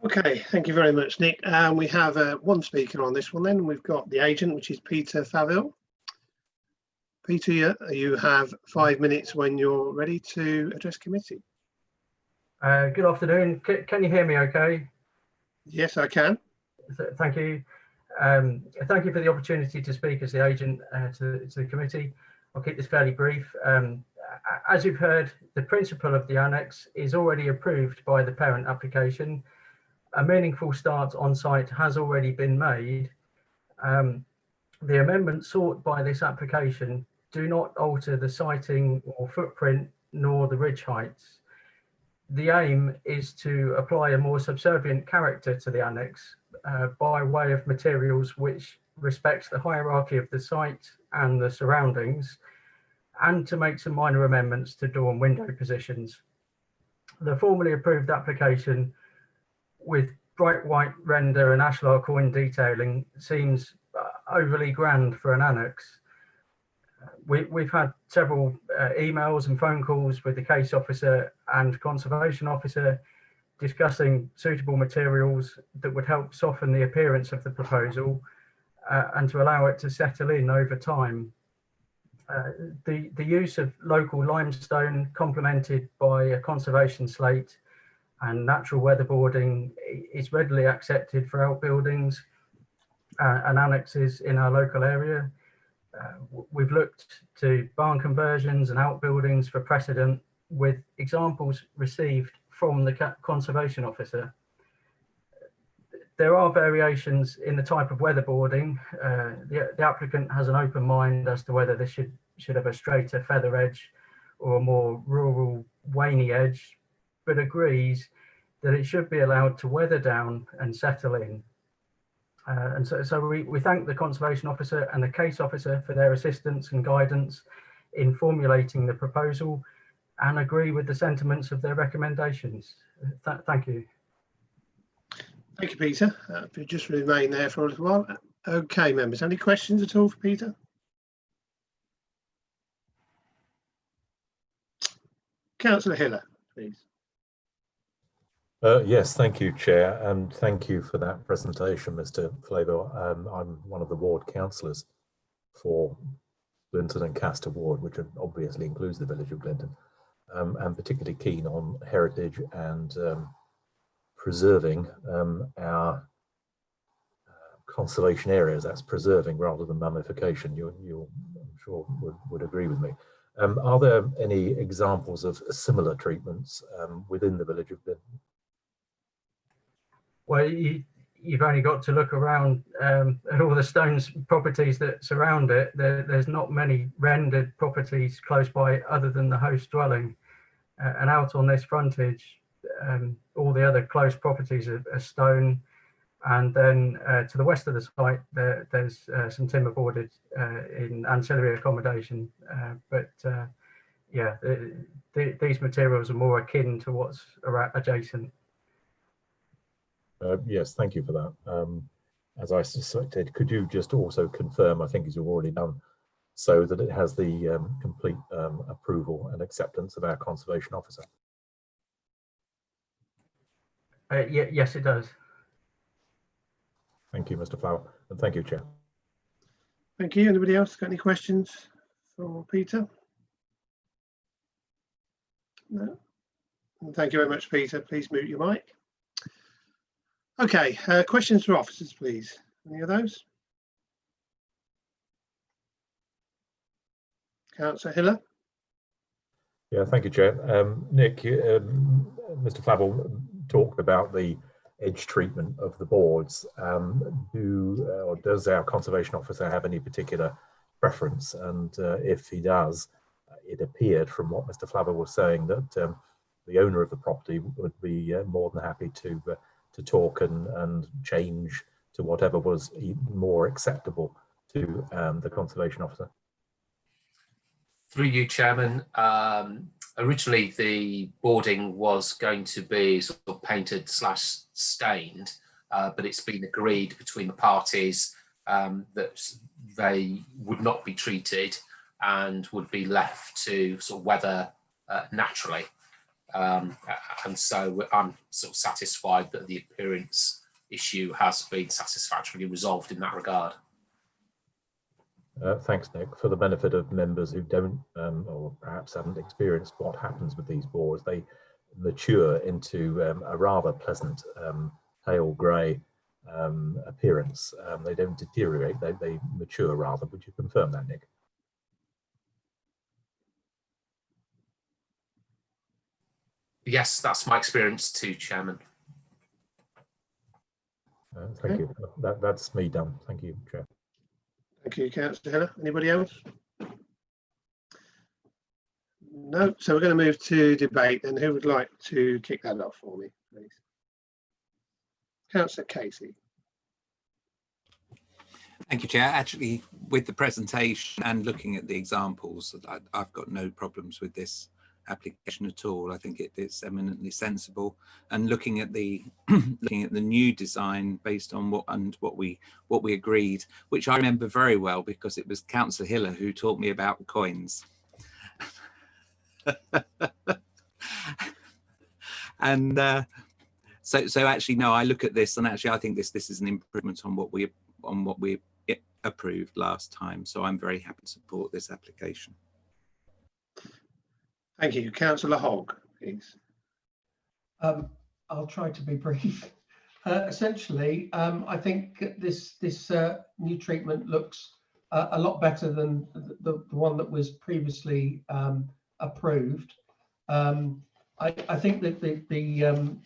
Okay, thank you very much, Nick. We have one speaker on this one then. We've got the agent, which is Peter Faville. Peter, you have 5 minutes when you're ready to address committee. Good afternoon. Can you hear me okay? Yes, I can. Thank you. Thank you for the opportunity to speak as the agent to the committee. I'll keep this fairly brief. As you've heard, the principle of the annex is already approved by the parent application. a meaningful start on site has already been made. The amendments sought by this application do not alter the siting or footprint nor the ridge heights. The aim is to apply a more subservient character to the annex by way of materials which respects the hierarchy of the site and the surroundings, and to make some minor amendments to door and window positions. The formally approved application with bright white render and ashlar coin detailing seems overly grand for an annex. We've had several emails and phone calls with the case officer and conservation officer discussing suitable materials that would help soften the appearance of the proposal and to allow it to settle in over time. The use of local limestone complemented by a conservation slate and natural weatherboarding is readily accepted for outbuildings and annexes in our local area. We've looked to barn conversions and outbuildings for precedent, with examples received from the conservation officer. There are variations in the type of weatherboarding. The applicant has an open mind as to whether this should have a straighter feather edge or a more rural waney edge, but agrees that it should be allowed to weather down and settle in. And so we thank the conservation officer and the case officer for their assistance and guidance in formulating the proposal and agree with the sentiments of their recommendations. Thank you. Thank you, Peter. If you just remain there for a little while. Okay, members, any questions at all for Peter? Councillor Hiller, please. Yes, thank you, Chair, and thank you for that presentation, Mr. Flavor. I'm one of the ward councillors for Glinton and Castor Ward, which obviously includes the village of Glinton. I'm particularly keen on heritage and preserving our conservation areas. That's preserving rather than mummification. You I'm sure would agree with me. Are there any examples of similar treatments within the village of Glinton? Well, you've only got to look around at all the stones properties that surround it. There's not many rendered properties close by other than the host dwelling. And out on this frontage, all the other close properties are stone. And then to the west of the site, there's some timber boarded in ancillary accommodation. Yeah, these materials are more akin to what's adjacent. Yes, thank you for that. As I suspected, could you just also confirm, I think as you've already done, so that it has the complete approval and acceptance of our conservation officer? Yes, it does. Thank you, Mr. Flower, and thank you, Chair. Thank you. Anybody else got any questions for Peter? No. And thank you very much, Peter. Please mute your mic. Okay, questions for officers, please. Any of those? Councillor Hiller. Yeah, thank you, Chair. Nick, Mr. Flavel talked about the edge treatment of the boards. Or does our conservation officer have any particular preference? And if he does, it appeared from what Mr. Flavel was saying that the owner of the property would be more than happy to talk and change to whatever was more acceptable to the conservation officer. Through you, Chairman, originally the boarding was going to be sort of painted / stained, but it's been agreed between the parties that they would not be treated and would be left to sort of weather naturally. And so I'm sort of satisfied that the appearance issue has been satisfactorily resolved in that regard. Thanks, Nick. For the benefit of members who don't or perhaps haven't experienced what happens with these boards, they mature into a rather pleasant pale grey appearance. They don't deteriorate, they mature rather. Would you confirm that, Nick? Yes, that's my experience too, Chairman. Thank you. That's me done. Thank you, Chair. Thank you, Councillor Hiller. Anybody else? No. So we're going to move to debate. And who would like to kick that off for me, please? Councillor Casey. Thank you, Chair. Actually, with the presentation and looking at the examples, I've got no problems with this application at all. I think it's eminently sensible. And looking at the looking at the new design based on what we agreed, which I remember very well because it was Councillor Hiller who taught me about coins. And so actually, no, I look at this and actually I think this is an improvement on what we approved last time. So I'm very happy to support this application. Thank you. Councillor Hogg, please. I'll try to be brief. Essentially, I think this new treatment looks a lot better than the one that was previously approved. I think that the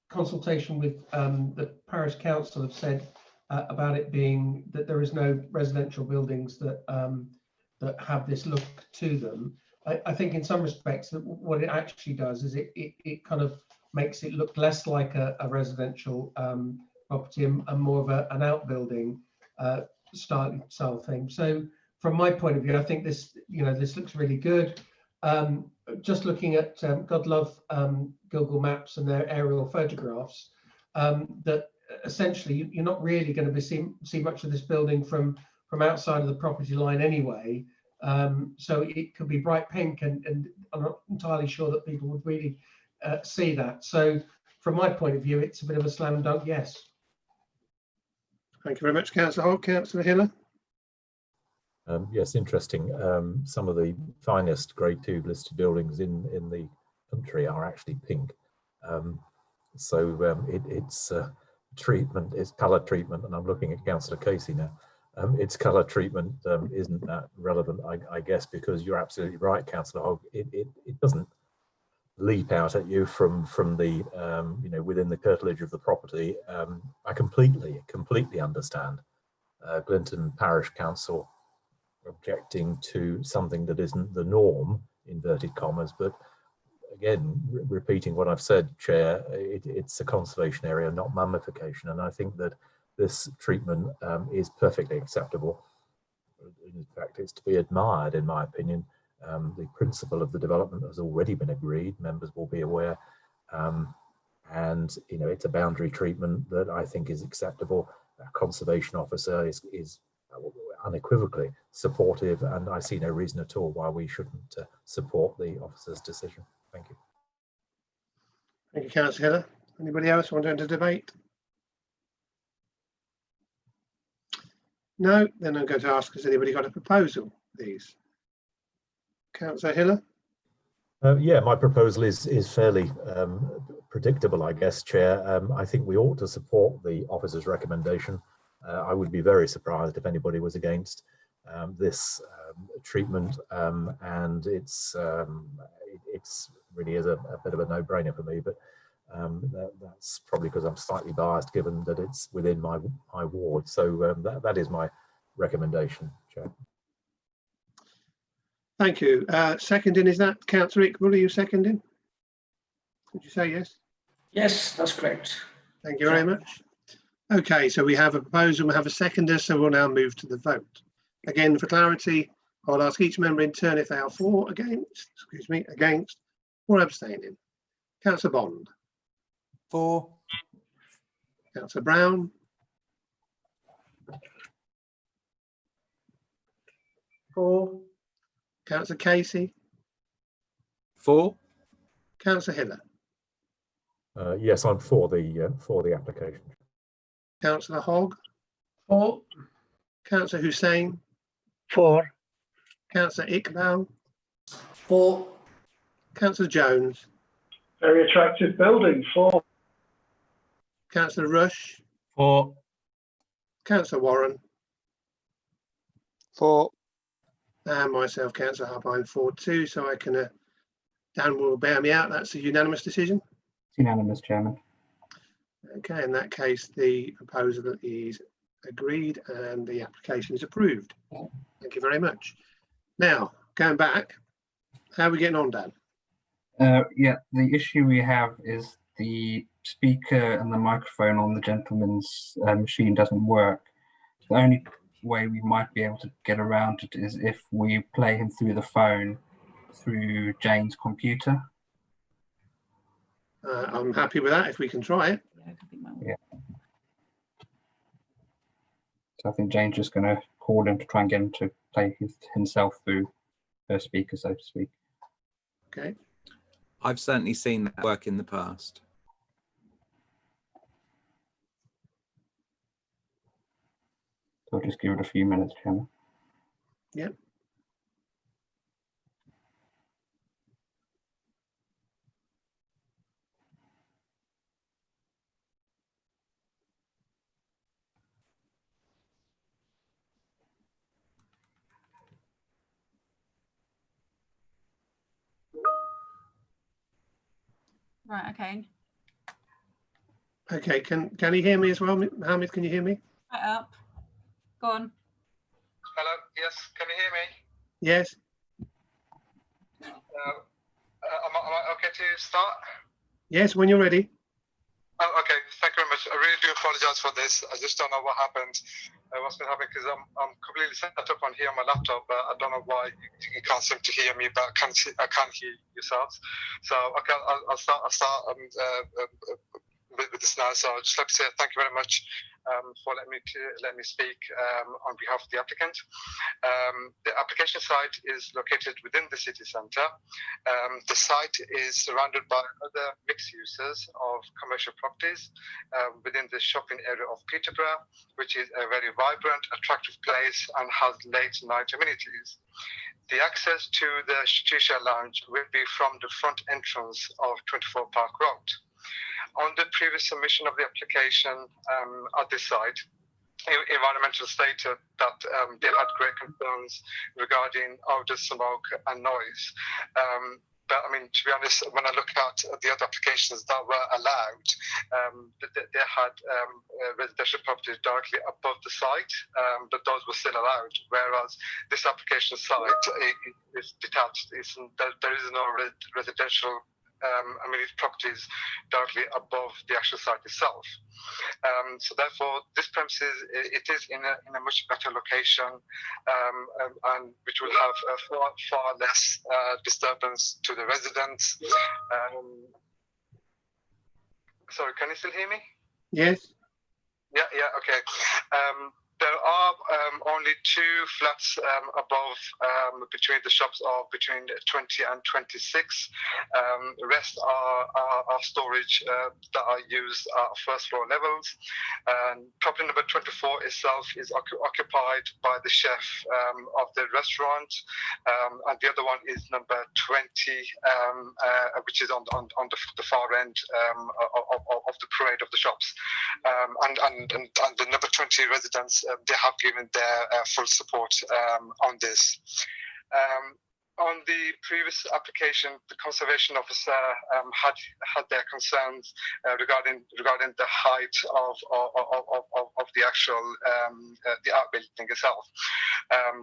consultation with the parish council have said about it being that there is no residential buildings that that have this look to them. I think in some respects that what it actually does is it kind of makes it look less like a residential property and more of an outbuilding style thing. So from my point of view, I think this this looks really good. Just looking at God love Google Maps and their aerial photographs, that essentially you're not really going to see much of this building from outside of the property line anyway. So it could be bright pink, and I'm not entirely sure that people would really see that. So from my point of view, it's a bit of a slam and dunk yes. Thank you very much, Councillor Hogg. Councillor Hiller. Yes, interesting. Some of the finest Grade 2 listed buildings in the country are actually pink. It's treatment, it's colour treatment, and I'm looking at Councillor Casey now. Its colour treatment isn't that relevant, I guess, because you're absolutely right, Councillor Hogg. It doesn't leap out at you from the within the curtilage of the property. I completely understand Glinton Parish Council objecting to something that isn't the norm, inverted commas, but again, repeating what I've said, Chair, it's a conservation area, not mummification, and I think that this treatment is perfectly acceptable. In fact, it's to be admired, in my opinion. The principle of the development has already been agreed, members will be aware, and it's a boundary treatment that I think is acceptable. A conservation officer is unequivocally supportive, and I see no reason at all why we shouldn't support the officer's decision. Thank you. Thank you, Councillor Hiller. Anybody else want to enter debate? No, then I'm going to ask, has anybody got a proposal, please? Councillor Hiller. Yeah, my proposal is fairly predictable, I guess, Chair. I think we ought to support the officer's recommendation. I would be very surprised if anybody was against this treatment, and it's really is a bit of a no-brainer for me. But that's probably because I'm slightly biased, given that it's within my ward. So that is my recommendation, Chair. Thank you. Seconding, is that Councillor Iqbal? Are you seconding? Would you say yes? Yes, that's correct. Thank you very much. Okay, so we have a proposal, we have a seconder, so we'll now move to the vote. Again, for clarity, I'll ask each member in turn if they are for, against, or abstaining. Councillor Bond. For. Councillor Brown. For. Councillor Casey. For. Councillor Hiller. Yes, I'm for the application. Councillor Hogg. For. Councillor Hussain. For. Councillor Iqbal. For. Councillor Jones. Very attractive building. For. Councillor Rush. For. Councillor Warren. For. And myself, Councillor Hub, I'm for too, so I can, Dan will bear me out. That's a unanimous decision. It's unanimous, Chairman. Okay, in that case, the proposal is agreed and the application is approved. Thank you very much. Now, going back, how are we getting on, Dan? Yeah, the issue we have is the speaker and the microphone on the gentleman's machine doesn't work. The only way we might be able to get around it is if we play him through the phone through Jane's computer. I'm happy with that if we can try it. Yeah. So I think Jane's just going to call him to try and get him to play himself through her speaker, so to speak. Okay. I've certainly seen that work in the past. So I'll just give it a few minutes, Chairman. Yep. Right, okay. Okay, can you hear me as well, Mohammed? Can you hear me? Right up. Go on. Hello, yes, can you hear me? Yes. Am I okay to start? Yes, when you're ready. Oh, okay, thank you very much. I really do apologize for this. I just don't know what happened. What's been happening because I'm completely set up on here on my laptop, but I don't know why you can't seem to hear me, but I can't hear yourselves. So okay, I'll start with this now. So I'd just like to say thank you very much for letting me speak on behalf of the applicant. The application site is located within the city centre. The site is surrounded by other mixed uses of commercial properties within the shopping area of Peterborough, which is a very vibrant, attractive place and has late night amenities. The access to the Shisha Lounge will be from the front entrance of 24 Park Road. On the previous submission of the application at this site, environmental stated that they had great concerns regarding odor, smoke and noise. But I mean, to be honest, when I look at the other applications that were allowed, they had residential properties directly above the site, but those were still allowed. Whereas this application site is detached. There is no residential amenity properties directly above the actual site itself. So therefore, this premises, it is in a much better location, and which will have far less disturbance to the residents. Sorry, can you still hear me? Yes. Yeah, okay. There are only two flats above between the shops of between 20 and 26. The rest are storage that are used at first floor levels. Property number 24 itself is occupied by the chef of the restaurant, and the other one is number 20, which is on the far end of the parade of the shops. And the number 20 residents, they have given their full support on this. On the previous application, the conservation officer had their concerns regarding the height of the actual the outbuilding itself.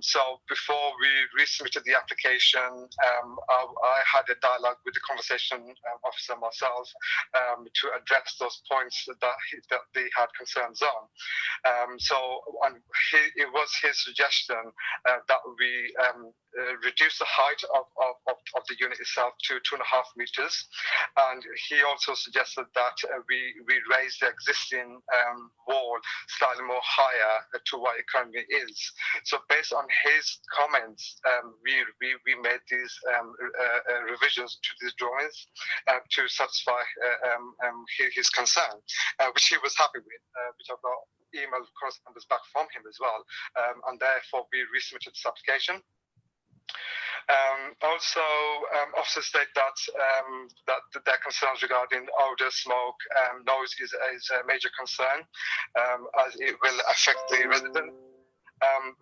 So before we resubmitted the application, I had a dialogue with the conservation officer myself to address those points that they had concerns on. It was his suggestion that we reduce the height of the unit itself to 2.5 meters, and he also suggested that we raise the existing wall slightly more higher to what it currently is. So based on his comments, we made these revisions to these drawings to satisfy his concern, which he was happy with, which I've got email correspondence back from him as well, and therefore we resubmitted this application. Also, officers state that their concerns regarding odour, smoke, noise is a major concern, as it will affect the residents.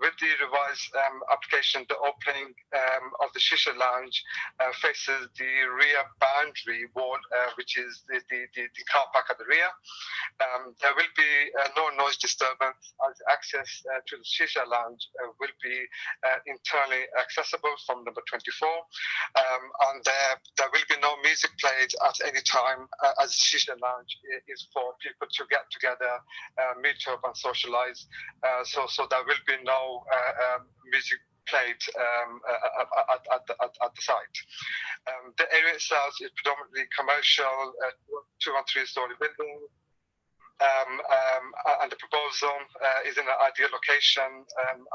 With the revised application, the opening of the Shisha Lounge faces the rear boundary wall, which is the car park at the rear. There will be no noise disturbance, as access to the Shisha Lounge will be internally accessible from number 24. And there will be no music played at any time, as the Shisha Lounge is for people to get together, meet up and socialize. So there will be no music played at the site. The area itself is predominantly commercial, 2- and 3-story building. And the proposed zone is in an ideal location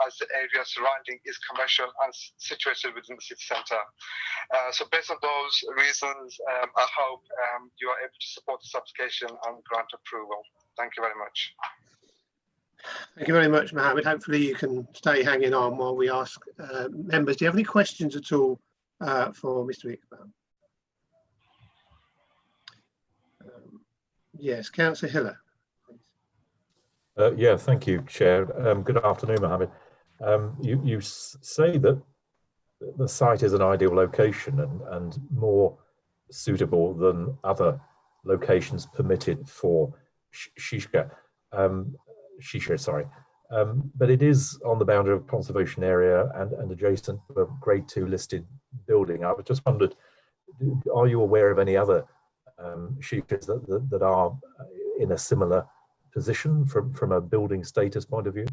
as the area surrounding is commercial and situated within the city centre. So based on those reasons, I hope you are able to support this application and grant approval. Thank you very much. Thank you very much, Mohammed. Hopefully you can stay hanging on while we ask members. Do you have any questions at all for Mr. Iqbal? Yes, Councillor Hiller. Yeah, thank you, Chair. Good afternoon, Mohammed. You say that the site is an ideal location and more suitable than other locations permitted for shisha. But it is on the boundary of conservation area and adjacent to a Grade 2 listed building. I just wondered, are you aware of any other shishas that are in a similar position from a building status point of view?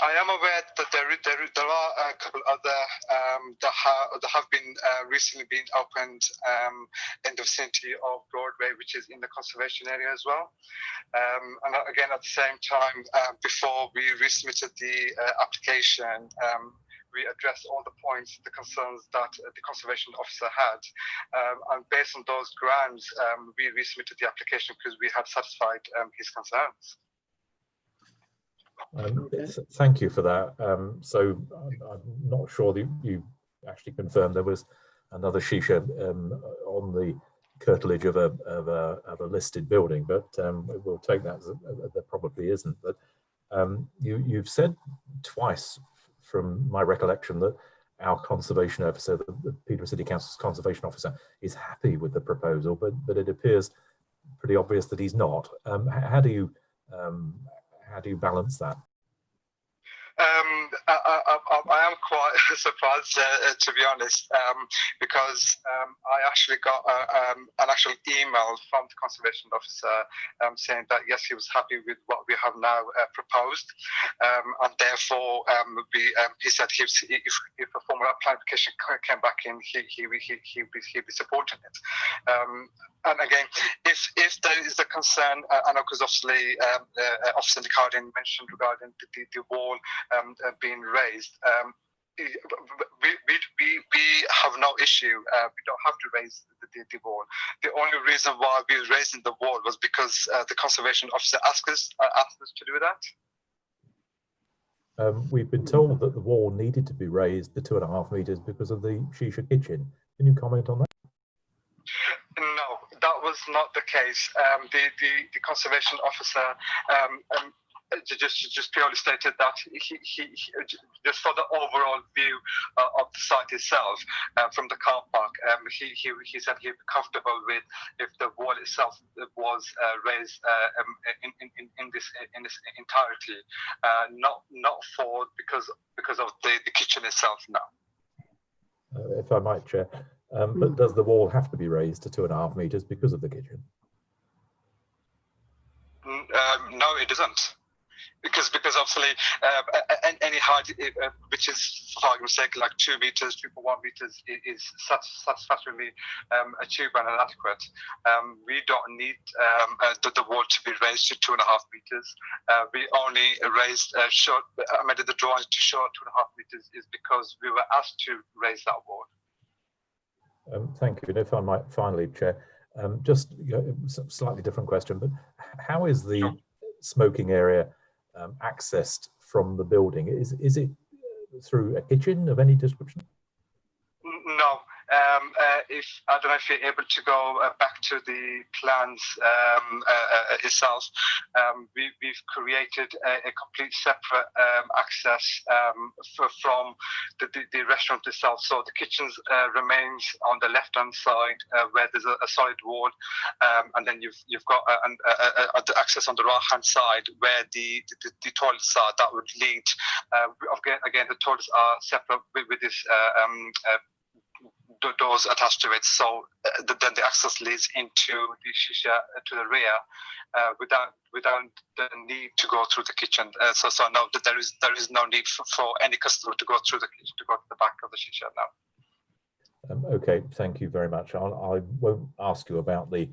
I am aware that there are a couple other that have been recently been opened in the vicinity of Broadway, which is in the conservation area as well. And again, at the same time, before we resubmitted the application, we addressed all the points, the concerns that the conservation officer had. And based on those grounds, we resubmitted the application because we had satisfied his concerns. Thank you for that. So I'm not sure that you actually confirmed there was another shisha on the curtilage of a listed building, but we'll take that as there probably isn't. But you've said twice, from my recollection, that our conservation officer, the Peterborough City Council's conservation officer, is happy with the proposal, but it appears pretty obvious that he's not. How do you balance that? I am quite surprised, to be honest, because I actually got an actual email from the conservation officer saying that yes, he was happy with what we have now proposed, and therefore he said if a formal application came back in, he'd be supporting it. And again, if there is a concern, I know because obviously Officer Nicardin mentioned regarding the wall being raised, we have no issue. We don't have to raise the wall. The only reason why we were raising the wall was because the conservation officer asked us to do that. We've been told that the wall needed to be raised to 2.5 meters because of the shisha kitchen. Can you comment on that? No, that was not the case. The conservation officer just purely stated that he just for the overall view of the site itself from the car park, he said he'd be comfortable with if the wall itself was raised in this entirety, not for because of the kitchen itself. No. If I might, Chair, but does the wall have to be raised to 2.5 meters because of the kitchen? No, it doesn't. Because obviously any height which is, for argument's sake, like 2 meters, 2.1 meters is satisfactorily achievable and adequate. We don't need the wall to be raised to 2.5 meters. We only raised amended the drawings to show 2.5 meters is because we were asked to raise that wall. Thank you. And if I might finally, Chair, just slightly different question, but how is the smoking area accessed from the building? Is it through a kitchen of any description? No, if I don't know if you're able to go back to the plans itself, we've created a complete separate access from the restaurant itself. So the kitchen remains on the left-hand side where there's a solid wall, and then you've got the access on the right-hand side where the toilets are. That would lead. Again, the toilets are separate with this. Doors attached to it, so then the access leads into the shisha to the rear without the need to go through the kitchen. So no, there is no need for any customer to go through the kitchen to go to the back of the shisha now. Okay, thank you very much. I won't ask you about the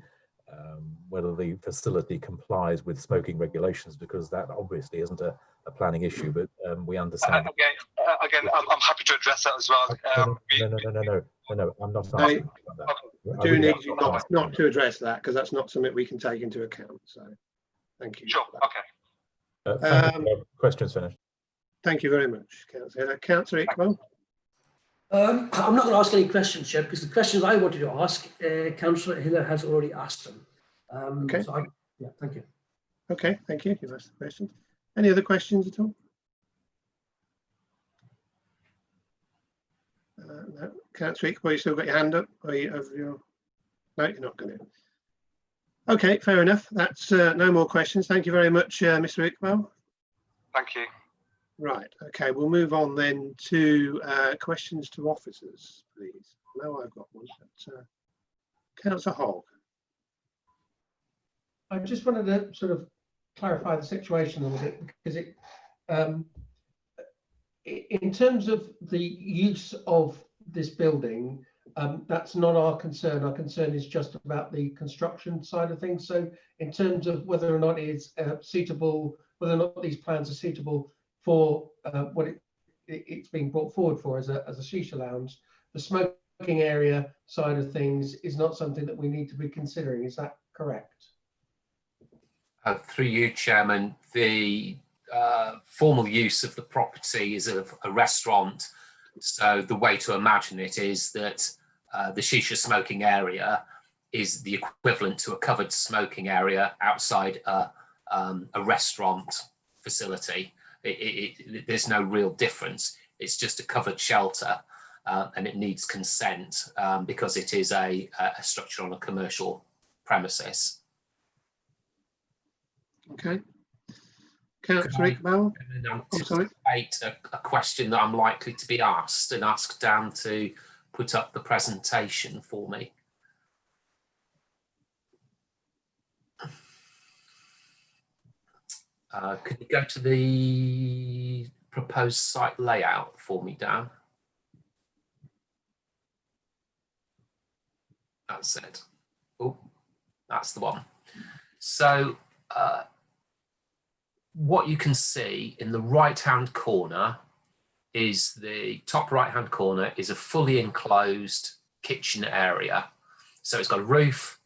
whether the facility complies with smoking regulations, because that obviously isn't a planning issue, but we understand. Again, I'm happy to address that as well. No, I'm not asking about that. I do need you not to address that, because that's not something we can take into account. So, thank you. Sure. Okay. Questions finished. Thank you very much, Councillor. Councillor Iqbal. I'm not going to ask any questions, Chair, because the questions I wanted to ask, Councillor Hiller has already asked them. Okay. So yeah, thank you. Okay, thank you. You've asked the questions. Any other questions at all? No. Councillor Iqbal, you still got your hand up? Or you have your... No, you're not going to. Okay, fair enough. That's no more questions. Thank you very much, Mr. Iqbal. Thank you. Right, okay, we'll move on then to questions to officers, please. No, I've got one. Councillor Hogg. I just wanted to sort of clarify the situation a little bit, because it, in terms of the use of this building, that's not our concern. Our concern is just about the construction side of things. So in terms of whether or not it's suitable, whether or not these plans are suitable for what it's being brought forward for as a shisha lounge, the smoking area side of things is not something that we need to be considering. Is that correct? Through you, Chairman, the formal use of the property is of a restaurant. So the way to imagine it is that the shisha smoking area is the equivalent to a covered smoking area outside a restaurant facility. There's no real difference. It's just a covered shelter, and it needs consent because it is a structure on a commercial premises. Okay. Councillor Iqbal. Anticipate a question that I'm likely to be asked, and ask Dan to put up the presentation for me. Could you go to the proposed site layout for me, Dan? That's it. Oh, that's the one. So what you can see in the right-hand corner is the top right-hand corner is a fully enclosed kitchen area. So it's got a roof,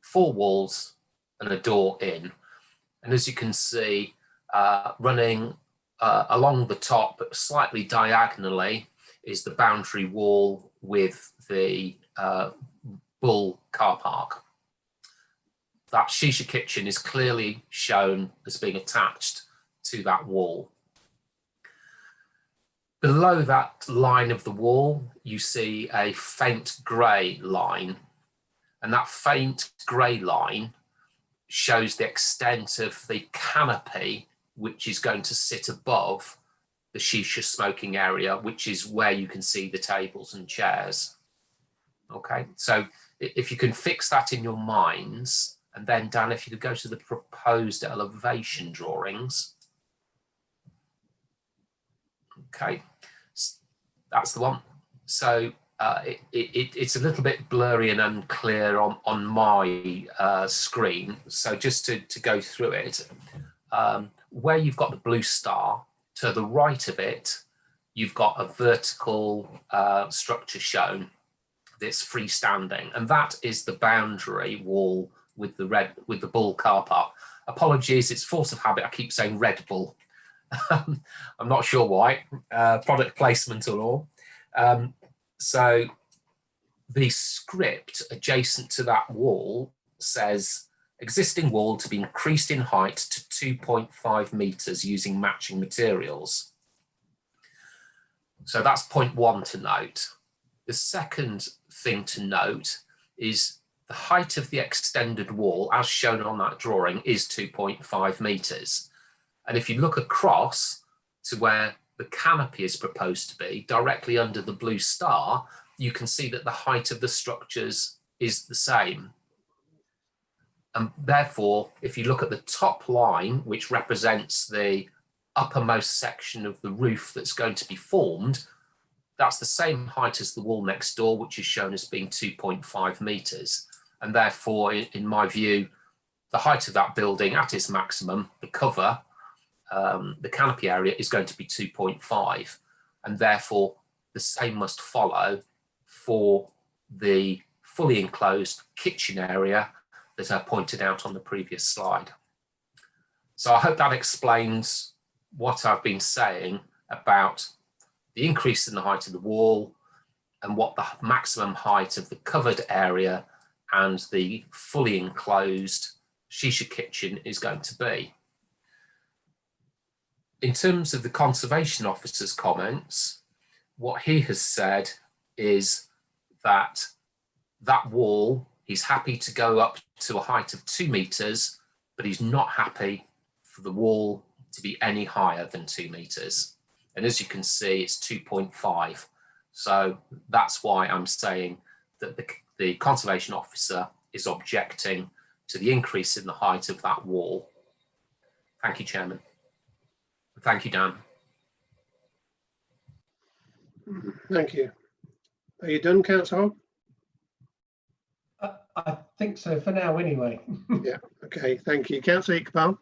4 walls, and a door in. And as you can see, running along the top, but slightly diagonally, is the boundary wall with the Bull car park. That shisha kitchen is clearly shown as being attached to that wall. Below that line of the wall, you see a faint grey line, and that faint grey line shows the extent of the canopy which is going to sit above the shisha smoking area, which is where you can see the tables and chairs. Okay, so if you can fix that in your minds, and then Dan, if you could go to the proposed elevation drawings. Okay, that's the one. So it's a little bit blurry and unclear on my screen. So just to go through it, where you've got the blue star, to the right of it, you've got a vertical structure shown that's freestanding, and that is the boundary wall with the Bull car park. Apologies, it's force of habit. I keep saying Red Bull. I'm not sure why. Product placement or all. So the script adjacent to that wall says existing wall to be increased in height to 2.5 meters using matching materials. So that's point one to note. The second thing to note is the height of the extended wall, as shown on that drawing, is 2.5 meters. And if you look across to where the canopy is proposed to be, directly under the blue star, you can see that the height of the structures is the same. And therefore, if you look at the top line, which represents the uppermost section of the roof that's going to be formed, that's the same height as the wall next door, which is shown as being 2.5 meters. And therefore, in my view, the height of that building at its maximum, the cover, the canopy area, is going to be 2.5. And therefore, the same must follow for the fully enclosed kitchen area that I pointed out on the previous slide. So I hope that explains what I've been saying about the increase in the height of the wall and what the maximum height of the covered area and the fully enclosed shisha kitchen is going to be. In terms of the Conservation Officer's comments, what he has said is that that wall, he's happy to go up to a height of 2 meters, but he's not happy for the wall to be any higher than 2 meters. And as you can see, it's 2.5. So that's why I'm saying that the Conservation Officer is objecting to the increase in the height of that wall. Thank you, Chairman. Thank you, Dan. Thank you. Are you done, Councillor? I think so for now, anyway. Yeah. Okay. Thank you, Councillor Iqbal.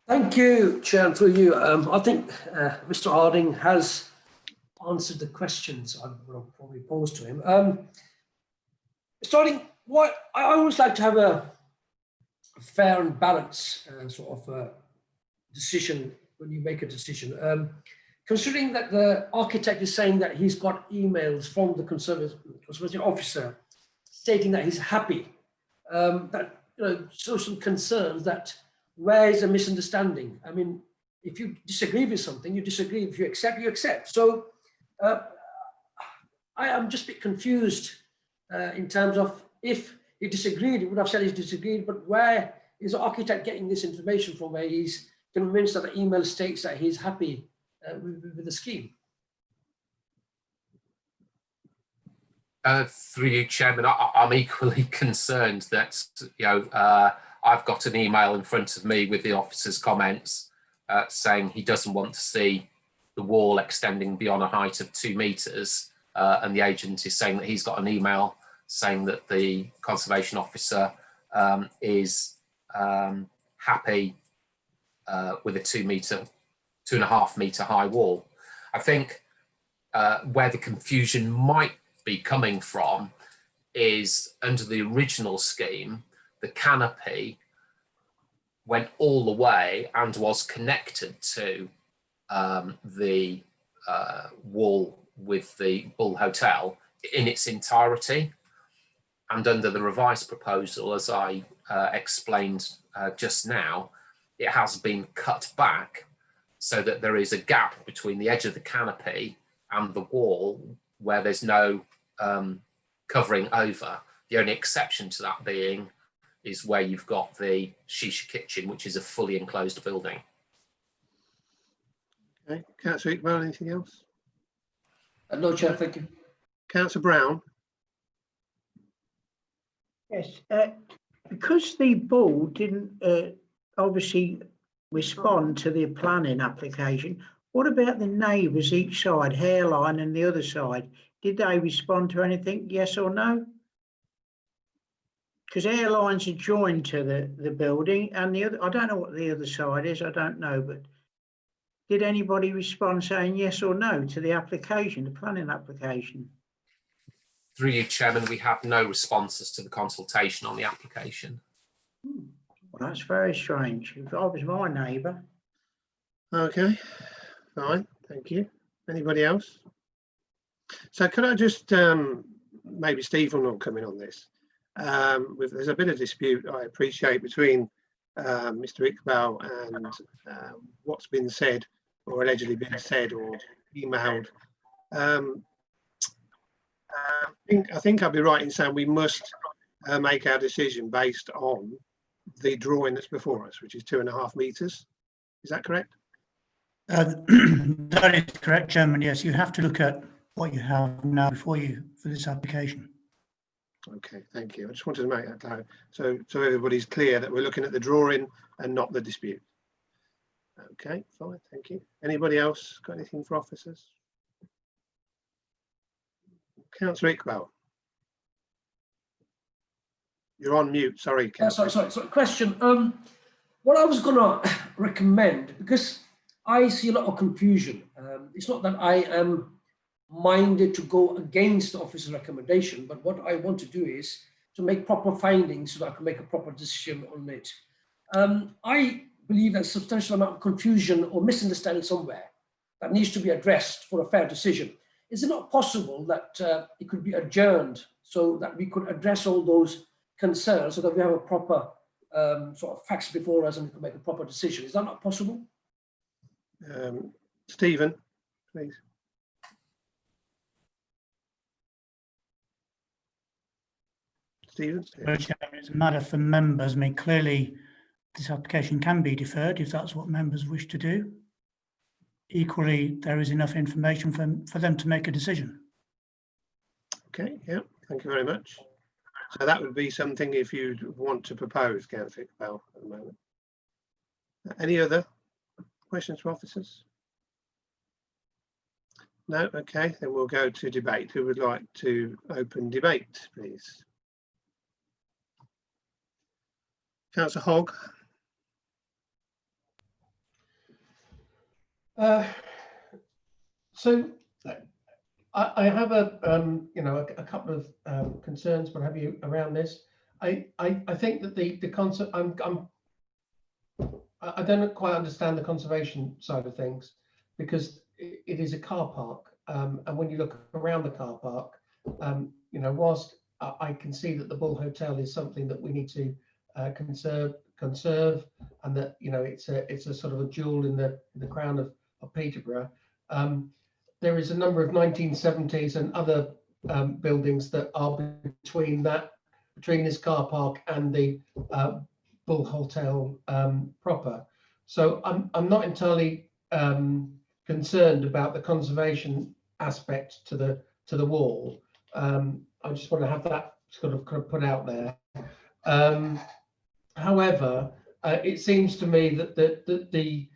Thank you, Chair, and through you. I think Mr. Harding has answered the questions I will probably pose to him. Starting, what I always like to have a fair and balanced sort of decision when you make a decision. Considering that the architect is saying that he's got emails from the conservation officer stating that he's happy, that show some concerns that where is a misunderstanding? I mean, if you disagree with something, you disagree. If you accept, you accept. So I am just a bit confused in terms of if he disagreed, he would have said he's disagreed, but where is the architect getting this information from where he's convinced that the email states that he's happy with the scheme? Through you, Chairman, I'm equally concerned that, I've got an email in front of me with the officer's comments saying he doesn't want to see the wall extending beyond a height of 2 meters. And the agent is saying that he's got an email saying that the Conservation Officer is happy with a 2.5 meter high wall. I think where the confusion might be coming from is under the original scheme, the canopy went all the way and was connected to the wall with the Bull Hotel in its entirety. And under the revised proposal, as I explained just now, it has been cut back so that there is a gap between the edge of the canopy and the wall where there's no covering over. The only exception to that being is where you've got the shisha kitchen, which is a fully enclosed building. Okay, Councillor Iqbal, anything else? No, Chair, thank you. Councillor Brown. Yes, because the board didn't obviously respond to the planning application, what about the neighbours each side, Hairline and the other side? Did they respond to anything, yes or no? Because Hairline's adjoined to the building, and the other, I don't know what the other side is, I don't know, but did anybody respond saying yes or no to the application, the planning application? Through you, Chairman, we have no responses to the consultation on the application. Well, that's very strange. If I was my neighbour. Okay, fine, thank you. Anybody else? So could I just maybe Stephen will come in on this. There's a bit of dispute, I appreciate, between Mr. Iqbal and what's been said or allegedly been said or emailed. I think I'd be right in saying we must make our decision based on the drawing that's before us, which is 2.5 metres. Is that correct? That is correct, Chairman. Yes, you have to look at what you have now before you for this application. Okay, thank you. I just wanted to make that clear, so everybody's clear that we're looking at the drawing and not the dispute. Okay, fine, thank you. Anybody else got anything for officers? Councillor Iqbal. You're on mute, sorry. Sorry. Question. What I was going to recommend, because I see a lot of confusion. It's not that I am minded to go against the officer's recommendation, but what I want to do is to make proper findings so that I can make a proper decision on it. I believe there's a substantial amount of confusion or misunderstanding somewhere that needs to be addressed for a fair decision. Is it not possible that it could be adjourned so that we could address all those concerns so that we have a proper sort of facts before us and we can make a proper decision? Is that not possible? Stephen, please. Stephen? It's a matter for members. I mean, clearly this application can be deferred if that's what members wish to do. Equally, there is enough information for them to make a decision. Okay, yeah, thank you very much. So that would be something if you'd want to propose, Councillor Iqbal, at the moment. Any other questions for officers? No, okay, then we'll go to debate. Who would like to open debate, please? Councillor Hogg. So I have a couple of concerns, what have you, around this. I think that the concept, I don't quite understand the conservation side of things, because it is a car park, and when you look around the car park, whilst I can see that the Bull Hotel is something that we need to conserve, and that it's a sort of a jewel in the crown of Peterborough. There is a number of 1970s and other buildings that are between this car park and the Bull Hotel proper. So I'm not entirely concerned about the conservation aspect to the wall. I just want to have that kind of put out there. However, it seems to me that the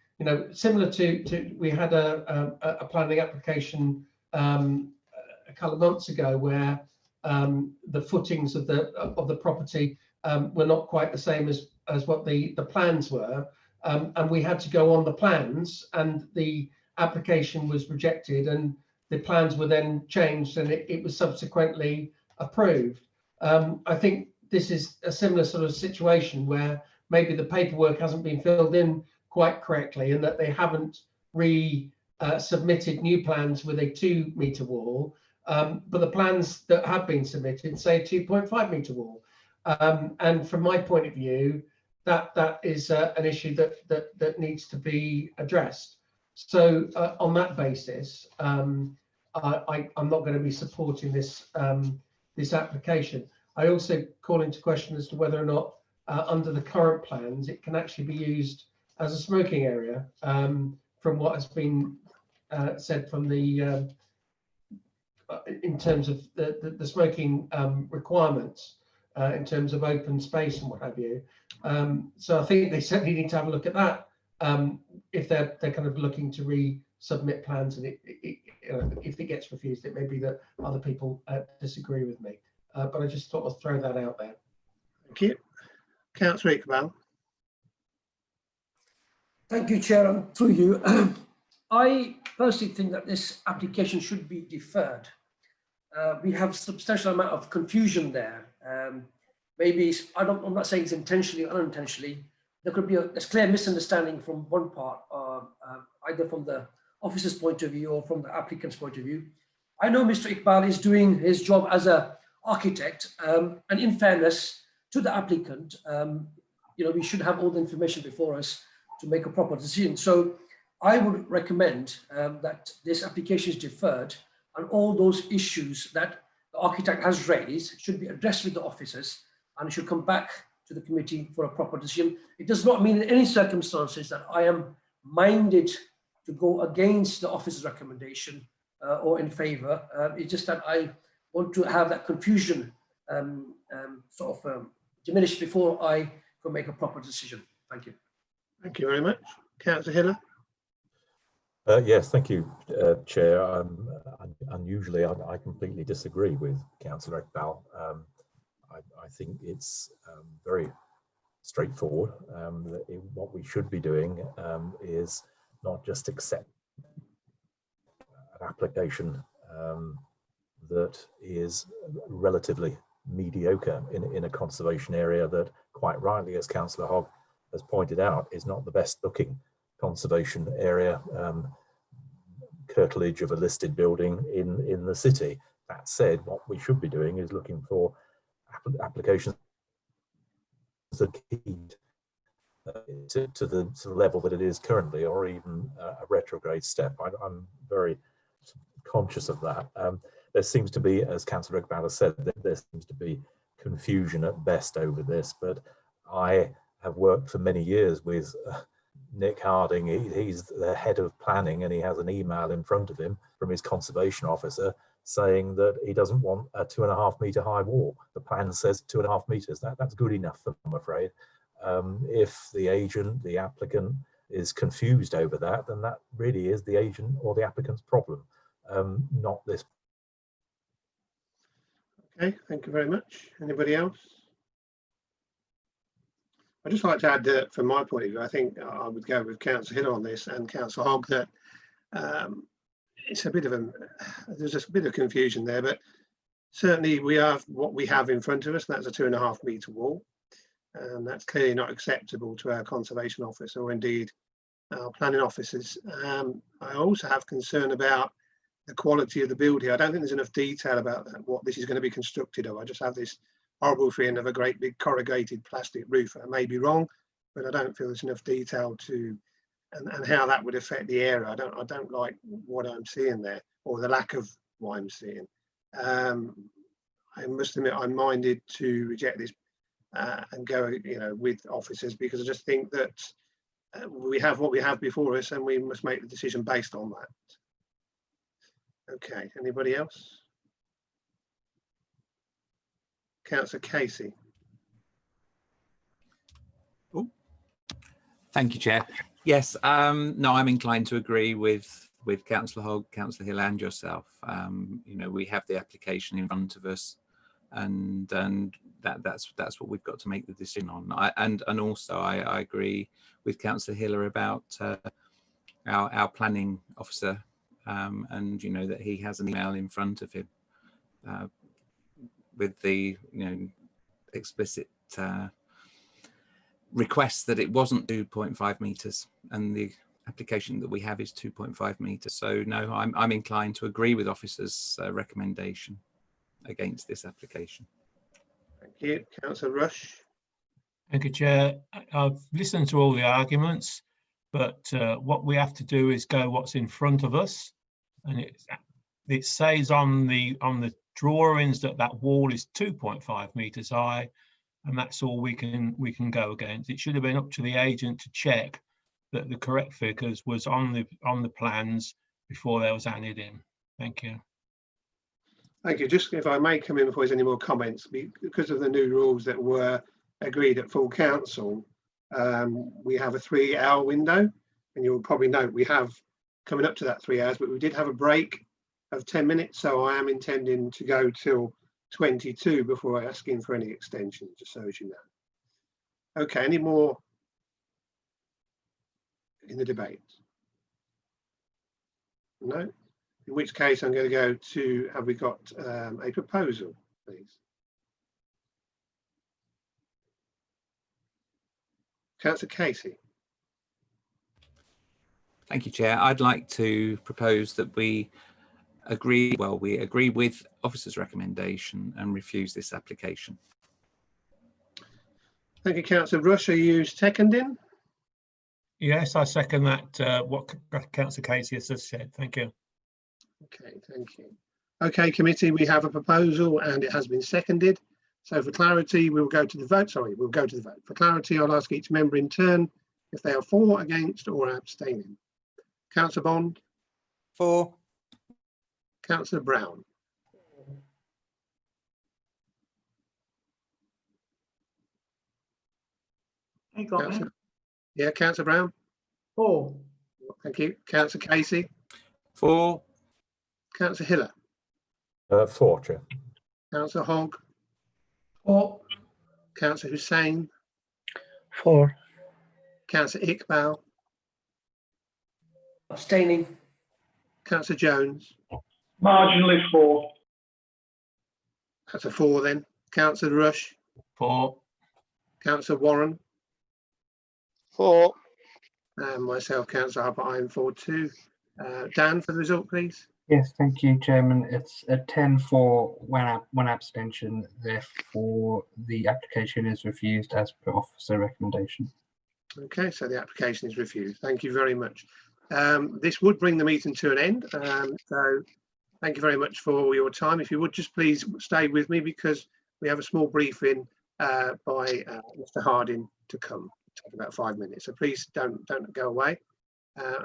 similar to we had a planning application a couple of months ago where the footings of the property were not quite the same as what the plans were, and we had to go on the plans, and the application was rejected, and the plans were then changed, and it was subsequently approved. I think this is a similar sort of situation where maybe the paperwork hasn't been filled in quite correctly, and that they haven't submitted new plans with a 2-meter wall, but the plans that have been submitted say a 2.5-meter wall. And from my point of view, that is an issue that needs to be addressed. So on that basis, I'm not going to be supporting this this application. I also call into question as to whether or not under the current plans it can actually be used as a smoking area, from what has been said from the in terms of the smoking requirements, in terms of open space and what have you. So I think they certainly need to have a look at that if they're kind of looking to resubmit plans, and if it gets refused, it may be that other people disagree with me. But I just thought I'd throw that out there. Thank you. Councillor Iqbal. Thank you, Chair, and through you. I personally think that this application should be deferred. We have a substantial amount of confusion there. Maybe I'm not saying it's intentionally or unintentionally. There could be a clear misunderstanding from one part, either from the officer's point of view or from the applicant's point of view. I know Mr. Iqbal is doing his job as an architect, and in fairness to the applicant, we should have all the information before us to make a proper decision. So I would recommend that this application is deferred, and all those issues that the architect has raised should be addressed with the officers and should come back to the committee for a proper decision. It does not mean in any circumstances that I am minded to go against the officer's recommendation or in favour. It's just that I want to have that confusion diminished before I can make a proper decision. Thank you. Thank you very much. Councillor Hiller. Yes, thank you, Chair. Unusually, I completely disagree with Councillor Iqbal. I think it's very straightforward. What we should be doing is not just accept an application that is relatively mediocre in a conservation area that, quite rightly, as Councillor Hogg has pointed out, is not the best looking conservation area, curtilage of a listed building in the city. That said, what we should be doing is looking for applications that keep to the level that it is currently, or even a retrograde step. I'm very conscious of that. There seems to be, as Councillor Iqbal has said, there seems to be confusion at best over this, but I have worked for many years with Nick Harding. He's the head of planning, and he has an email in front of him from his conservation officer saying that he doesn't want a 2.5 metre high wall. The plan says 2.5 metres. That's good enough, I'm afraid. If the agent, the applicant, is confused over that, then that really is the agent or the applicant's problem, not this. Okay, thank you very much. Anybody else? I'd just like to add that, from my point of view, I think I would go with Councillor Hill on this and Councillor Hogg, that it's a bit of there's just a bit of confusion there, but certainly we have what we have in front of us, and that's a 2.5 metre wall. And that's clearly not acceptable to our conservation officer or indeed our planning officers. I also have concern about the quality of the build here. I don't think there's enough detail about that, what this is going to be constructed of. I just have this horrible feeling of a great big corrugated plastic roof. I may be wrong, but I don't feel there's enough detail to and how that would affect the area. I don't like what I'm seeing there, or the lack of what I'm seeing. I must admit I'm minded to reject this and go with officers, because I just think that we have what we have before us and we must make the decision based on that. Okay, anybody else? Councillor Casey. Oh, thank you, Chair. Yes, no, I'm inclined to agree with Councillor Hogg, Councillor Hill, and yourself. We have the application in front of us, and that's what we've got to make the decision on. And also I agree with Councillor Hiller about our planning officer, and that he has an email in front of him with the explicit request that it wasn't 2.5 metres, and the application that we have is 2.5 metres. So no, I'm inclined to agree with officers' recommendation against this application. Thank you. Councillor Rush. Thank you, Chair. I've listened to all the arguments, but what we have to do is go what's in front of us, and it says on the drawings that wall is 2.5 metres high, and that's all we can go against. It should have been up to the agent to check that the correct figures was on the plans before they was added in. Thank you. Thank you. Just if I may come in before there's any more comments, because of the new rules that were agreed at full council, we have a 3-hour window, and you'll probably note we have coming up to that 3 hours, but we did have a break of 10 minutes, so I am intending to go till 22 before asking for any extensions, just so as you know. Okay, any more in the debate? No? In which case I'm going to go to, have we got a proposal, please? Councillor Casey. Thank you, Chair. I'd like to propose that we agree with officer's recommendation and refuse this application. Thank you, Councillor Rush. Are you seconding? Yes, I second that, what Councillor Casey has just said. Thank you. Okay, thank you. Okay, committee, we have a proposal and it has been seconded. So for clarity, we'll go to the vote. Sorry, we'll go to the vote. For clarity, I'll ask each member in turn if they are for, against, or abstaining. Councillor Bond. For. Councillor Brown. I got Councillor, it. yeah, Councillor Brown. For. Thank you. Councillor Casey. For. Councillor Hiller. For, Chair. Councillor Hogg. For. Councillor Hussain. For. Councillor Iqbal. Abstaining. Councillor Jones. Marginally for. That's a 4 then. Councillor Rush. For. Councillor Warren. For. And myself, Councillor Harper, I'm for too. Dan, for the result, please. Yes, thank you, Chairman. It's a 10 for, one abstention. Therefore, the application is refused as per officer recommendation. Okay, so the application is refused. Thank you very much. This would bring the meeting to an end. So thank you very much for your time. If you would just please stay with me because we have a small briefing by Mr. Harding to come. It'll take about 5 minutes. So please don't go away.